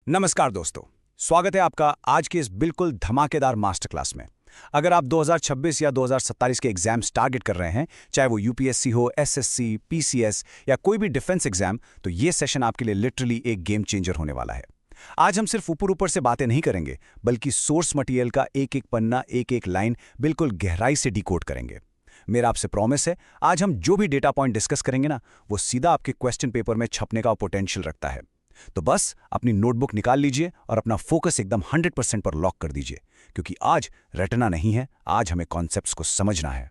नमस्कार दोस्तों, स्वागत है आपका आज के इस बिल्कुल धमाकेदार मास्टर क्लास में। अगर आप 2026 या 2027 के एग्जाम्स टारगेट कर रहे हैं, चाहे वो यूपीएससी हो, एसएससी, पीसीएस या कोई भी डिफेंस एग्जाम, तो ये सेशन आपके लिए लिटरली एक गेम चेंजर होने वाला है। आज हम सिर्फ ऊपर ऊपर से बातें नहीं करेंगे, बल्कि सोर्स मटेरियल का एक एक पन्ना, एक एक लाइन बिल्कुल गहराई से डिकोड करेंगे। मेरा आपसे प्रॉमिस है, आज हम जो भी डेटा पॉइंट डिस्कस करेंगे ना, वो सीधा आपके क्वेश्चन पेपर में छपने का पोटेंशियल रखता है। तो बस अपनी नोटबुक निकाल लीजिए और अपना फोकस एकदम 100% पर लॉक कर दीजिए, क्योंकि आज रटना नहीं है, आज हमें कॉन्सेप्ट्स को समझना है।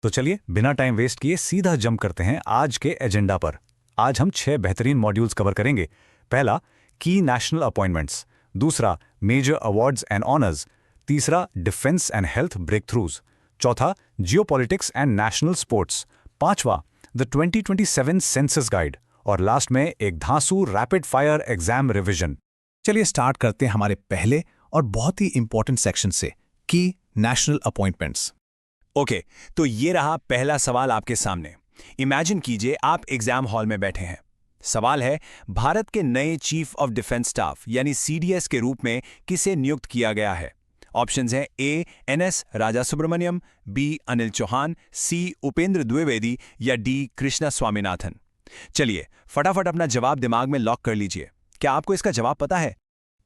तो चलिए बिना टाइम वेस्ट किए सीधा जंप करते हैं आज के एजेंडा पर। आज हम 6 बेहतरीन मॉड्यूल्स कवर करेंगे। पहला, की नेशनल अपॉइंटमेंट्स। दूसरा, मेजर अवार्ड्स एंड ऑनर्स। तीसरा, defence and health breakthroughs. चौथा, जियोपॉलिटिक्स एंड नेशनल स्पोर्ट्स। पांचवा, द 2027 सेंसस गाइड। और लास्ट में एक धांसू रैपिड फायर एग्जाम रिवीजन। चलिए स्टार्ट करते हैं हमारे पहले और बहुत ही इंपॉर्टेंट सेक्शन से, की नेशनल अपॉइंटमेंट्स। ओके, तो ये रहा पहला सवाल आपके सामने। इमेजिन कीजिए आप एग्जाम हॉल में बैठे हैं। सवाल है, भारत के नए चीफ ऑफ डिफेंस स्टाफ यानी सीडीएस के रूप में किसे नियुक्त किया गया है? ऑप्शंस हैं ए एनएस राजा सुब्रमण्यम, बी अनिल चौहान, सी उपेंद्र द्विवेदी या डी कृष्णा स्वामीनाथन। चलिए फटाफट अपना जवाब दिमाग में लॉक कर लीजिए। क्या आपको इसका जवाब पता है?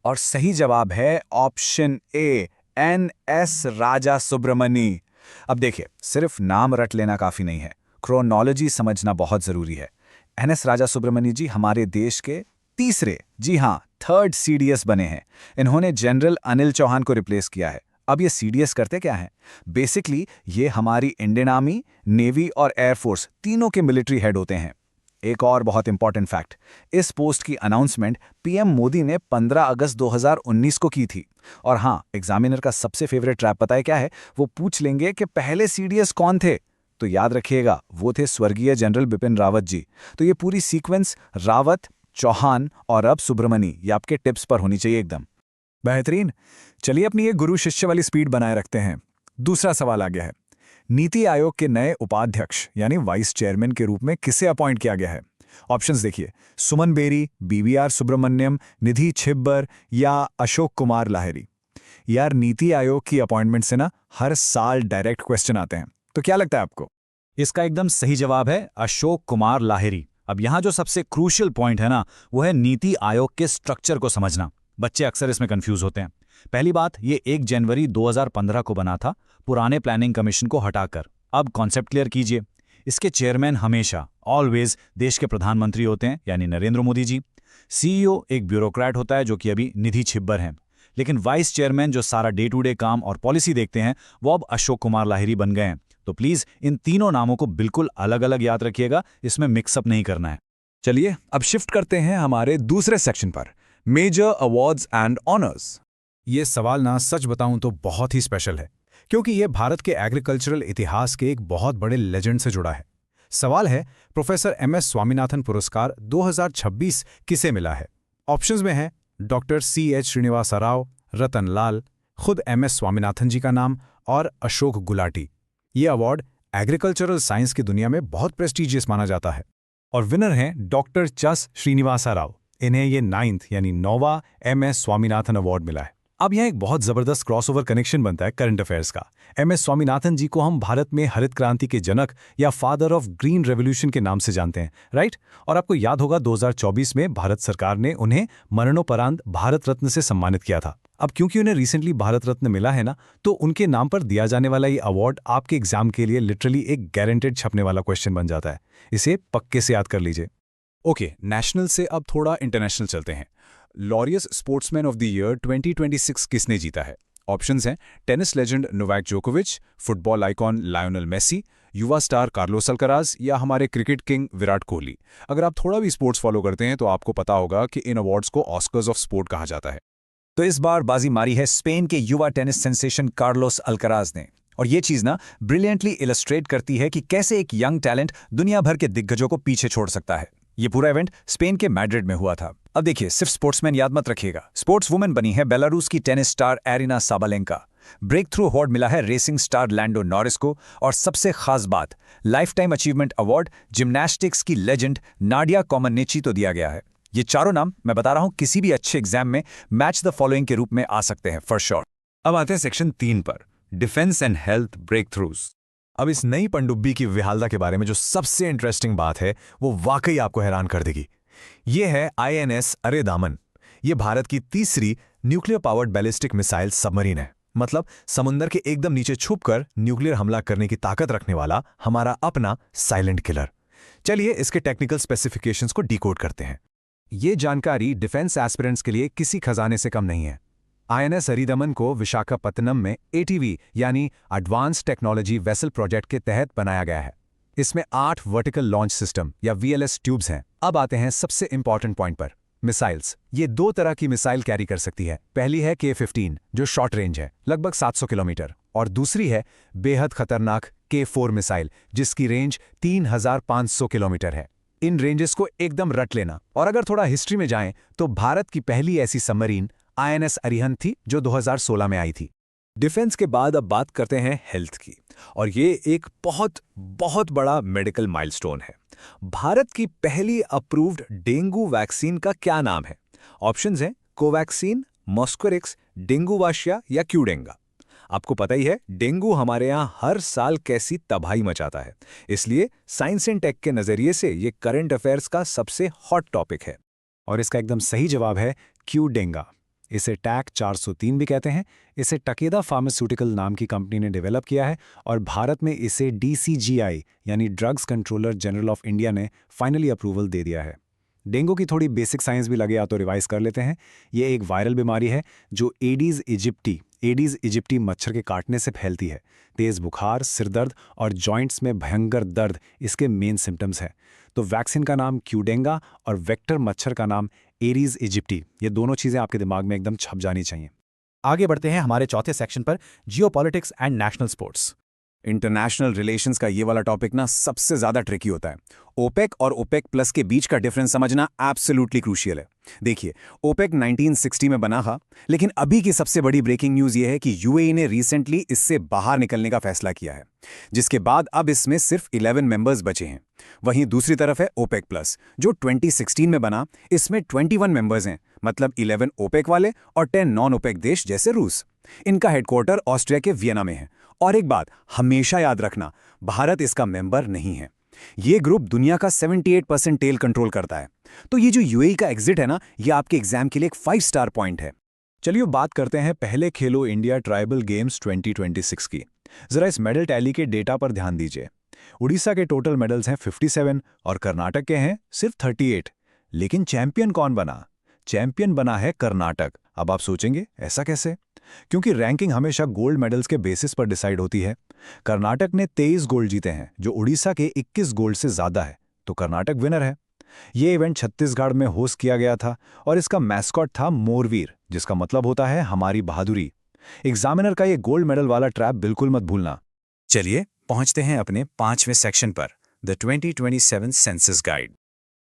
और सही जवाब है ऑप्शन ए, एनएस राजा सुब्रमणी। अब देखिए, सिर्फ नाम रट लेना काफी नहीं है, क्रोनोलॉजी समझना बहुत जरूरी है। एनएस राजा सुब्रमणी जी हमारे देश के तीसरे, जी हां, थर्ड सीडीएस बने हैं। इन्होंने जनरल अनिल चौहान को रिप्लेस किया है। अब ये सीडीएस करते क्या हैं? बेसिकली ये हमारी इंडियन आर्मी, नेवी और एयरफोर्स तीनों के मिलिट्री हेड होते हैं। एक और बहुत इंपॉर्टेंट फैक्ट, इस पोस्ट की अनाउंसमेंट पीएम मोदी ने 15 अगस्त 2019 को की थी। और हाँ, एग्जामिनर का सबसे फेवरेट ट्रैप पता है क्या है? वो पूछ लेंगे कि पहले सीडीएस कौन थे, तो याद रखिएगा वो थे स्वर्गीय जनरल बिपिन रावत जी। तो ये पूरी सीक्वेंस रावत, चौहान और अब सुब्रमणी, ये आपके टिप्स पर होनी चाहिए एकदम। बेहतरीन। चलिए अपनी ये गुरु शिष्य वाली स्पीड बनाए रखते हैं। दूसरा सवाल आ गया है, नीति आयोग के नए उपाध्यक्ष यानी वाइस चेयरमैन के रूप में किसे अपॉइंट किया गया है? ऑप्शंस देखिए, सुमन बेरी, बीवीआर सुब्रमण्यम, निधि छिब्बर या अशोक कुमार लाहिरी। यार, नीति आयोग की अपॉइंटमेंट से ना हर साल डायरेक्ट क्वेश्चन आते हैं, तो क्या लगता है आपको? इसका एकदम सही जवाब है अशोक कुमार लाहिरी। अब यहाँ जो सबसे क्रूशियल पॉइंट है ना, वो है नीति आयोग के स्ट्रक्चर को समझना। बच्चे अक्सर इसमें कंफ्यूज होते हैं। पहली बात, ये 1 जनवरी 2015 को बना था, पुराने प्लानिंग कमीशन को हटाकर। अब कॉन्सेप्ट क्लियर कीजिए। इसके चेयरमैन हमेशा ऑलवेज देश के प्रधानमंत्री होते हैं, यानी नरेंद्र मोदी जी। सीईओ एक ब्यूरोक्रेट होता है, जो कि अभी निधि छिब्बर हैं। लेकिन वाइस चेयरमैन जो सारा डे टू डे काम और पॉलिसी देखते हैं, वो अब अशोक कुमार लाहिरी बन गए हैं। तो प्लीज इन तीनों नामों को बिल्कुल अलग अलग याद रखिएगा, इसमें मिक्सअप नहीं करना है। चलिए अब शिफ्ट करते हैं हमारे दूसरे सेक्शन पर, मेजर अवार्ड्स एंड ऑनर्स। ये सवाल ना सच बताऊं तो बहुत ही स्पेशल है, क्योंकि ये भारत के एग्रीकल्चरल इतिहास के एक बहुत बड़े लेजेंड से जुड़ा है। सवाल है, प्रोफेसर एमएस स्वामीनाथन पुरस्कार 2026 किसे मिला है? ऑप्शंस में है डॉक्टर सीएच श्रीनिवास राव, रतन लाल, खुद एमएस स्वामीनाथन जी का नाम और अशोक गुलाटी। ये अवार्ड एग्रीकल्चरल साइंस की दुनिया में बहुत प्रेस्टीजियस माना जाता है। और विनर हैं डॉक्टर चस श्रीनिवास राव। इन्हें ये 9th यानी 9वां एमएस स्वामीनाथन अवार्ड मिला है। अब यहाँ एक बहुत जबरदस्त क्रॉसओवर कनेक्शन बनता है करंट अफेयर्स का। एमएस स्वामीनाथन जी को हम भारत में हरित क्रांति के जनक या फादर ऑफ ग्रीन रेवोल्यूशन के नाम से जानते हैं, राइट? और आपको याद होगा 2024 में भारत सरकार ने उन्हें मरणोपरांत भारत रत्न से सम्मानित किया था। अब क्योंकि उन्हें रिसेंटली भारत रत्न मिला है ना, तो उनके नाम पर दिया जाने वाला ये अवार्ड आपके एग्जाम के लिए लिटरली एक गारंटेड छपने वाला क्वेश्चन बन जाता है। इसे पक्के से याद कर लीजिए। ओके, नेशनल से अब थोड़ा इंटरनेशनल चलते हैं। Laureus sportsman of the year 2026 किसने जीता है? ऑप्शंस हैं टेनिस लेजेंड नोवाक जोकोविच, फुटबॉल आइकॉन लायोनेल मेसी, युवा स्टार कार्लोस अल्कराज या हमारे क्रिकेट किंग विराट कोहली। अगर आप थोड़ा भी स्पोर्ट्स फॉलो करते हैं तो आपको पता होगा कि इन अवार्ड्स को ऑस्कर्स ऑफ स्पोर्ट कहा जाता है। तो इस बार बाजी मारी है स्पेन के युवा टेनिस सेंसेशन कार्लोस अल्कराज ने। और ये चीज ना ब्रिलियंटली इलस्ट्रेट करती है कि कैसे एक यंग टैलेंट दुनिया भर के दिग्गजों को पीछे छोड़ सकता है। ये पूरा इवेंट स्पेन के मैड्रिड में हुआ था। अब देखिए, सिर्फ स्पोर्ट्समैन याद मत रखिएगा, स्पोर्ट्स वुमेन बनी है बेलारूस की tennis star Aryna Sabalenka. Breakthrough award मिला है रेसिंग स्टार लैंडो नॉरिस को। और सबसे खास बात, life time achievement award gymnastics की लेजेंड नाडिया कॉमननेची तो दिया गया है। ये चारों नाम मैं बता रहा हूं किसी भी अच्छे एग्जाम में मैच द फॉलोइंग के रूप में आ सकते हैं फॉर श्योर। अब आते हैं सेक्शन 3 पर, defence and health breakthroughs. अब इस नई पनडुब्बी की विहालता के बारे में जो सबसे इंटरेस्टिंग बात है वो वाकई आपको हैरान कर देगी। ये है INS अरे दामन। ये भारत की तीसरी nuclear powered ballistic missile submarine है। मतलब समुंदर के एकदम नीचे छुपकर न्यूक्लियर हमला करने की ताकत रखने वाला हमारा अपना साइलेंट किलर। चलिए इसके टेक्निकल स्पेसिफिकेशंस को डिकोड करते हैं। ये जानकारी डिफेंस एस्पिरेंट्स के लिए किसी खजाने से कम नहीं है। INS अरिदमन को विशाखापत्तनम में ATV यानी एडवांस टेक्नोलॉजी वेसल प्रोजेक्ट के तहत बनाया गया है। इसमें 8 वर्टिकल लॉन्च सिस्टम या VLS ट्यूब्स हैं। अब आते हैं सबसे इंपॉर्टेंट पॉइंट पर, मिसाइल्स। ये 2 तरह की मिसाइल कैरी कर सकती है। पहली है K-15 जो शॉर्ट रेंज है, लगभग 700 किलोमीटर, और दूसरी है बेहद खतरनाक K-4 मिसाइल जिसकी रेंज 3500 किलोमीटर है। इन रेंजेस को एकदम रट लेना। और अगर थोड़ा हिस्ट्री में जाएं तो भारत की पहली ऐसी सबमरीन INS अरिहंत थी जो 2016 में आई थी। डिफेंस के बाद अब बात करते हैं हेल्थ की, और ये एक बहुत बहुत बड़ा मेडिकल माइलस्टोन है। भारत की पहली अप्रूव्ड डेंगू वैक्सीन का क्या नाम है? ऑप्शंस हैं कोवैक्सीन, मॉस्क्वेरिक्स, डेंगूवाशिया या क्यूडेंगा। आपको पता ही है डेंगू हमारे यहाँ हर साल कैसी तबाही मचाता है, इसलिए साइंस एंड टेक के नजरिए से ये करंट अफेयर्स का सबसे हॉट टॉपिक है। और इसका एकदम सही जवाब है क्यूडेंगा। इसे टैक 403 भी कहते हैं। इसे टकेदा फार्मास्यूटिकल नाम की कंपनी ने डेवलप किया है और भारत में इसे DCGI यानी drugs controller general of India ने फाइनली अप्रूवल दे दिया है। डेंगू की थोड़ी बेसिक साइंस भी लगे तो रिवाइज कर लेते हैं। ये एक वायरल बीमारी है जो एडीज इजिप्टी मच्छर के काटने से फैलती है। तेज बुखार, सिरदर्द और जॉइंट्स में भयंकर दर्द इसके मेन सिम्टम्स हैं। तो वैक्सीन का नाम क्यूडेंगा और वेक्टर मच्छर का नाम एडीज इजिप्टी। ये दोनों चीज़ें आपके दिमाग में एकदम छप जानी चाहिए। आगे बढ़ते हैं हमारे चौथे सेक्शन पर, geopolitics and national sports. International relations का ये वाला टॉपिक ना सबसे ज्यादा ट्रिकी होता है। ओपेक और ओपेक प्लस के बीच का डिफरेंस समझना एब्सोल्युटली क्रूशियल है। देखिए, ओपेक 1960 में बना था, लेकिन अभी की सबसे बड़ी ब्रेकिंग न्यूज ये है कि UAE ने रिसेंटली इससे बाहर निकलने का फैसला किया है, जिसके बाद अब इसमें सिर्फ 11 मेंबर्स बचे हैं। वहीं दूसरी तरफ है ओपेक प्लस जो 2016 में बना। इसमें 21 मेंबर्स हैं, मतलब 11 ओपेक वाले और 10 नॉन ओपेक देश जैसे रूस। इनका हेडक्वार्टर ऑस्ट्रिया के वियना में है। और एक बात हमेशा याद रखना, भारत इसका मेंबर नहीं है। ये ग्रुप दुनिया का 78% तेल कंट्रोल करता है। तो ये जो UAE का एग्जिट है ना, ये आपके एग्जाम के लिए एक 5 स्टार पॉइंट है। चलिए बात करते हैं पहले खेलो इंडिया ट्राइबल गेम्स 2026 की। जरा इस मेडल टैली के डेटा पर ध्यान दीजिए। उड़ीसा के टोटल मेडल्स हैं 57 और कर्नाटक के हैं सिर्फ 38। लेकिन चैंपियन कौन बना? चैंपियन बना है कर्नाटक। अब आप सोचेंगे ऐसा कैसे? क्योंकि रैंकिंग हमेशा गोल्ड मेडल्स के बेसिस पर डिसाइड होती है। कर्नाटक ने 23 गोल्ड जीते हैं, जो उड़ीसा के 21 गोल्ड से ज्यादा है, तो कर्नाटक विनर है। ये इवेंट छत्तीसगढ़ में होस्ट किया गया था और इसका मैस्कॉट था मोरवीर, जिसका मतलब होता है हमारी बहादुरी। एग्जामिनर का ये गोल्ड मेडल वाला ट्रैप बिल्कुल मत भूलना। चलिए पहुंचते हैं अपने 5वें सेक्शन पर, द 2027 सेंसस गाइड।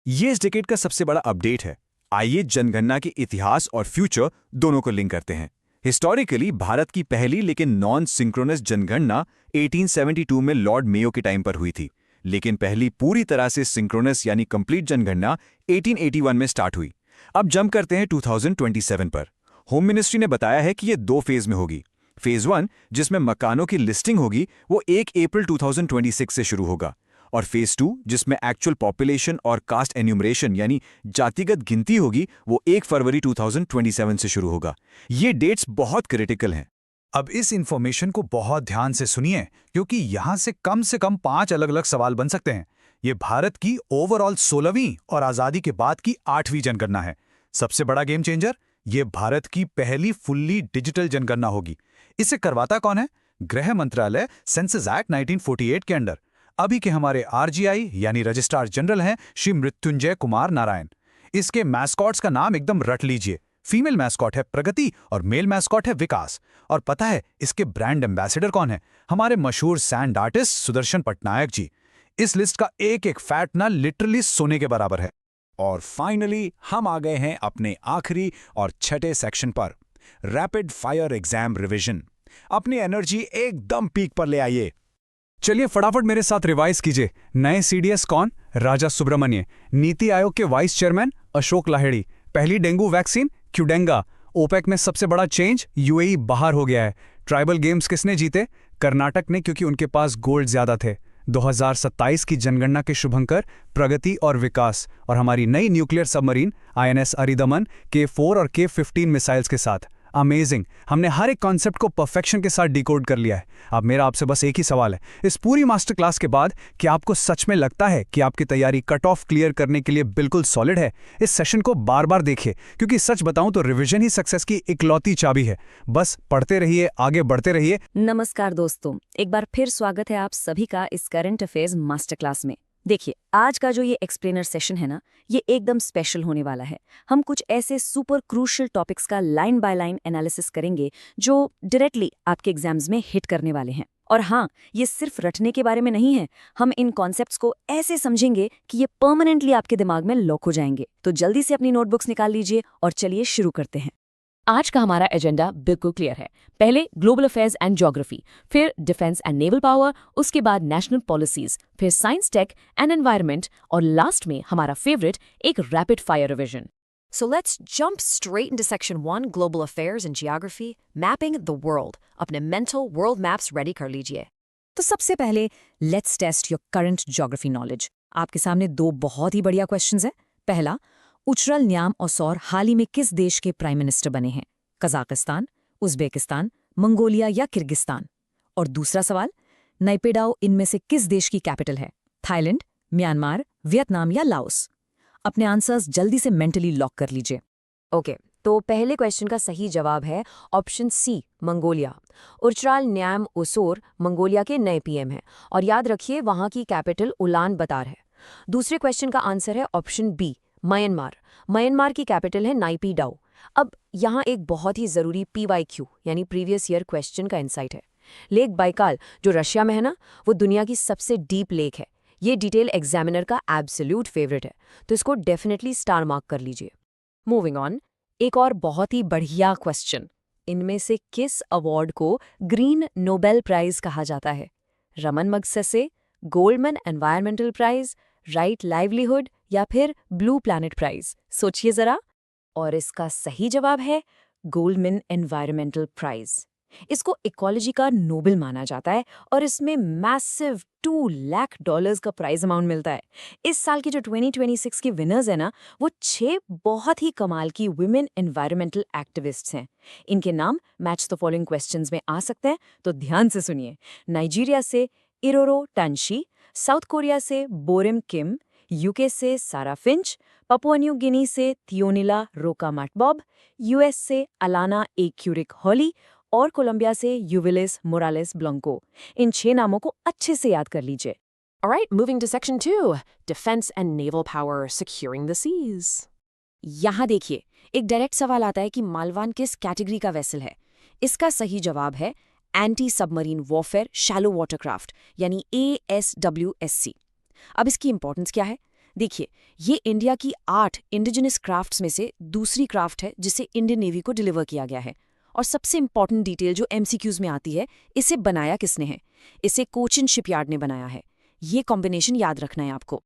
ये इस डिकेड का सबसे बड़ा अपडेट है। आइए जनगणना के इतिहास और फ्यूचर दोनों को लिंक करते हैं। हिस्टोरिकली भारत की पहली लेकिन नॉन सिंक्रोनस जनगणना 1872 में लॉर्ड मेयो के टाइम पर हुई थी, लेकिन पहली पूरी तरह से सिंक्रोनस यानी कंप्लीट जनगणना 1881 में स्टार्ट हुई। अब जंप करते हैं 2027 पर। होम मिनिस्ट्री ने बताया है कि ये 2 फेज में होगी। फेज 1 जिसमें मकानों की लिस्टिंग होगी वो 1 अप्रैल 2026 से शुरू होगा, और फेज 2 जिसमें एक्चुअल पॉपुलेशन और कास्ट एन्यूमरेशन यानी जातिगत गिनती होगी वो 1 फरवरी 2027 से शुरू होगा। ये डेट्स बहुत क्रिटिकल हैं। अब इस इंफॉर्मेशन को बहुत ध्यान से सुनिए, क्योंकि यहां से कम 5 अलग अलग सवाल बन सकते हैं। ये भारत की ओवरऑल 16वीं और आजादी के बाद की 8वीं जनगणना है। सबसे बड़ा गेम चेंजर, ये भारत की पहली फुल्ली डिजिटल जनगणना होगी। इसे करवाता कौन है? गृह मंत्रालय सेंसस एक्ट 1948 के अंडर। अभी के हमारे RGI यानी रजिस्ट्रार जनरल हैं श्री मृत्युंजय कुमार नारायण। इसके मैस्कॉट्स का नाम एकदम रट लीजिए। फीमेल मैस्कॉट है प्रगति और मेल मैस्कॉट है विकास। और पता है इसके ब्रांड एम्बेसडर कौन है? हमारे मशहूर सैंड आर्टिस्ट सुदर्शन पटनायक जी। इस लिस्ट का एक एक फैक्ट ना लिटरली सोने के बराबर है। और फाइनली हम आ गए हैं अपने आखिरी और छठे सेक्शन पर, रैपिड फायर एग्जाम रिवीजन। अपनी एनर्जी एकदम पीक पर ले आइए। चलिए फटाफट मेरे साथ रिवाइज कीजिए। नए CDS कौन? राजा सुब्रमण्य। नीति आयोग के वाइस चेयरमैन अशोक लाहिड़ी। पहली डेंगू वैक्सीन क्यूडेंगा। ओपेक में सबसे बड़ा चेंज, यूएई बाहर हो गया है। ट्राइबल गेम्स किसने जीते? कर्नाटक ने, क्योंकि उनके पास गोल्ड ज्यादा थे। 2027 की जनगणना के शुभंकर प्रगति और विकास, और हमारी नई nuclear submarine INS Aridaman K4 और K15 मिसाइल्स के साथ। अमेजिंग, हमने हर एक कॉन्सेप्ट को परफेक्शन के साथ डिकोड कर लिया है। अब मेरा आपसे बस एक ही सवाल है, इस पूरी मास्टर क्लास के बाद क्या आपको सच में लगता है कि आपकी तैयारी कट ऑफ क्लियर करने के लिए बिल्कुल सॉलिड है? इस सेशन को बार बार देखिए, क्योंकि सच बताऊं तो रिवीजन ही सक्सेस की इकलौती चाबी है। बस पढ़ते रहिए, आगे बढ़ते रहिए। नमस्कार दोस्तों, एक बार फिर स्वागत है आप सभी का इस करंट अफेयर्स मास्टर क्लास में। देखिए, आज का जो ये एक्सप्लेनर सेशन है ना, ये एकदम स्पेशल होने वाला है। हम कुछ ऐसे सुपर क्रूशियल टॉपिक्स का लाइन बाय लाइन एनालिसिस करेंगे जो डायरेक्टली आपके एग्जाम्स में हिट करने वाले हैं। और हाँ, ये सिर्फ रटने के बारे में नहीं है। हम इन कॉन्सेप्ट्स को ऐसे समझेंगे कि ये परमानेंटली आपके दिमाग में लॉक हो जाएंगे। तो जल्दी से अपनी नोटबुक्स निकाल लीजिए और चलिए शुरू करते हैं। आज का हमारा एजेंडा बिल्कुल क्लियर है। पहले ग्लोबल अफेयर्स एंड ज्योग्राफी, फिर डिफेंस एंड नेवल पावर, उसके बाद नेशनल पॉलिसीज, फिर साइंस, टेक एंड एनवायरनमेंट, और लास्ट में हमारा फेवरेट, एक rapid fire revision. So let's jump straight into Section 1, Global Affairs and Geography, Mapping the World. अपने mental world maps ready कर लीजिए। तो सबसे पहले let's test your current geography knowledge. आपके सामने दो बहुत ही बढ़िया क्वेश्चंस हैं। पहला, उचरल न्याम ओसौर हाल ही में किस देश के प्राइम मिनिस्टर बने हैं? कजाकिस्तान, उज्बेकिस्तान, मंगोलिया या किर्गिस्तान? और दूसरा सवाल, नाइपिडाओ इनमें से किस देश की कैपिटल है? थाईलैंड, म्यांमार, वियतनाम या लाओस? अपने आंसर्स जल्दी से मेंटली लॉक कर लीजिए। ओके, तो पहले क्वेश्चन का सही जवाब है ऑप्शन सी, मंगोलिया। उचराल न्याम ओसोर मंगोलिया के नए पीएम हैं, और याद रखिए वहां की कैपिटल उलान बतार है। दूसरे क्वेश्चन का आंसर है ऑप्शन बी, म्यांमार। म्यांमार की कैपिटल है नाइपीडाओ। अब यहाँ एक बहुत ही जरूरी PYQ यानी प्रीवियस ईयर क्वेश्चन का इंसाइट है। लेक बाइकाल जो रशिया में है ना, वो दुनिया की सबसे डीप लेक है। ये डिटेल एग्जामिनर का एब्सोल्यूट फेवरेट है, तो इसको डेफिनेटली स्टार मार्क कर लीजिए। मूविंग ऑन, एक और बहुत ही बढ़िया क्वेश्चन, इनमें से किस अवार्ड को ग्रीन नोबेल प्राइज कहा जाता है? Raman Magsaysay, Goldman environmental prize, right livelihood या फिर ब्लू प्लैनेट प्राइज? सोचिए जरा। और इसका सही जवाब है गोल्डमैन एनवायरमेंटल प्राइज। इसको इकोलॉजी का नोबेल माना जाता है और इसमें मैसिव $2 लाख का प्राइज अमाउंट मिलता है। इस साल की जो 2026 की विनर्स है ना, वो 6 बहुत ही कमाल की वुमेन एनवायरमेंटल एक्टिविस्ट्स हैं। इनके नाम मैच द फॉलोइंग क्वेश्चंस में आ सकते हैं, तो ध्यान से सुनिए। नाइजीरिया से इरोरो टंशी, साउथ कोरिया से बोरिम किम, यूके से सारा फिंच, पपुआ न्यू गिनी से थियोनिला रोका मैटबॉब, यूएस से अलाना ए क्यूरिक हॉली और कोलंबिया से यूविलिस मोरालेस ब्लंको। इन 6 नामों को अच्छे से याद कर लीजिए। Alright, moving to Section 2, Defense and Naval Power, Securing the Seas. यहाँ देखिए, एक डायरेक्ट सवाल आता है कि मालवान किस कैटेगरी का वेसल है? इसका सही जवाब है anti submarine warfare shallow watercraft यानी ASWSC। अब इसकी इंपॉर्टेंस क्या है? देखिए, ये इंडिया की 8 इंडिजिनस क्राफ्ट्स में से दूसरी क्राफ्ट है जिसे इंडियन नेवी को डिलीवर किया गया है। और सबसे इंपॉर्टेंट डिटेल जो MCQs में आती है, इसे बनाया किसने है? इसे कोचिन शिपयार्ड ने बनाया है। ये कॉम्बिनेशन याद रखना है आपको।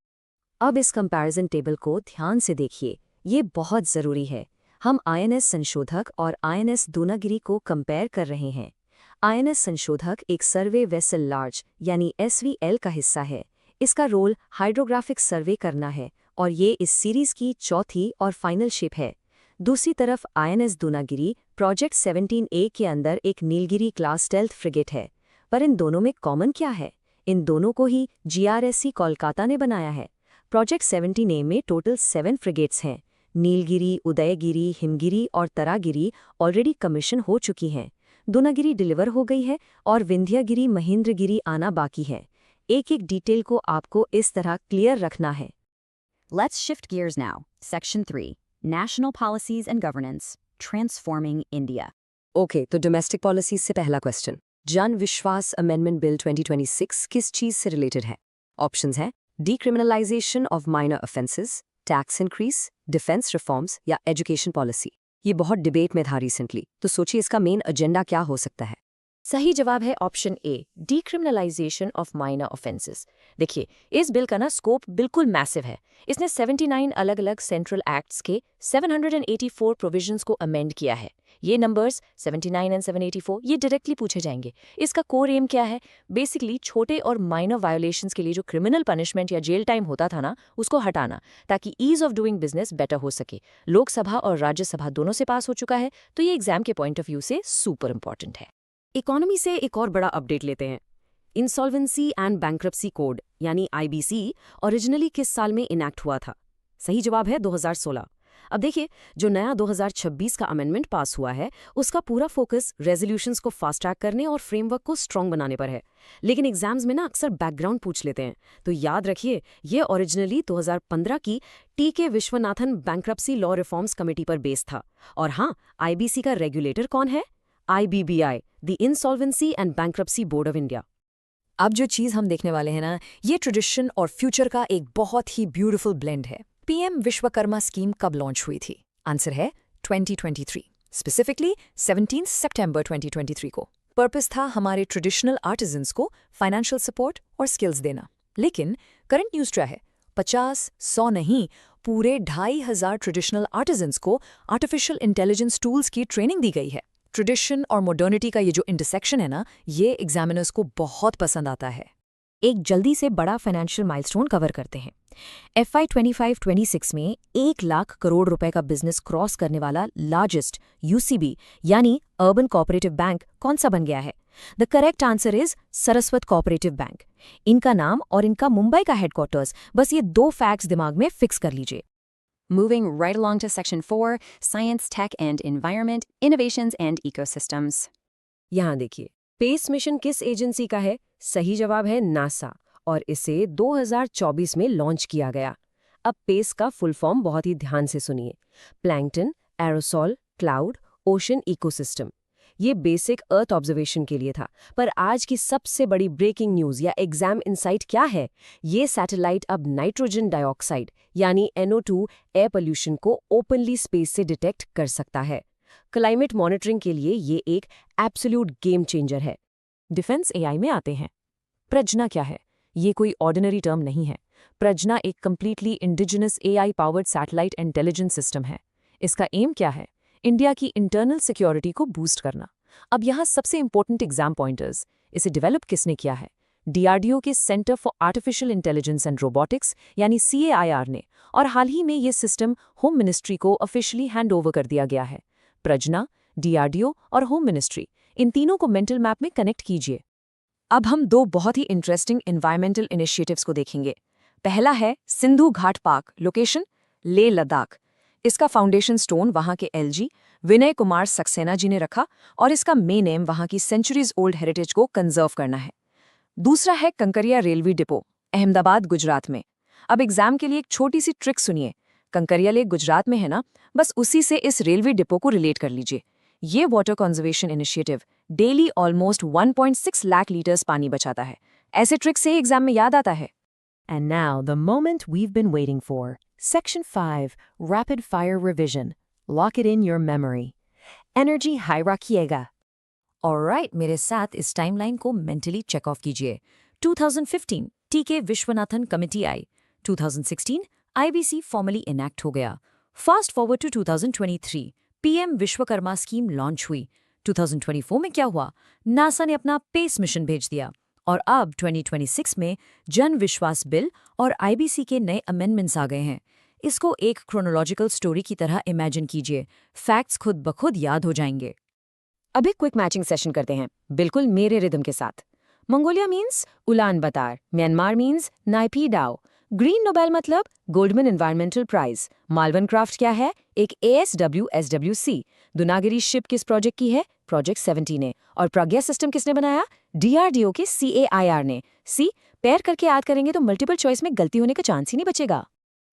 अब इस कंपैरिजन टेबल को ध्यान से देखिए, ये बहुत ज़रूरी है। हम INS संशोधक और INS दूनागिरी को कंपेयर कर रहे हैं। INS संशोधक एक सर्वे वेसल लार्ज यानी SVL का हिस्सा है। इसका रोल हाइड्रोग्राफिक सर्वे करना है और ये इस सीरीज की चौथी और फाइनल शिप है। दूसरी तरफ INS दूनागिरी प्रोजेक्ट 17A के अंदर एक नीलगिरी क्लास स्टेल्थ फ्रिगेट है। पर इन दोनों में कॉमन क्या है? इन दोनों को ही GRSC कोलकाता ने बनाया है। प्रोजेक्ट 17A में टोटल 7 फ्रिगेट्स हैं। नीलगिरी, उदयगिरी, हिमगिरी और तरागिरी ऑलरेडी कमीशन हो चुकी हैं। दूनागिरी डिलीवर हो गई है और विंध्यगिरी, महेंद्रगिरी आना बाकी है। एक एक डिटेल को आपको इस तरह क्लियर रखना है। Let's shift gears now. Section 3, National Policies and Governance, Transforming India. Okay, तो डोमेस्टिक पॉलिसीज से पहला क्वेश्चन, जन विश्वास अमेंडमेंट बिल 2026 किस चीज से रिलेटेड है? ऑप्शंस हैं decriminalisation of minor offences, tax increase, defence reforms या एजुकेशन पॉलिसी। ये बहुत डिबेट में था रिसेंटली, तो सोचिए इसका मेन एजेंडा क्या हो सकता है। सही जवाब है option A, decriminalisation of minor offences. देखिए, इस बिल का ना स्कोप बिल्कुल मैसिव है। इसने 79 अलग अलग सेंट्रल एक्ट्स के 784 प्रोविजंस को अमेंड किया है। ये नंबर्स 79 एंड 784 ये डायरेक्टली पूछे जाएंगे। इसका कोर एम क्या है? बेसिकली छोटे और माइनर वायोलेशंस के लिए जो क्रिमिनल पनिशमेंट या जेल टाइम होता था ना, उसको हटाना, ताकि ease of doing business better हो सके। लोकसभा और राज्यसभा दोनों से पास हो चुका है, तो ये एग्जाम के पॉइंट ऑफ व्यू से सुपर इंपॉर्टेंट है। इकोनॉमी से एक और बड़ा अपडेट लेते हैं। इंसॉल्वेंसी एंड बैंक्रप्सी कोड यानी आईबीसी ओरिजिनली किस साल में इनैक्ट हुआ था? सही जवाब है 2016। अब देखिए, जो नया 2026 का अमेंडमेंट पास हुआ है, उसका पूरा फोकस रेजोल्यूशंस को फास्ट ट्रैक करने और फ्रेमवर्क को स्ट्रांग बनाने पर है। लेकिन एग्जाम्स में ना अक्सर बैकग्राउंड पूछ लेते हैं, तो याद रखिए, ये ओरिजिनली 2015 की T K. Viswanathan bankruptcy law reforms committee पर बेस था। और हाँ, आईबीसी का रेगुलेटर कौन है? IBBI, the insolvency and bankruptcy board of India. अब जो चीज़ हम देखने वाले हैं ना, ये ट्रेडिशन और फ्यूचर का एक बहुत ही ब्यूटीफुल ब्लेंड है। पीएम विश्वकर्मा स्कीम कब लॉन्च हुई थी? आंसर है 2023, स्पेसिफिकली 17 सितंबर 2023 को। पर्पस था हमारे ट्रेडिशनल आर्टिजन्स को फाइनेंशियल सपोर्ट और स्किल्स देना। लेकिन करंट न्यूज़ क्या है? 50, 100 नहीं, पूरे 2500 ट्रेडिशनल आर्टिजन्स को आर्टिफिशियल इंटेलिजेंस टूल्स की ट्रेनिंग दी गई है। ट्रेडिशन और मॉडर्निटी का ये जो इंटरसेक्शन है ना, ये एग्जामिनर्स को बहुत पसंद आता है। एक जल्दी से बड़ा फाइनेंशियल माइलस्टोन कवर करते हैं। FY 25-26 में 1 लाख करोड़ रुपए का बिजनेस क्रॉस करने वाला लार्जेस्ट UCB यानी अर्बन कोऑपरेटिव बैंक कौन सा बन गया है? The correct answer is Saraswat cooperative bank. इनका नाम और इनका मुंबई का हेडक्वार्टर्स, बस ये 2 फैक्ट्स दिमाग में फिक्स कर लीजिए। Moving right along to Section 4, Science, Tech and Environment, Innovations and Ecosystems. यहाँ देखिए, स्पेस मिशन किस एजेंसी का है? सही जवाब है नासा, और इसे 2024 में लॉन्च किया गया। अब स्पेस का फुल फॉर्म बहुत ही ध्यान से सुनिए। Plankton, aerosol, cloud, ocean ecosystem. ये बेसिक अर्थ ऑब्जर्वेशन के लिए था, पर आज की सबसे बड़ी ब्रेकिंग न्यूज़ या एग्जाम इनसाइट क्या है? ये सैटेलाइट अब नाइट्रोजन डाइऑक्साइड यानी NO2 एयर पोल्यूशन को ओपनली स्पेस से डिटेक्ट कर सकता है। क्लाइमेट मॉनिटरिंग के लिए ये एक एब्सोल्यूट गेम चेंजर है। डिफेंस AI में आते हैं। प्रज्ञा क्या है? ये कोई ऑर्डिनरी टर्म नहीं है। प्रज्ञा एक completely indigenous AI powered satellite intelligence system है। इसका एम क्या है? इंडिया की इंटरनल सिक्योरिटी को बूस्ट करना। अब यहाँ सबसे इंपॉर्टेंट एग्जाम पॉइंटर्स, इसे डेवलप किसने किया है? DRDO के centre for artificial intelligence and robotics यानी CAIR ने, और हाल ही में ये सिस्टम होम मिनिस्ट्री को ऑफिशियली हैंड ओवर कर दिया गया है। प्रज्ञा, DRDO और होम मिनिस्ट्री, इन तीनों को मेंटल मैप में कनेक्ट कीजिए। अब हम 2 बहुत ही इंटरेस्टिंग एनवायरमेंटल इनिशिएटिव्स को देखेंगे। पहला है सिंधु घाट पार्क, लोकेशन लेह लद्दाख। इसका फाउंडेशन स्टोन वहां के LG विनय कुमार सक्सेना जी ने रखा, और इसका मेन एम वहां की सेंचुरीज ओल्ड हेरिटेज को कंजर्व करना है। दूसरा है कंकरिया रेलवे डिपो, अहमदाबाद, गुजरात में। अब एग्जाम के लिए एक छोटी सी ट्रिक सुनिए। कंकरिया लेक गुजरात में है ना, बस उसी से इस रेलवे डिपो को रिलेट कर लीजिए। ये water conservation initiative daily almost 1.6 lakh litres पानी बचाता है। ऐसे ट्रिक से एग्जाम में याद आता है। And now, the moment we've been waiting for. Section 5, Rapid Fire Revision. Lock it in your memory. Energy hierarchiega. Alright, मेरे साथ इस टाइमलाइन को मेंटली चेक ऑफ कीजिए। 2015 टी.के. विश्वनाथन कमेटी आई। 2016 IBC फॉर्मली इनैक्ट हो गया। Fast forward to 2023, PM Vishwakarma scheme launch हुई। 2024 में क्या हुआ? नासा ने अपना पेस मिशन भेज दिया। और अब 2026 में जन विश्वास बिल और IBC के नए अमेंडमेंट्स आ गए हैं। इसको एक क्रोनोलॉजिकल स्टोरी की तरह इमेजिन कीजिए। फैक्ट्स खुद ब खुद याद हो जाएंगे। अब एक क्विक मैचिंग सेशन करते हैं, बिल्कुल मेरे रिदम के साथ। Mongolia means Ulaanbaatar, Myanmar means Naypyidaw, green Nobel मतलब Goldman environmental prize, Malvan craft क्या है? एक ASW SWC। दुनागिरी शिप किस प्रोजेक्ट की है? प्रोजेक्ट 70 ने। और प्रज्ञा सिस्टम किसने बनाया? DRDO के CAIR ने। पेयर करके याद करेंगे तो मल्टीपल चॉइस में गलती होने का चांस ही नहीं बचेगा।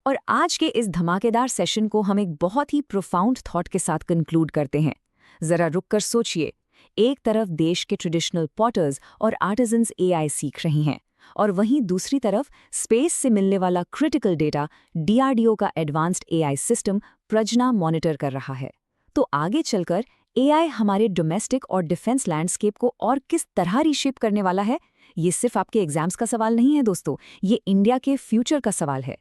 और आज के इस धमाकेदार सेशन को हम एक बहुत ही प्रोफाउंड थॉट के साथ कंक्लूड करते हैं। जरा रुककर सोचिए, एक तरफ देश के ट्रेडिशनल पॉटर्स और आर्टिजन्स AI सीख रही हैं, और वहीं दूसरी तरफ स्पेस से मिलने वाला क्रिटिकल डेटा DRDO का एडवांस्ड AI सिस्टम प्रज्ञा मॉनिटर कर रहा है। तो आगे चलकर एआई हमारे डोमेस्टिक और डिफेंस लैंडस्केप को और किस तरह रीशेप करने वाला है, ये सिर्फ आपके एग्जाम्स का सवाल नहीं है दोस्तों, ये इंडिया के फ्यूचर का सवाल है।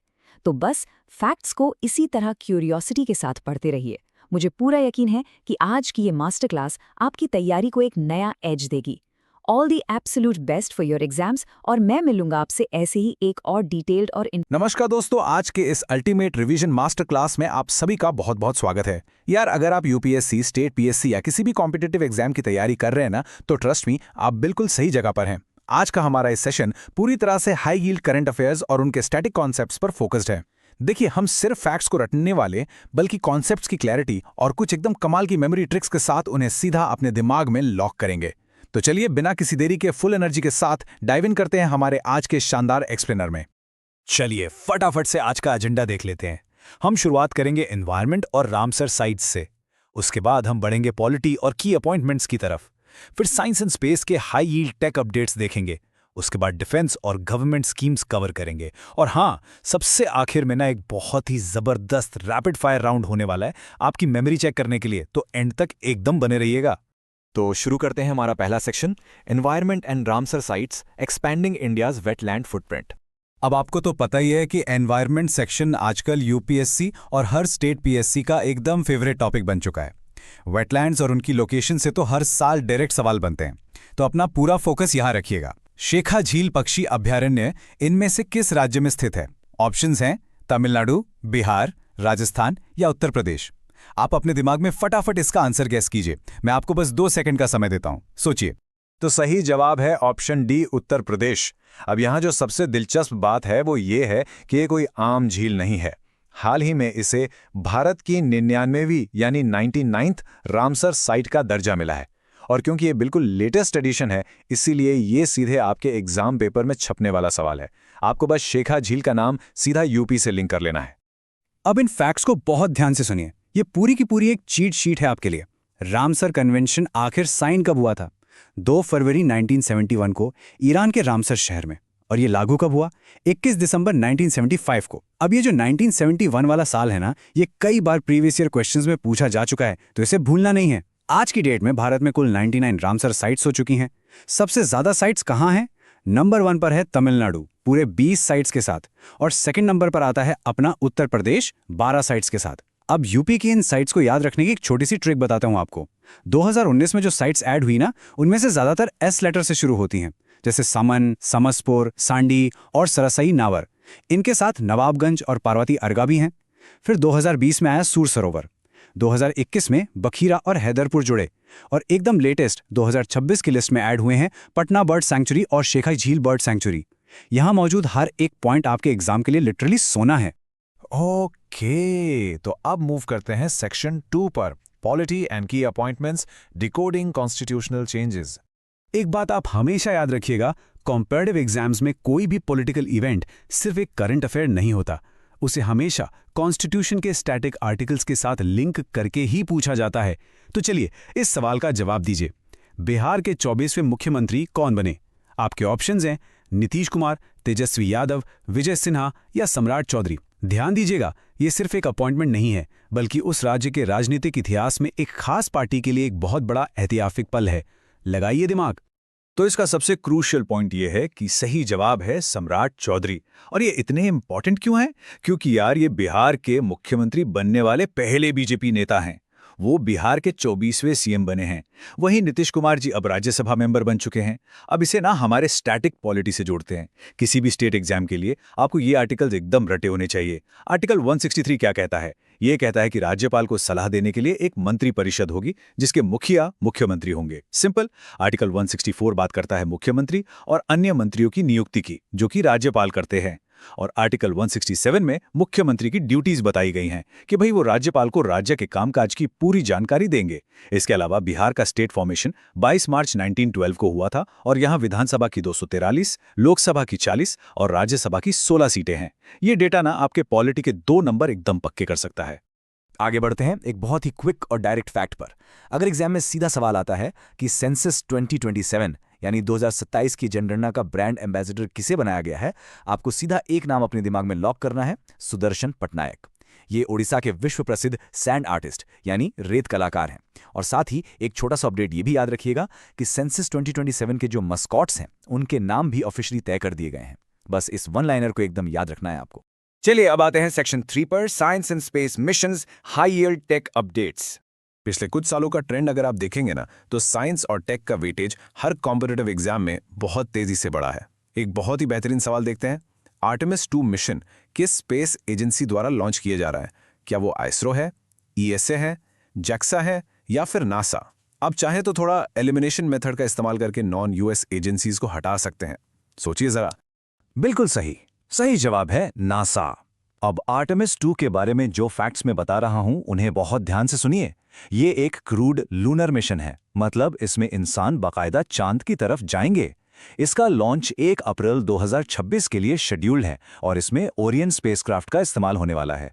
तो बस फैक्ट्स को इसी तरह क्यूरियोसिटी के साथ पढ़ते रहिए। मुझे पूरा यकीन है कि आज की ये मास्टर क्लास आपकी तैयारी को एक नया एज देगी। All the absolute best for your exams, और मैं मिलूंगा आपसे ऐसे ही एक और डिटेल्ड और नमस्कार दोस्तों, आज के इस अल्टीमेट रिवीजन मास्टर क्लास में आप सभी का बहुत बहुत स्वागत है। यार, अगर आप यूपीएससी, स्टेट पीएससी या किसी भी कॉम्पिटिटिव एग्जाम की तैयारी कर रहे हैं ना, तो ट्रस्ट मी, आप बिल्कुल सही जगह पर हैं। आज का हमारा इस सेशन पूरी तरह से हाई यील्ड करंट अफेयर्स और उनके स्टैटिक कॉन्सेप्ट्स पर फोकस्ड है। देखिए, हम सिर्फ फैक्ट्स को रटने वाले बल्कि कॉन्सेप्ट्स की क्लैरिटी और कुछ एकदम कमाल की मेमोरी ट्रिक्स के साथ उन्हें सीधा अपने दिमाग में लॉक करेंगे। तो चलिए, बिना किसी देरी के फुल एनर्जी के साथ डाइव इन करते हैं हमारे आज के शानदार एक्सप्लेनर में। चलिए फटाफट से आज का एजेंडा देख लेते हैं। हम शुरुआत करेंगे एनवायरनमेंट और रामसर साइट्स से। उसके बाद हम बढ़ेंगे पॉलिटी और की अपॉइंटमेंट्स की तरफ। फिर साइंस एंड स्पेस के हाई यील्ड टेक अपडेट्स देखेंगे। उसके बाद डिफेंस और गवर्नमेंट स्कीम्स कवर करेंगे। और हाँ, सबसे आखिर में ना एक बहुत ही जबरदस्त रैपिड फायर राउंड होने वाला है आपकी मेमोरी चेक करने के लिए, तो एंड तक एकदम बने रहिएगा। तो शुरू करते हैं हमारा पहला section, environment and Ramsar sites expanding India's wetland footprint. अब आपको तो पता ही है कि एनवायरनमेंट सेक्शन आजकल यूपीएससी और हर स्टेट पीएससी का एकदम फेवरेट टॉपिक बन चुका है। वेटलैंड्स और उनकी लोकेशन से तो हर साल डायरेक्ट सवाल बनते हैं, तो अपना पूरा फोकस यहां रखिएगा। शेखा झील पक्षी अभयारण्य इनमें से किस राज्य में स्थित है? ऑप्शंस हैं तमिलनाडु, बिहार, राजस्थान या उत्तर प्रदेश। आप अपने दिमाग में फटाफट इसका आंसर गैस कीजिए। मैं आपको बस 2 सेकंड का समय देता हूं, सोचिए। तो सही जवाब है ऑप्शन डी, उत्तर प्रदेश। अब यहाँ जो सबसे दिलचस्प बात है वो ये है कि ये कोई आम झील नहीं है। हाल ही में इसे भारत की 99वीं यानी 99th रामसर साइट का दर्जा मिला है। और क्योंकि ये बिल्कुल लेटेस्ट एडिशन है, इसीलिए ये सीधे आपके एग्जाम पेपर में छपने वाला सवाल है। आपको बस शेखा झील का नाम सीधा यूपी से लिंक कर लेना है। अब इन फैक्ट्स को बहुत ध्यान से सुनिए। ये पूरी की पूरी एक चीट शीट है आपके लिए। रामसर कन्वेंशन आखिर साइन कब हुआ था? 2 फरवरी 1971 को ईरान के रामसर शहर में। और ये लागू कब हुआ? 21 दिसंबर 1975 को। अब ये जो 1971 वाला साल है ना, ये कई बार प्रीवियस ईयर क्वेश्चंस में पूछा जा चुका है, तो इसे भूलना नहीं है। आज की डेट में भारत में कुल 99 रामसर साइट्स हो चुकी हैं। सबसे ज्यादा साइट्स कहाँ हैं? नंबर 1 पर है तमिलनाडु, पूरे 20 साइट्स के साथ। और सेकंड नंबर पर आता है अपना उत्तर प्रदेश, 12 साइट्स के साथ। अब यूपी की इन साइट्स को याद रखने की एक छोटी सी ट्रिक बताता हूं आपको। 2019 में जो साइट्स ऐड हुई ना, उनमें से ज्यादातर एस लेटर से शुरू होती हैं, जैसे समन, समसपुर, सांडी और सरसई नावर। इनके साथ नवाबगंज और पार्वती अर्गा भी हैं। फिर 2020 में आया सूर सरोवर, 2021 में बखीरा और हैदरपुर जुड़े, और एकदम लेटेस्ट 2026 की लिस्ट में ऐड हुए हैं पटना बर्ड सैंक्चुरी और शेखा झील बर्ड सैंक्चुरी। यहां मौजूद हर एक पॉइंट आपके एग्जाम के लिए लिटरली सोना है। ओके, तो अब मूव करते हैं सेक्शन 2 पर, पॉलिटी एंड की अपॉइंटमेंट्स, डिकोडिंग कॉन्स्टिट्यूशनल चेंजेस। एक बात आप हमेशा याद रखिएगा, कॉम्पैरेटिव एग्जाम्स में कोई भी पॉलिटिकल इवेंट सिर्फ एक करंट अफेयर नहीं होता। उसे हमेशा कॉन्स्टिट्यूशन के स्टैटिक आर्टिकल्स के साथ लिंक करके ही पूछा जाता है। तो चलिए इस सवाल का जवाब दीजिए। बिहार के 24वें मुख्यमंत्री कौन बने? आपके ऑप्शंस हैं नीतीश कुमार, तेजस्वी यादव, विजय सिन्हा या सम्राट चौधरी। ध्यान दीजिएगा, ये सिर्फ एक अपॉइंटमेंट नहीं है, बल्कि उस राज्य के राजनीतिक इतिहास में एक खास पार्टी के लिए एक बहुत बड़ा ऐतिहासिक पल है। लगाइए दिमाग। तो इसका सबसे क्रूशियल पॉइंट ये है कि सही जवाब है सम्राट चौधरी। और ये इतने इंपॉर्टेंट क्यों है? क्योंकि यार ये बिहार के मुख्यमंत्री बनने वाले पहले बीजेपी नेता हैं। वो बिहार के 24वें सीएम बने हैं। वहीं नीतीश कुमार जी अब राज्यसभा मेंबर बन चुके हैं। अब इसे ना हमारे स्टैटिक पॉलिटी से जोड़ते हैं। किसी भी स्टेट एग्जाम के लिए आपको ये आर्टिकल्स एकदम रटे होने चाहिए। आर्टिकल 163 क्या कहता है? ये कहता है कि राज्यपाल को सलाह देने के लिए एक मंत्री परिषद होगी, जिसके मुखिया मुख्यमंत्री होंगे। सिंपल। आर्टिकल 164 बात करता है मुख्यमंत्री और अन्य मंत्रियों की नियुक्ति की, जो कि राज्यपाल करते हैं। और आर्टिकल 167 में मुख्यमंत्री की ड्यूटीज बताई गई हैं कि भाई वो राज्यपाल को राज्य के कामकाज की पूरी जानकारी देंगे। इसके अलावा बिहार का स्टेट फॉर्मेशन 22 मार्च 1912 को हुआ था और यहाँ विधानसभा की 243, लोकसभा की 40 और राज्यसभा की 16 सीटें हैं। ये डेटा ना आपके पॉलिटी के 2 नंबर एकदम पक्के कर सकता है। आगे बढ़ते हैं एक बहुत ही क्विक और डायरेक्ट फैक्ट पर। अगर एग्जाम में सीधा सवाल आता है कि सेंसस 2027 यानी 2027 की जनगणना का ब्रांड एम्बेसडर किसे बनाया गया है, आपको सीधा एक नाम अपने दिमाग में लॉक करना है, सुदर्शन पटनायक। ये ओडिशा के विश्व प्रसिद्ध सैंड आर्टिस्ट यानी रेत कलाकार हैं। और साथ ही एक छोटा सा अपडेट ये भी याद रखिएगा कि सेंसस 2027 के जो मस्कॉट्स हैं उनके नाम भी ऑफिशियली तय कर दिए गए हैं। बस इस वन लाइनर को एकदम याद रखना है आपको। चलिए अब आते हैं सेक्शन 3 पर, science and space missions high yield tech updates. पिछले कुछ सालों का ट्रेंड अगर आप देखेंगे ना, तो साइंस और टेक का वेटेज हर कॉम्पिटिटिव एग्जाम में बहुत तेजी से बढ़ा है। एक बहुत ही बेहतरीन सवाल देखते हैं। आर्टेमिस 2 मिशन किस स्पेस एजेंसी द्वारा लॉन्च किया जा रहा है? क्या वो आइसरो है, ईएसए है, जैक्सा है या फिर नासा? आप चाहें तो थोड़ा एलिमिनेशन मेथड का इस्तेमाल करके नॉन यूएस एजेंसीज को हटा सकते हैं। सोचिए जरा। बिल्कुल सही। सही जवाब है नासा। अब आर्टेमिस 2 के बारे में जो फैक्ट्स मैं बता रहा हूं उन्हें बहुत ध्यान से सुनिए। ये एक क्रूड लूनर मिशन है, मतलब इसमें इंसान बाकायदा चांद की तरफ जाएंगे। इसका लॉन्च 1 अप्रैल 2026 के लिए शेड्यूल्ड है और इसमें ओरियन स्पेसक्राफ्ट का इस्तेमाल होने वाला है।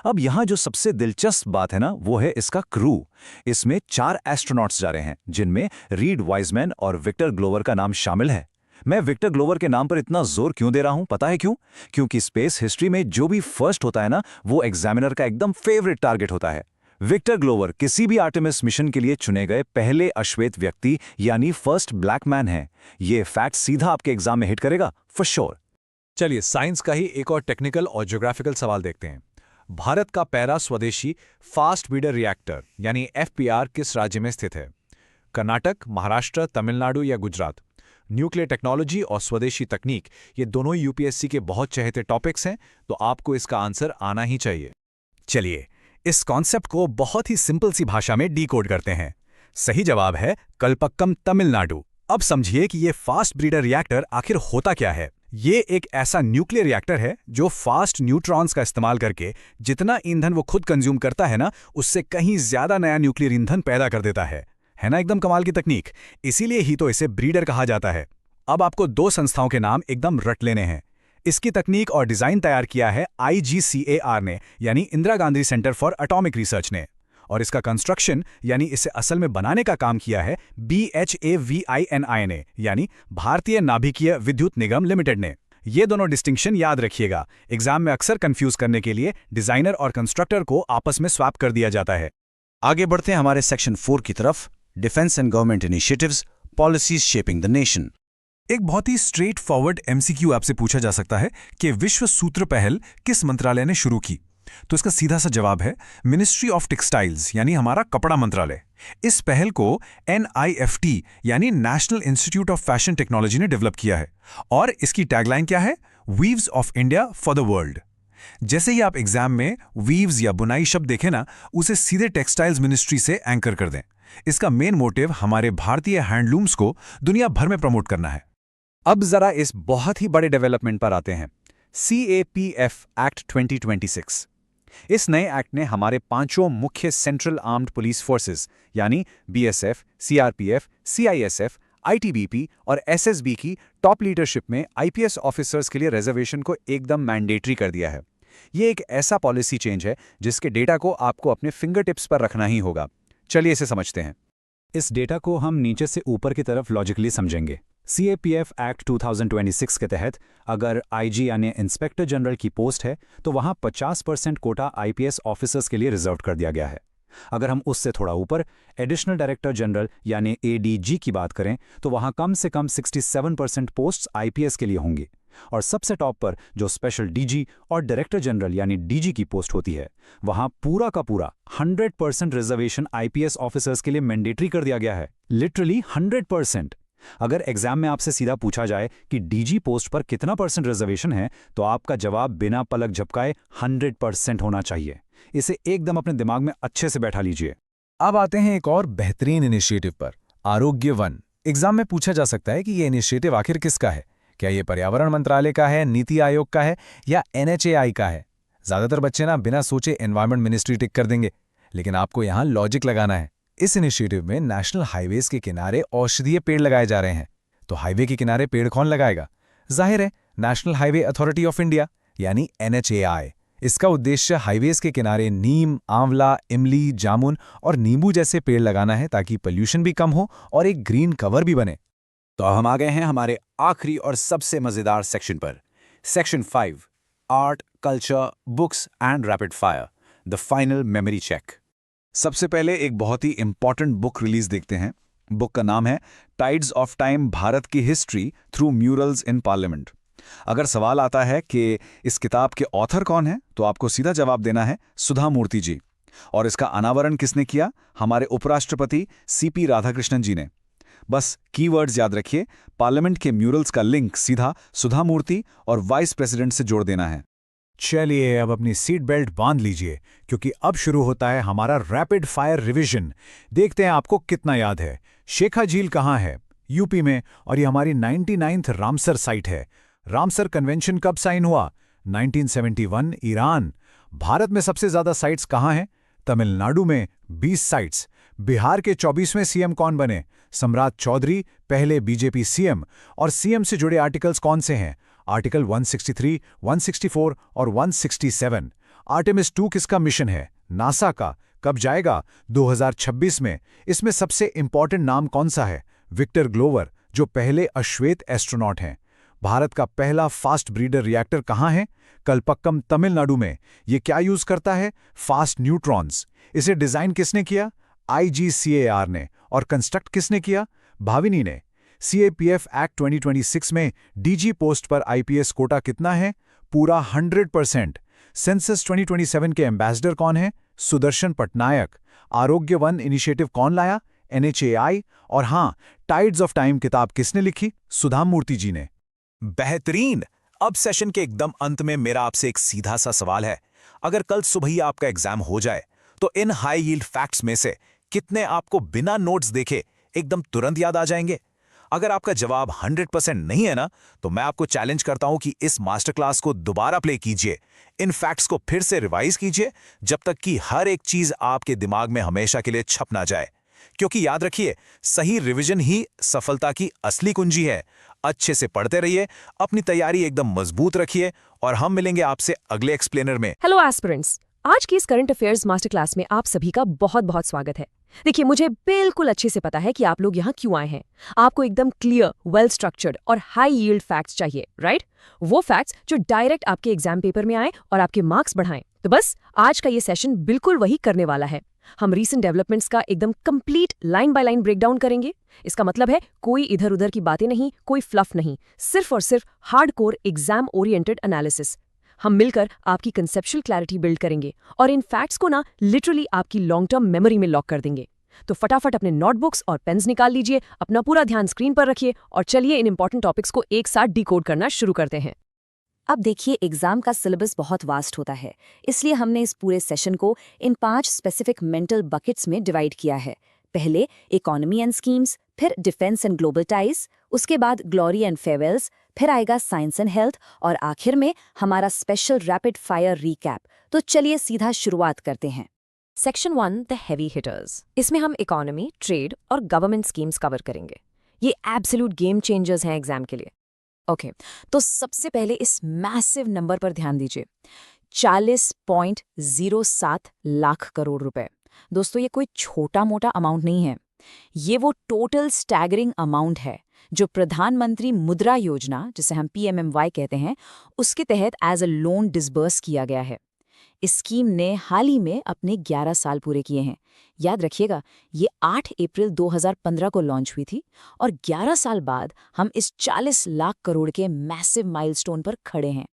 अब यहाँ जो सबसे दिलचस्प बात है ना, वो है इसका क्रू। इसमें 4 एस्ट्रोनॉट्स जा रहे हैं, जिनमें रीड वाइजमैन और विक्टर ग्लोवर का नाम शामिल है। मैं विक्टर ग्लोवर के नाम पर इतना जोर क्यों दे रहा हूं पता है क्यों? क्योंकि स्पेस हिस्ट्री में जो भी फर्स्ट होता है ना, वो एग्जामिनर का एकदम फेवरेट टारगेट होता है। विक्टर ग्लोवर किसी भी आर्टेमिस मिशन के लिए चुने गए पहले अश्वेत व्यक्ति यानी फर्स्ट ब्लैक मैन है। ये फैक्ट सीधा आपके एग्जाम में हिट करेगा फॉर श्योर। चलिए साइंस का ही एक और टेक्निकल और ज्योग्राफिकल सवाल देखते हैं। भारत का पहला स्वदेशी फास्ट ब्रीडर रिएक्टर यानी एफपीआर किस राज्य में स्थित है? कर्नाटक, महाराष्ट्र, तमिलनाडु या गुजरात? न्यूक्लियर टेक्नोलॉजी और स्वदेशी तकनीक ये दोनों यूपीएससी के बहुत चहेते टॉपिक्स हैं, तो आपको इसका आंसर आना ही चाहिए। चलिए इस कॉन्सेप्ट को बहुत ही सिंपल सी भाषा में डीकोड करते हैं। सही जवाब है कल्पक्कम, तमिलनाडु। अब समझिए कि ये फास्ट ब्रीडर रिएक्टर आखिर होता क्या है। ये एक ऐसा न्यूक्लियर रिएक्टर है जो फास्ट न्यूट्रॉन्स का इस्तेमाल करके जितना ईंधन वो खुद कंज्यूम करता है ना, उससे कहीं ज्यादा नया न्यूक्लियर ईंधन पैदा कर देता है ना? एकदम कमाल की तकनीक, इसीलिए ही तो इसे ब्रीडर कहा जाता है। अब आपको 2 संस्थाओं के नाम एकदम रट लेने हैं। इसकी तकनीक और डिजाइन तैयार किया है IGCAR ने, यानी Indira Gandhi centre for atomic research ने, और इसका कंस्ट्रक्शन यानी इसे असल में बनाने का काम किया है BHAVINI ने, यानी भारतीय नाभिकीय विद्युत निगम लिमिटेड ने। ये दोनों डिस्टिंक्शन याद रखिएगा, एग्जाम में अक्सर कंफ्यूज करने के लिए डिजाइनर और कंस्ट्रक्टर को आपस में स्वैप कर दिया जाता है। आगे बढ़ते हैं हमारे सेक्शन 4 की तरफ, defence and government initiatives, policies shaping the nation. एक बहुत ही स्ट्रेट फॉरवर्ड MCQ आपसे पूछा जा सकता है कि विश्व सूत्र पहल किस मंत्रालय ने शुरू की? तो इसका सीधा सा जवाब है मिनिस्ट्री ऑफ टेक्सटाइल्स, यानी हमारा कपड़ा मंत्रालय। इस पहल को NIFT यानी national institute of fashion technology ने डेवलप किया है, और इसकी टैगलाइन क्या है? Weaves of India for the world. जैसे ही आप एग्जाम में वीव्स या बुनाई शब्द देखें ना, उसे सीधे टेक्सटाइल्स मिनिस्ट्री से एंकर कर दें। इसका मेन मोटिव हमारे भारतीय हैंडलूम्स को दुनिया भर में प्रमोट करना है। अब जरा इस बहुत ही बड़े डेवलपमेंट पर आते हैं, CAPF एक्ट 2026। इस नए एक्ट ने हमारे 5 मुख्य सेंट्रल आर्म्ड पुलिस फोर्सेस यानी BSF, CRPF, CISF, ITBP और SSB की टॉप लीडरशिप में IPS ऑफिसर्स के लिए रिजर्वेशन को एकदम मैंडेटरी कर दिया है। ये एक ऐसा पॉलिसी चेंज है जिसके डेटा को आपको अपने फिंगर टिप्स पर रखना ही होगा। चलिए इसे समझते हैं। इस डेटा को हम नीचे से ऊपर की तरफ लॉजिकली समझेंगे। CAPF एक्ट 2026 के तहत अगर IG यानी इंस्पेक्टर जनरल की पोस्ट है तो वहां 50% कोटा IPS ऑफिसर्स के लिए रिजर्व कर दिया गया है। अगर हम उससे थोड़ा ऊपर एडिशनल डायरेक्टर जनरल यानी ADG की बात करें तो वहां कम से कम 67% पोस्ट्स IPS के लिए होंगी। और सबसे टॉप पर जो स्पेशल DG और डायरेक्टर जनरल यानी DG की पोस्ट होती है, वहां पूरा का पूरा 100% रिजर्वेशन IPS ऑफिसर्स के लिए मैंडेटरी कर दिया गया है। लिटरली 100%। अगर एग्जाम में आपसे सीधा पूछा जाए कि DG पोस्ट पर कितना % रिजर्वेशन है, तो आपका जवाब बिना पलक झपकाए 100% होना चाहिए। इसे एकदम अपने दिमाग में अच्छे से बैठा लीजिए। अब आते हैं एक और बेहतरीन इनिशिएटिव पर, आरोग्य वन। एग्जाम में पूछा जा सकता है कि ये इनिशिएटिव आखिर किसका है? क्या ये पर्यावरण मंत्रालय का है, नीति आयोग का है या NHAI का है? ज्यादातर बच्चे ना बिना सोचे एनवायरमेंट मिनिस्ट्री टिक कर देंगे, लेकिन आपको यहाँ लॉजिक लगाना है। इस इनिशिएटिव में नेशनल हाईवेज के किनारे औषधीय पेड़ लगाए जा रहे हैं। तो हाईवे के किनारे पेड़ कौन लगाएगा? जाहिर है national highway authority of India यानी NHAI। इसका उद्देश्य हाईवेज के किनारे नीम, आंवला, इमली, जामुन और नींबू जैसे पेड़ लगाना है ताकि पोल्यूशन भी कम हो और एक ग्रीन कवर भी बने। तो हम आ गए हैं हमारे आखिरी और सबसे मजेदार सेक्शन पर, section 5, art, culture, books and rapid fire. The final memory check. सबसे पहले एक बहुत ही इंपॉर्टेंट बुक रिलीज देखते हैं। बुक का नाम है टाइड्स ऑफ टाइम, भारत की history through murals in parliament. अगर सवाल आता है कि इस किताब के ऑथर कौन है, तो आपको सीधा जवाब देना है सुधा मूर्ति जी। और इसका अनावरण किसने किया? हमारे उपराष्ट्रपति सीपी राधाकृष्णन जी ने। बस कीवर्ड्स याद रखिए, पार्लियामेंट के म्यूरल्स का लिंक सीधा सुधा मूर्ति और वाइस प्रेसिडेंट से जोड़ देना है। चलिए अब अपनी सीट बेल्ट बांध लीजिए, क्योंकि अब शुरू होता है हमारा रैपिड फायर रिवीजन। देखते हैं आपको कितना याद है। शेखा झील कहाँ है? यूपी में, और ये हमारी 99th रामसर साइट है। रामसर कन्वेंशन कब साइन हुआ? 1971, ईरान। भारत में सबसे ज्यादा साइट्स कहाँ हैं? तमिलनाडु में 20 साइट्स। बिहार के 24वें सीएम कौन बने? सम्राट चौधरी, पहले बीजेपी सीएम। और सीएम से जुड़े आर्टिकल्स कौन से हैं? आर्टिकल 163, 164 और 167। आर्टेमिस 2 किसका मिशन है? नासा का। कब जाएगा? 2026 में। इसमें सबसे इंपॉर्टेंट नाम कौन सा है? विक्टर ग्लोवर, जो पहले अश्वेत एस्ट्रोनॉट हैं। भारत का पहला फास्ट ब्रीडर रिएक्टर कहाँ है? कलपक्कम, तमिलनाडु में। ये क्या यूज करता है? Fast neutrons. इसे डिजाइन किसने किया? IGCAR ने। और कंस्ट्रक्ट किसने किया? भाविनी ने। CAPF एक्ट 2026 में DG पोस्ट पर IPS कोटा कितना है? पूरा 100%। सेंसस 2027 के एम्बेसडर कौन है? सुदर्शन पटनायक। आरोग्य वन इनिशिएटिव कौन लाया? NHAI। और हाँ, टाइड्स ऑफ टाइम किताब किसने लिखी? सुधा मूर्ति जी ने। बेहतरीन। अब सेशन के एकदम अंत में मेरा आपसे एक सीधा सा सवाल है। अगर कल सुबह ही आपका एग्जाम हो जाए, तो इन हाई यील्ड फैक्ट्स में से कितने आपको बिना नोट्स देखे एकदम तुरंत याद आ जाएंगे? अगर आपका जवाब 100% नहीं है ना, तो मैं आपको चैलेंज करता हूं कि इस मास्टर क्लास को दोबारा प्ले कीजिए, इन फैक्ट्स को फिर से रिवाइज कीजिए, जब तक कि हर एक चीज आपके दिमाग में हमेशा के लिए छप ना जाए। क्योंकि याद रखिए, सही रिवीजन ही सफलता की असली कुंजी है। अच्छे से पढ़ते रहिए, अपनी तैयारी एकदम मजबूत रखिए, और हम मिलेंगे आपसे अगले एक्सप्लेनर में। हेलो एस्पिरेंट्स, आज की इस करंट अफेयर्स मास्टर क्लास में आप सभी का बहुत बहुत स्वागत है। देखिए, मुझे बिल्कुल अच्छे से पता है कि आप लोग यहाँ क्यों आए हैं। आपको एकदम क्लियर, वेल स्ट्रक्चर्ड और हाई यील्ड फैक्ट्स चाहिए, राइट? वो फैक्ट्स जो डायरेक्ट आपके एग्जाम पेपर में आए और आपके मार्क्स बढ़ाएं। तो बस आज का ये सेशन बिल्कुल वही करने वाला है। हम रीसेंट डेवलपमेंट्स का एकदम complete line by line breakdown करेंगे। इसका मतलब है कोई इधर उधर की बातें नहीं, कोई फ्लफ नहीं, सिर्फ और सिर्फ हार्डकोर एग्जाम ओरिएंटेड एनालिसिस। हम मिलकर आपकी कंसेप्चुअल क्लैरिटी बिल्ड करेंगे और इन फैक्ट्स को ना लिटरली आपकी लॉन्ग टर्म मेमोरी में लॉक कर देंगे। तो फटाफट अपने नोटबुक्स और पेन्स निकाल लीजिए, अपना पूरा ध्यान स्क्रीन पर रखिए और चलिए इन इंपॉर्टेंट टॉपिक्स को एक साथ डिकोड करना शुरू करते हैं। अब देखिए, एग्जाम का सिलेबस बहुत वास्ट होता है, इसलिए हमने इस पूरे सेशन को इन 5 स्पेसिफिक मेंटल बकेट्स में डिवाइड किया है। पहले इकोनॉमी एंड स्कीम्स, फिर डिफेंस एंड ग्लोबल टाइज, उसके बाद ग्लोरी एंड फेयरवेल्स, फिर आएगा साइंस एंड हेल्थ, और आखिर में हमारा स्पेशल रैपिड फायर रीकैप। तो चलिए सीधा शुरुआत करते हैं। Section 1, the heavy hitters. इसमें हम इकोनॉमी, ट्रेड और गवर्नमेंट स्कीम्स कवर करेंगे। ये एब्सोल्यूट गेम चेंजर्स हैं एग्जाम के लिए। ओके, तो सबसे पहले इस मैसिव नंबर पर ध्यान दीजिए, 40.07 लाख करोड़ रुपए। दोस्तों, ये कोई छोटा मोटा अमाउंट नहीं है। ये वो टोटल स्टैगरिंग अमाउंट है जो प्रधानमंत्री मुद्रा योजना, जिसे हम PMMY कहते हैं, उसके तहत एज अ लोन डिसबर्स किया गया है। इस स्कीम ने हाल ही में अपने 11 साल पूरे किए हैं। याद रखिएगा, ये 8 अप्रैल 2015 को लॉन्च हुई थी और 11 साल बाद हम इस 40 लाख करोड़ के मैसिव माइलस्टोन पर खड़े हैं।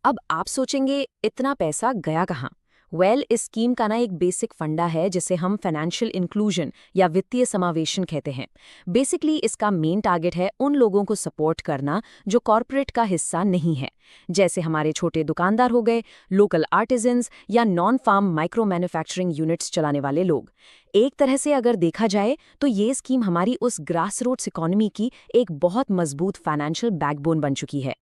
अब आप सोचेंगे, इतना पैसा गया कहाँ? इस स्कीम का ना एक बेसिक फंडा है जिसे हम फाइनेंशियल इंक्लूजन या वित्तीय समावेशन कहते हैं। बेसिकली इसका मेन टारगेट है उन लोगों को सपोर्ट करना जो कॉरपोरेट का हिस्सा नहीं है, जैसे हमारे छोटे दुकानदार हो गए, लोकल आर्टिजन्स या non farm micro manufacturing units चलाने वाले लोग। एक तरह से अगर देखा जाए तो ये स्कीम हमारी उस ग्रास रूट्स इकोनॉमी की एक बहुत मजबूत फाइनेंशियल बैकबोन बन चुकी है।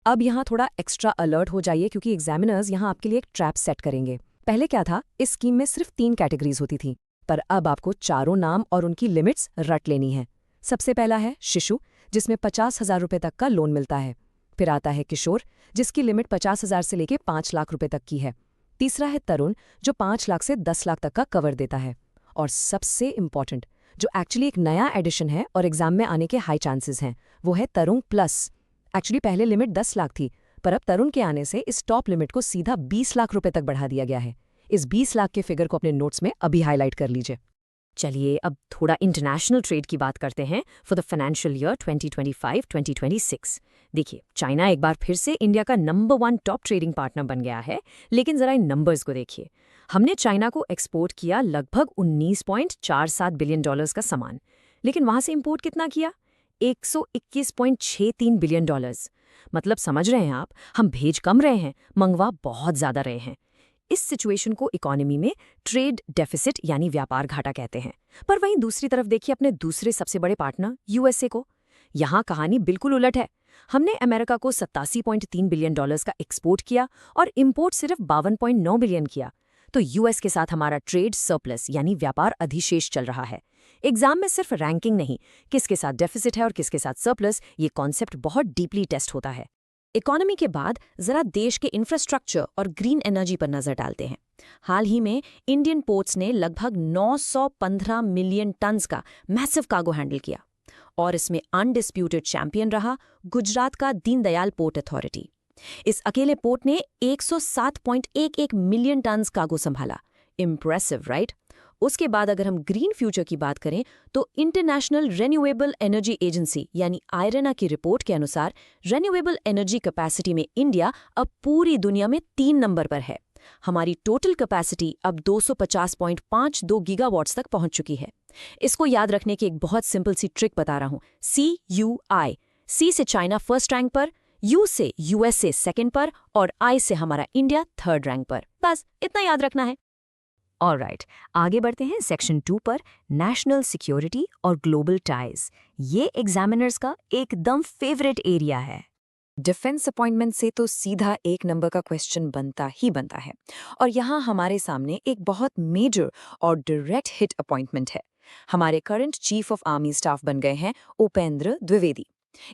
अब यहाँ थोड़ा एक्स्ट्रा अलर्ट हो जाइए, क्योंकि एग्जामिनर्स यहाँ आपके लिए एक ट्रैप सेट करेंगे। पहले क्या था, इस स्कीम में सिर्फ 3 कैटेगरीज होती थी, पर अब आपको चारों नाम और उनकी लिमिट्स रट लेनी है। सबसे पहला है शिशु, जिसमें 50,000 रुपये तक का लोन मिलता है। फिर आता है किशोर, जिसकी लिमिट 50,000 से लेकर 5 लाख रुपये तक की है। तीसरा है तरुण, जो 5 लाख से 10 लाख तक का कवर देता है। और सबसे इम्पॉर्टेंट, जो एक्चुअली एक नया एडिशन है और एग्जाम में आने के हाई चांसेस हैं, वो है तरुण प्लस। एक्चुअली पहले लिमिट 10 लाख थी, पर अब तरुण के आने से इस टॉप लिमिट को सीधा 20 लाख रुपए तक बढ़ा दिया गया है। इस 20 लाख के फिगर को अपने नोट्स में अभी हाईलाइट कर लीजिए। चलिए अब थोड़ा इंटरनेशनल ट्रेड की बात करते हैं फॉर द फाइनेंशियल ईयर 2025-2026। देखिए, चाइना एक बार फिर से इंडिया का नंबर 1 टॉप ट्रेडिंग पार्टनर बन गया है, लेकिन जरा इन नंबर्स को देखिए। हमने चाइना को एक्सपोर्ट किया लगभग $19.47 बिलियन का सामान, लेकिन वहां से इंपोर्ट कितना किया? $121.63 बिलियन। मतलब समझ रहे हैं आप, हम भेज कम रहे हैं, मंगवा बहुत ज्यादा रहे हैं। इस सिचुएशन को इकोनॉमी में ट्रेड डेफिसिट यानी व्यापार घाटा कहते हैं। पर वहीं दूसरी तरफ देखिए अपने दूसरे सबसे बड़े पार्टनर यूएसए को। यहाँ कहानी बिल्कुल उलट है। हमने अमेरिका को $87.3 बिलियन का एक्सपोर्ट किया और इंपोर्ट सिर्फ $52.9 बिलियन किया। तो यूएस के साथ हमारा ट्रेड सरप्लस यानी व्यापार अधिशेष चल रहा है। एग्जाम में सिर्फ रैंकिंग नहीं, किसके साथ डेफिसिट है और किसके साथ सरप्लस, ये कॉन्सेप्ट बहुत डीपली टेस्ट होता है। इकोनॉमी के बाद जरा देश के इंफ्रास्ट्रक्चर और ग्रीन एनर्जी पर नजर डालते हैं। हाल ही में इंडियन पोर्ट्स ने लगभग 915 मिलियन टन्स का मैसिव कार्गो हैंडल किया और इसमें अनडिस्प्यूटेड चैंपियन रहा गुजरात का दीनदयाल पोर्ट अथॉरिटी। इस अकेले पोर्ट ने 107.11 मिलियन टन्स कार्गो संभाला। Impressive, right? उसके बाद अगर हम ग्रीन फ्यूचर की बात करें तो इंटरनेशनल रिन्यूएबल एनर्जी एजेंसी यानी आयरना की रिपोर्ट के अनुसार रिन्यूएबल एनर्जी कैपेसिटी में इंडिया अब पूरी दुनिया में 3 नंबर पर है। हमारी टोटल कैपेसिटी अब 250.52 गीगावाट्स तक पहुंच चुकी है। इसको याद रखने की एक बहुत सिंपल सी ट्रिक बता रहा हूं। CUI। C से चाइना फर्स्ट रैंक पर, U से USA सेकंड पर और I से हमारा इंडिया थर्ड रैंक पर। बस इतना याद रखना है। ऑलराइट, आगे बढ़ते हैं सेक्शन 2 पर, नेशनल सिक्योरिटी और ग्लोबल टाइज। ये एग्जामिनर्स का एकदम फेवरेट एरिया है। डिफेंस अपॉइंटमेंट से तो सीधा 1 नंबर का क्वेश्चन बनता ही बनता है और यहाँ हमारे सामने एक बहुत मेजर और डायरेक्ट हिट अपॉइंटमेंट है। हमारे current chief of army staff बन गए हैं उपेंद्र द्विवेदी।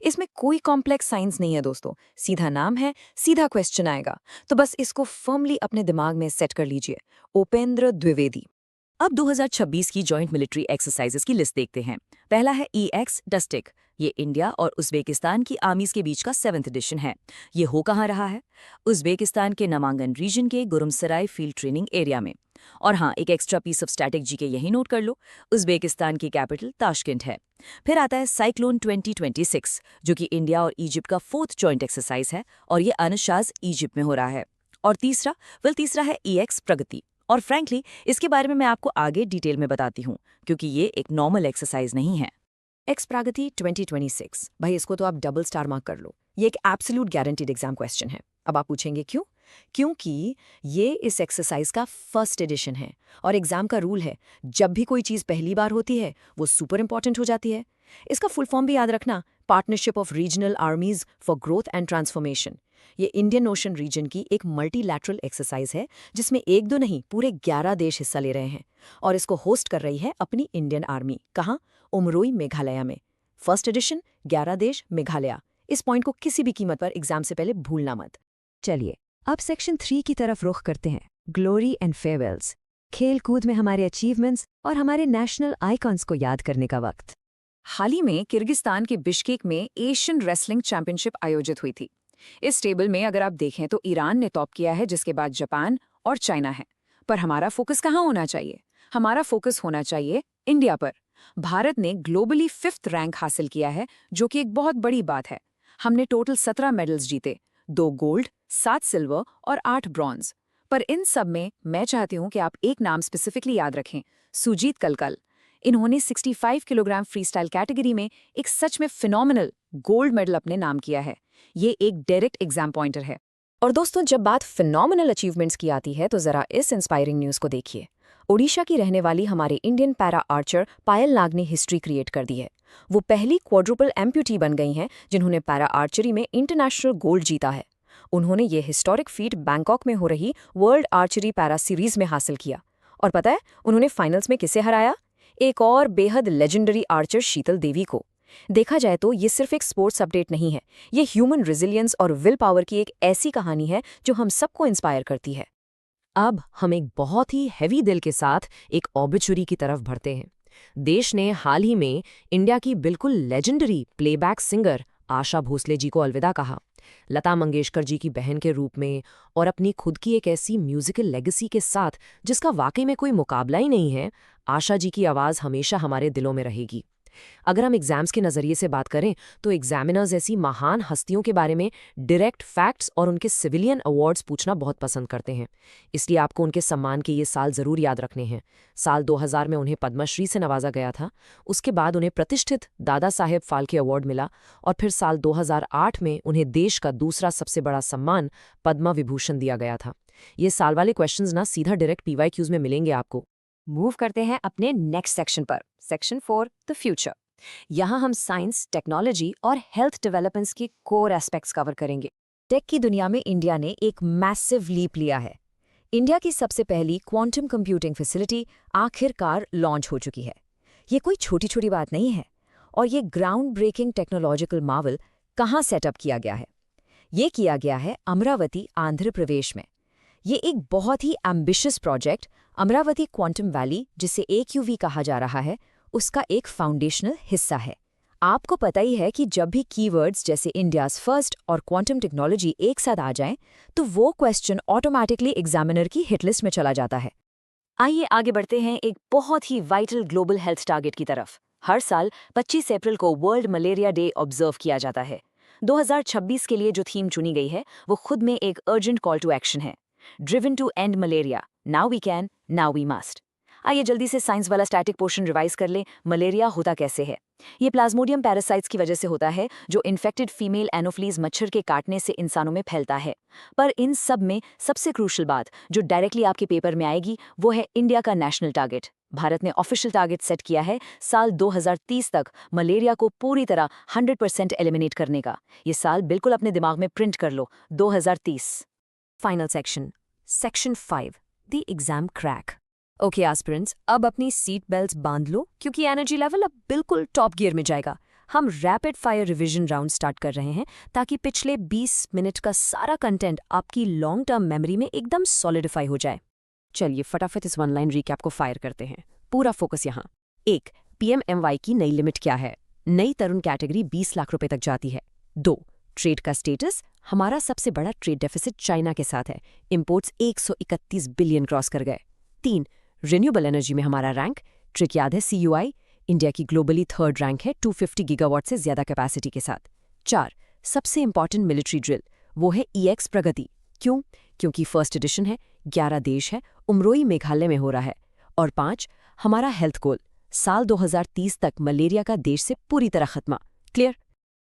इसमें कोई कॉम्प्लेक्स साइंस नहीं है दोस्तों, सीधा नाम है, सीधा क्वेश्चन आएगा। तो बस इसको फर्मली अपने दिमाग में सेट कर लीजिए, उपेंद्र द्विवेदी। अब 2026 की जॉइंट मिलिट्री एक्सरसाइजेस की लिस्ट देखते हैं। पहला है EX डस्टिक। ये इंडिया और उज़्बेकिस्तान की आर्मीज के बीच का 7th एडिशन है। ये हो कहाँ रहा है? उज़्बेकिस्तान के नामांगन रीजन के गुरुमसराय फील्ड ट्रेनिंग एरिया में। और हाँ, एक extra piece of static GK यही नोट कर लो, उज़्बेकिस्तान की कैपिटल ताशकेंट है। फिर आता है साइक्लोन 2026, जो कि इंडिया और इजिप्ट का 4th जॉइंट एक्सरसाइज है और ये अनशाज इजिप्ट में हो रहा है। और तीसरा है EX प्रगति। और फ्रैंकली इसके बारे में मैं आपको आगे डिटेल में बताती हूँ, क्योंकि ये एक नॉर्मल एक्सरसाइज नहीं है। एक्स प्रगति 2026, भाई इसको तो आप डबल स्टार मार्क कर लो। ये एक एब्सोल्यूट गारंटीड एग्जाम क्वेश्चन है। अब आप पूछेंगे क्यों? क्योंकि ये इस एक्सरसाइज का 1st एडिशन है और एग्जाम का रूल है, जब भी कोई चीज़ पहली बार होती है वो सुपर इंपॉर्टेंट हो जाती है। इसका फुल फॉर्म भी याद रखना, partnership of regional आर्मीज for growth and transformation. ये इंडियन ओशन रीजन की एक मल्टीलैटरल एक्सरसाइज है जिसमें 1-2 नहीं पूरे 11 देश हिस्सा ले रहे हैं और इसको होस्ट कर रही है अपनी इंडियन आर्मी। कहाँ? उमरोई, मेघालय में। 1st एडिशन, 11 देश, मेघालय। इस पॉइंट को किसी भी कीमत पर एग्जाम से पहले भूलना मत। चलिए अब सेक्शन 3 की तरफ रुख करते हैं, ग्लोरी एंड फेयरवेल्स। खेल कूद में हमारे अचीवमेंट्स और हमारे नेशनल आइकॉन्स को याद करने का वक्त। हाल ही में किर्गिस्तान के बिश्केक में एशियन रेसलिंग चैंपियनशिप आयोजित हुई थी। इस टेबल में अगर आप देखें तो ईरान ने टॉप किया है, जिसके बाद जापान और चाइना है। पर हमारा फोकस कहाँ होना चाहिए? हमारा फोकस होना चाहिए इंडिया पर। भारत ने ग्लोबली 5th रैंक हासिल किया है, जो कि एक बहुत बड़ी बात है। हमने टोटल 17 मेडल्स जीते, 2 गोल्ड, 7 सिल्वर और 8 ब्रॉन्ज। पर इन सब में मैं चाहती हूँ कि आप एक नाम स्पेसिफिकली याद रखें, सुजीत कलकल। इन्होंने 65 किलोग्राम फ्रीस्टाइल कैटेगरी में एक सच में फिनोमिनल गोल्ड मेडल अपने नाम किया है। ये एक डायरेक्ट एग्जाम पॉइंटर है। और दोस्तों, जब बात फिनोमिनल अचीवमेंट्स की आती है तो जरा इस इंस्पायरिंग न्यूज़ को देखिए। ओडिशा की रहने वाली हमारे इंडियन पैरा आर्चर पायल नाग ने हिस्ट्री क्रिएट कर दी है। वो पहली क्वाड्रुपल एम्प्यूटी बन गई हैं जिन्होंने पैरा आर्चरी में इंटरनेशनल गोल्ड जीता है। उन्होंने ये हिस्टोरिक फीट बैंकॉक में हो रही वर्ल्ड आर्चरी पैरा सीरीज में हासिल किया। और पता है उन्होंने फाइनल्स में किसे हराया? एक और बेहद लेजेंडरी आर्चर शीतल देवी को। देखा जाए तो ये सिर्फ एक स्पोर्ट्स अपडेट नहीं है, ये ह्यूमन रेजिलियंस और विल पावर की एक ऐसी कहानी है जो हम सबको इंस्पायर करती है। अब हम एक बहुत ही हैवी दिल के साथ एक ऑबिचुरी की तरफ बढ़ते हैं। देश ने हाल ही में इंडिया की बिल्कुल legendary playback singer Asha Bhosle ji को अलविदा कहा। लता मंगेशकर जी की बहन के रूप में और अपनी खुद की एक ऐसी म्यूजिकल लेगेसी के साथ जिसका वाकई में कोई मुकाबला ही नहीं है, आशा जी की आवाज़ हमेशा हमारे दिलों में रहेगी। अगर हम एग्जाम्स के नज़रिए से बात करें तो एग्जामिनर्स ऐसी महान हस्तियों के बारे में डायरेक्ट फैक्ट्स और उनके सिविलियन अवार्ड्स पूछना बहुत पसंद करते हैं। इसलिए आपको उनके सम्मान के ये साल ज़रूर याद रखने हैं। साल 2000 में उन्हें पद्मश्री से नवाजा गया था, उसके बाद उन्हें प्रतिष्ठित दादा साहेब फाल्के अवार्ड मिला और फिर साल 2008 में उन्हें देश का दूसरा सबसे बड़ा सम्मान पद्म विभूषण दिया गया था। ये साल वाले क्वेश्चंस ना सीधा डायरेक्ट PYQs में मिलेंगे आपको। मूव करते हैं अपने नेक्स्ट सेक्शन पर, सेक्शन 4 द फ्यूचर। यहाँ हम साइंस, टेक्नोलॉजी और हेल्थ डेवलपमेंट्स के कोर एस्पेक्ट्स कवर करेंगे। टेक की दुनिया में इंडिया ने एक मैसिव लीप लिया है। इंडिया की सबसे पहली क्वांटम कंप्यूटिंग फैसिलिटी आखिरकार लॉन्च हो चुकी है। ये कोई छोटी छोटी बात नहीं है। और ये ग्राउंड ब्रेकिंग टेक्नोलॉजिकल मार्वल कहाँ सेटअप किया गया है? ये किया गया है अमरावती, आंध्र प्रदेश में। ये एक बहुत ही ambitious project Amaravati quantum valley, जिसे AQV कहा जा रहा है, उसका एक फाउंडेशनल हिस्सा है। आपको पता ही है कि जब भी कीवर्ड्स जैसे इंडियाज़ फर्स्ट और क्वांटम टेक्नोलॉजी एक साथ आ जाएं, तो वो क्वेश्चन ऑटोमेटिकली एग्जामिनर की हिटलिस्ट में चला जाता है। आइए आगे बढ़ते हैं एक बहुत ही वाइटल ग्लोबल हेल्थ टारगेट की तरफ। हर साल 25 अप्रैल को वर्ल्ड मलेरिया डे ऑब्जर्व किया जाता है। 2026 के लिए जो थीम चुनी गई है वो खुद में एक अर्जेंट कॉल टू एक्शन है, driven to end malaria, now we can, now we must. आइए जल्दी से साइंस वाला स्टैटिक पोर्शन रिवाइज कर लें। मलेरिया होता कैसे है? ये प्लाज्मोडियम पैरासाइट्स की वजह से होता है, जो इन्फेक्टेड फीमेल एनोफ्लीज मच्छर के काटने से इंसानों में फैलता है। पर इन सब में सबसे क्रूशल बात जो डायरेक्टली आपके पेपर में आएगी वो है इंडिया का नेशनल टारगेट। भारत ने ऑफिशियल टारगेट सेट किया है साल 2030 तक मलेरिया को पूरी तरह 100% एलिमिनेट करने का। ये साल बिल्कुल अपने दिमाग में प्रिंट कर लो, 2030। Final section, section 5 the exam crack. Okay aspirants, अब अपनी सीट बेल्ट्स बांध लो क्योंकि एनर्जी लेवल अब बिल्कुल टॉप गियर में जाएगा। हम rapid fire revision round start कर रहे हैं ताकि पिछले 20 मिनट का सारा कंटेंट आपकी लॉन्ग टर्म मेमोरी में एकदम सॉलिडिफाई हो जाए। चलिए फटाफट इस 1 लाइन रिकैप को फायर करते हैं। पूरा फोकस यहाँ। 1. PMMY की नई लिमिट क्या है? नई तरुण कैटेगरी 20 लाख रुपए तक जाती है। 2. ट्रेड का स्टेटस, हमारा सबसे बड़ा ट्रेड डेफिसिट चाइना के साथ है। इंपोर्ट्स 131 बिलियन क्रॉस कर गए। 3. रिन्यूएबल एनर्जी में हमारा रैंक, ट्रिक याद है CUI, इंडिया की ग्लोबली 3rd रैंक है 250 गीगावाट से ज्यादा कैपेसिटी के साथ। 4. सबसे इंपॉर्टेंट मिलिट्री ड्रिल, वो है EX प्रगति। क्यों? क्योंकि फर्स्ट एडिशन है, 11 देश है, उमरोई मेघालय में हो रहा है। और 5. हमारा हेल्थ गोल, साल 2030 तक मलेरिया का देश से पूरी तरह खत्मा। क्लियर?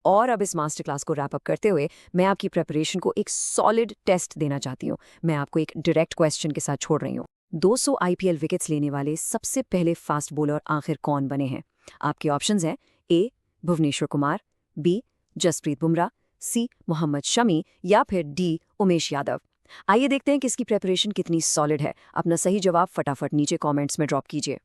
और अब इस मास्टर क्लास को रैप अप करते हुए मैं आपकी प्रिपरेशन को एक सॉलिड टेस्ट देना चाहती हूँ। मैं आपको एक डायरेक्ट क्वेश्चन के साथ छोड़ रही हूँ। 200 IPL विकेट्स लेने वाले सबसे पहले फास्ट बॉलर आखिर कौन बने हैं? आपके ऑप्शंस हैं A. Bhuvneshwar Kumar, B. Jasprit Bumrah, C. Mohammed Shami या फिर D. उमेश यादव। आइए देखते हैं कि इसकी प्रिपरेशन कितनी सॉलिड है। अपना सही जवाब फटाफट नीचे कमेंट्स में ड्रॉप कीजिए।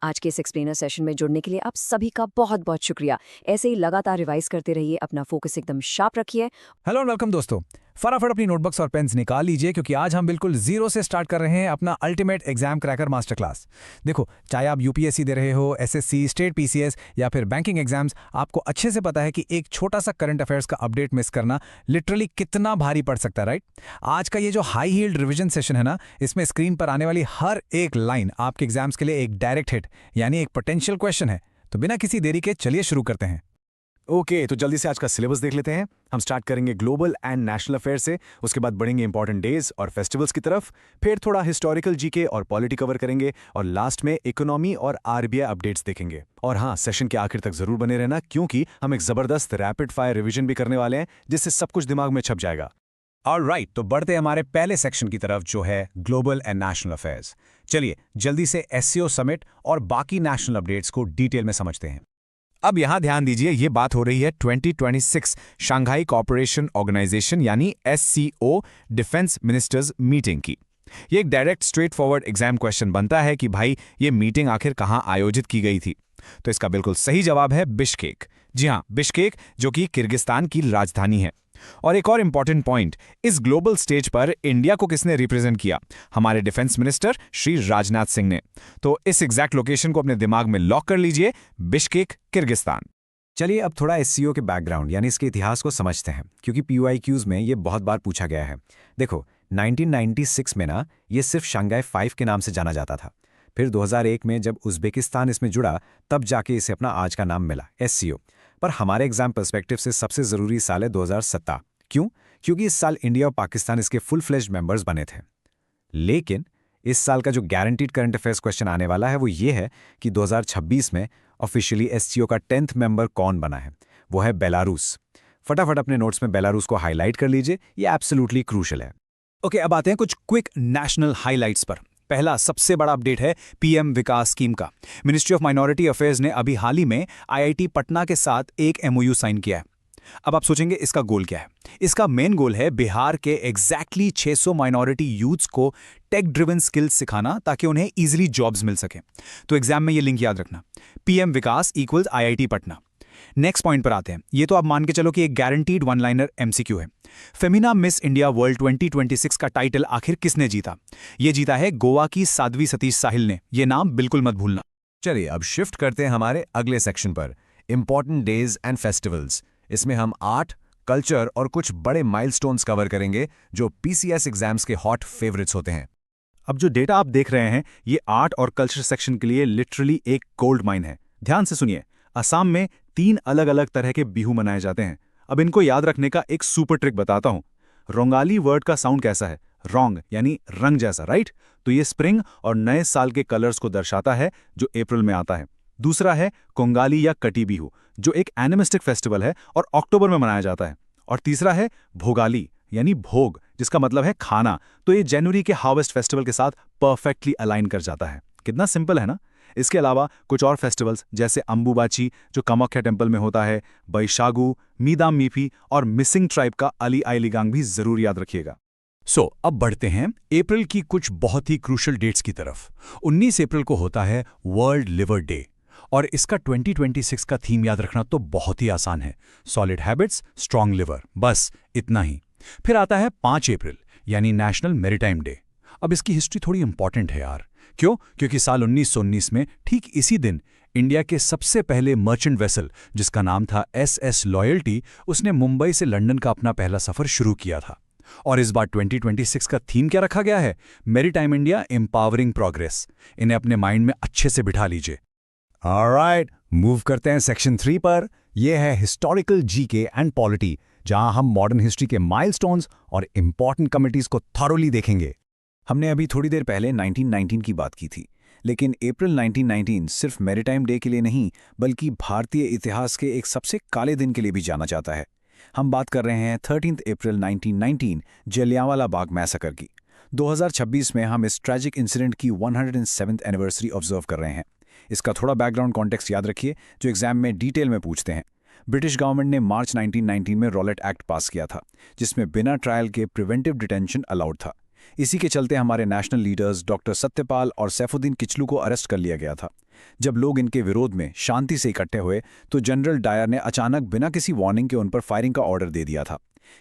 आज के इस एक्सप्लेनर सेशन में जुड़ने के लिए आप सभी का बहुत बहुत शुक्रिया। ऐसे ही लगातार रिवाइज करते रहिए, अपना फोकस एकदम शार्प रखिए। हेलो एंड वेलकम दोस्तों, फटाफट अपनी नोटबुक्स और पेन्स निकाल लीजिए क्योंकि आज हम बिल्कुल जीरो से स्टार्ट कर रहे हैं अपना ultimate exam cracker master class. देखो, चाहे आप UPSC दे रहे हो, SSC, स्टेट PCS या फिर बैंकिंग एग्जाम्स, आपको अच्छे से पता है कि एक छोटा सा करंट अफेयर्स का अपडेट मिस करना लिटरली कितना भारी पड़ सकता है, राइट? आज का ये जो हाई हील्ड रिविजन सेशन है ना, इसमें स्क्रीन पर आने वाली हर एक लाइन आपके एग्जाम्स के लिए एक डायरेक्ट हिट यानी एक पोटेंशियल क्वेश्चन है। तो बिना किसी देरी के चलिए शुरू करते हैं। ओके, तो जल्दी से आज का सिलेबस देख लेते हैं। हम स्टार्ट करेंगे ग्लोबल एंड नेशनल अफेयर से, उसके बाद बढ़ेंगे इंपॉर्टेंट डेज और फेस्टिवल्स की तरफ, फिर थोड़ा हिस्टोरिकल GK और पॉलिटी कवर करेंगे और लास्ट में इकोनॉमी और RBI अपडेट्स देखेंगे। और हाँ, सेशन के आखिर तक जरूर बने रहना क्योंकि हम एक जबरदस्त रैपिड फायर रिवीजन भी करने वाले हैं जिससे सब कुछ दिमाग में छप जाएगा। ऑलराइट, तो बढ़ते हैं हमारे पहले सेक्शन की तरफ जो है ग्लोबल एंड नेशनल अफेयर्स। चलिए जल्दी से SCO समिट और बाकी नेशनल अपडेट्स को डिटेल में समझते हैं। अब यहां ध्यान दीजिए, ये बात हो रही है 2026 शंघाई कोऑपरेशन ऑर्गेनाइजेशन यानी SCO डिफेंस मिनिस्टर्स मीटिंग की। ये एक direct straight forward exam question बनता है कि भाई ये मीटिंग आखिर कहां आयोजित की गई थी? तो इसका बिल्कुल सही जवाब है बिश्केक। जी हां, बिश्केक, जो कि किर्गिस्तान की राजधानी है। और एक और इंपॉर्टेंट पॉइंट, इस ग्लोबल स्टेज पर इंडिया को किसने रिप्रेजेंट किया? हमारे डिफेंस मिनिस्टर श्री राजनाथ सिंह ने। तो इस एग्जैक्ट लोकेशन को अपने दिमाग में लॉक कर लीजिए, बिश्केक, किर्गिस्तान। चलिए अब थोड़ा एससीओ के बैकग्राउंड यानी इसके इतिहास को समझते हैं, क्योंकि पीवाईक्यूज में ये बहुत बार पूछा गया है। देखो 1996 में ना ये सिर्फ शंघाई 5 के नाम से जाना जाता था। फिर 2001 में जब उज़्बेकिस्तान इसमें जुड़ा तब जाके इसे अपना आज का नाम मिला एससीओ। पर हमारे एग्जाम पर्सपेक्टिव से सबसे ज़रूरी साल है 2017। क्यों? क्योंकि इस साल इंडिया और पाकिस्तान इसके फुल फ्लेज्ड मेंबर्स बने थे। लेकिन इस साल का जो गारंटीड करंट अफेयर्स क्वेश्चन आने वाला है वो ये है कि 2026 में ऑफिशियली एससीओ का 10th मेंबर कौन बना है। वो है बेलारूस। फटाफट अपने नोट्स में बेलारूस को हाईलाइट कर लीजिए, ये एब्सोल्युटली क्रूशल है। ओके, अब आते हैं कुछ क्विक नेशनल हाइलाइट्स पर। पहला सबसे बड़ा अपडेट है पीएम विकास स्कीम का। मिनिस्ट्री ऑफ माइनॉरिटी अफेयर्स ने अभी हाल ही में आईआईटी पटना के साथ एक एमओयू साइन किया है। अब आप सोचेंगे इसका गोल क्या है? इसका मेन गोल है बिहार के एग्जैक्टली 600 माइनॉरिटी यूथ्स को टेक ड्रिवन स्किल्स सिखाना ताकि उन्हें इजीली जॉब्स मिल सके। तो एग्जाम में ये लिंक याद रखना, PM Vikas equals IIT Patna. Next point पर आते हैं। ये तो आप मान के चलो कि एक गारंटीड वन लाइनर एमसीक्यू है। फेमिना मिस इंडिया वर्ल्ड 2026 का टाइटल आखिर किसने जीता? ये जीता है गोवा की साध्वी सतीश साहिल ने। ये नाम बिल्कुल मत भूलना। चलिए अब शिफ्ट करते हैं हमारे अगले सेक्शन पर, इंपॉर्टेंट डेज एंड फेस्टिवल्स। इसमें हम आर्ट, कल्चर और कुछ बड़े माइलस्टोन्स कवर करेंगे जो पीसीएस एग्जाम्स के हॉट फेवरेट्स होते हैं। अब जो डेटा आप देख रहे हैं ये आर्ट और कल्चर सेक्शन के लिए लिटरली एक गोल्ड माइन है। ध्यान से सुनिए, असम में 3 अलग अलग तरह के बिहू मनाए जाते हैं। अब इनको याद रखने का एक सुपर ट्रिक बताता हूं। रोंगाली वर्ड का साउंड कैसा है? रोंग यानी रंग जैसा, राइट? तो ये स्प्रिंग और नए साल के कलर्स को दर्शाता है जो अप्रैल में आता है। दूसरा है कोंगाली या कटी बिहू, जो एक एनिमिस्टिक फेस्टिवल है और अक्टूबर में मनाया जाता है। और तीसरा है भोगाली यानी भोग, जिसका मतलब है खाना। तो ये जनवरी के हार्वेस्ट फेस्टिवल के साथ परफेक्टली अलाइन कर जाता है। कितना सिंपल है ना? इसके अलावा कुछ और फेस्टिवल्स जैसे अंबुबाची जो कामाख्या टेम्पल में होता है, बैशागु, मीदाम मीफी और मिसिंग ट्राइब का अली आई लिगांग भी जरूर याद रखिएगा। अब बढ़ते हैं अप्रैल की कुछ बहुत ही क्रूशल डेट्स की तरफ। 19 अप्रैल को होता है वर्ल्ड लिवर डे और इसका 2026 का थीम याद रखना तो बहुत ही आसान है, सॉलिड हैबिट्स स्ट्रॉन्ग लिवर, बस इतना ही। फिर आता है 5 अप्रैल यानी नेशनल मैरीटाइम डे। अब इसकी हिस्ट्री थोड़ी इंपॉर्टेंट है यार। क्यों? क्योंकि साल 1919 में ठीक इसी दिन इंडिया के सबसे पहले मर्चेंट वेसल जिसका नाम था एसएस लॉयल्टी, उसने मुंबई से लंदन का अपना पहला सफर शुरू किया था। और इस बार 2026 का थीम क्या रखा गया है? Maritime India empowering progress. इन्हें अपने माइंड में अच्छे से बिठा लीजिए। ऑलराइट, मूव करते हैं सेक्शन 3 पर। यह है हिस्टोरिकल जीके एंड पॉलिटी, जहां हम मॉडर्न हिस्ट्री के माइलस्टोन्स और इंपॉर्टेंट कमिटीज को थॉरोली देखेंगे। हमने अभी थोड़ी देर पहले 1919 की बात की थी, लेकिन अप्रैल 1919 सिर्फ मैरीटाइम डे के लिए नहीं बल्कि भारतीय इतिहास के एक सबसे काले दिन के लिए भी जाना जाता है। हम बात कर रहे हैं 13 अप्रैल 1919 जलियांवाला बाग मैसेकर की। 2026 में हम इस ट्रैजिक इंसिडेंट की 107th एनिवर्सरी ऑब्जर्व कर रहे हैं। इसका थोड़ा बैकग्राउंड कॉन्टेक्स्ट याद रखिए जो एग्जाम में डिटेल में पूछते हैं। ब्रिटिश गवर्नमेंट ने मार्च 1919 में रॉलेट एक्ट पास किया था, जिसमें बिना ट्रायल के प्रिवेंटिव डिटेंशन अलाउड था। इसी के चलते हमारे नेशनल लीडर्स डॉक्टर सत्यपाल और सैफुद्दीन किचलू को अरेस्ट कर लिया गया था। जब लोग इनके विरोध में शांति से इकट्ठे हुए तो जनरल डायर ने अचानक बिना किसी वार्निंग के उन पर फायरिंग का ऑर्डर दे दिया था।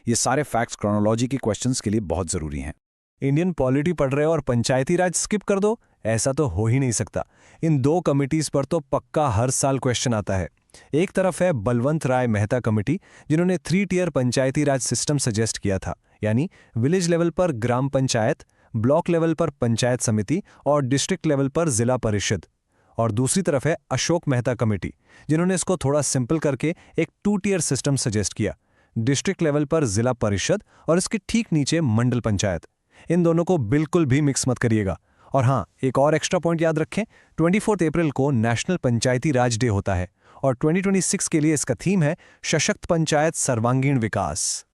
ये सारे फैक्ट्स क्रोनोलॉजी के क्वेश्चंस के लिए बहुत जरूरी हैं। इंडियन पॉलिटी पढ़ रहे हो और पंचायती राज स्किप कर दो, ऐसा तो हो ही नहीं सकता। इन 2 कमिटीज पर तो पक्का हर साल क्वेश्चन आता है। एक तरफ है बलवंत राय मेहता कमेटी, जिन्होंने 3 टियर पंचायती राज सिस्टम सजेस्ट किया था, यानी विलेज लेवल पर ग्राम पंचायत, ब्लॉक लेवल पर पंचायत समिति और डिस्ट्रिक्ट लेवल पर जिला परिषद। और दूसरी तरफ है अशोक मेहता कमेटी, जिन्होंने इसको थोड़ा सिंपल करके एक 2 टियर सिस्टम सजेस्ट किया, डिस्ट्रिक्ट लेवल पर जिला परिषद और इसके ठीक नीचे मंडल पंचायत। इन दोनों को बिल्कुल भी मिक्स मत करिएगा। और हाँ, एक और एक्स्ट्रा पॉइंट याद रखें, 24 अप्रैल को नेशनल पंचायती राज डे होता है और 2026 के लिए इसका थीम है सशक्त पंचायत सर्वांगीण विकास।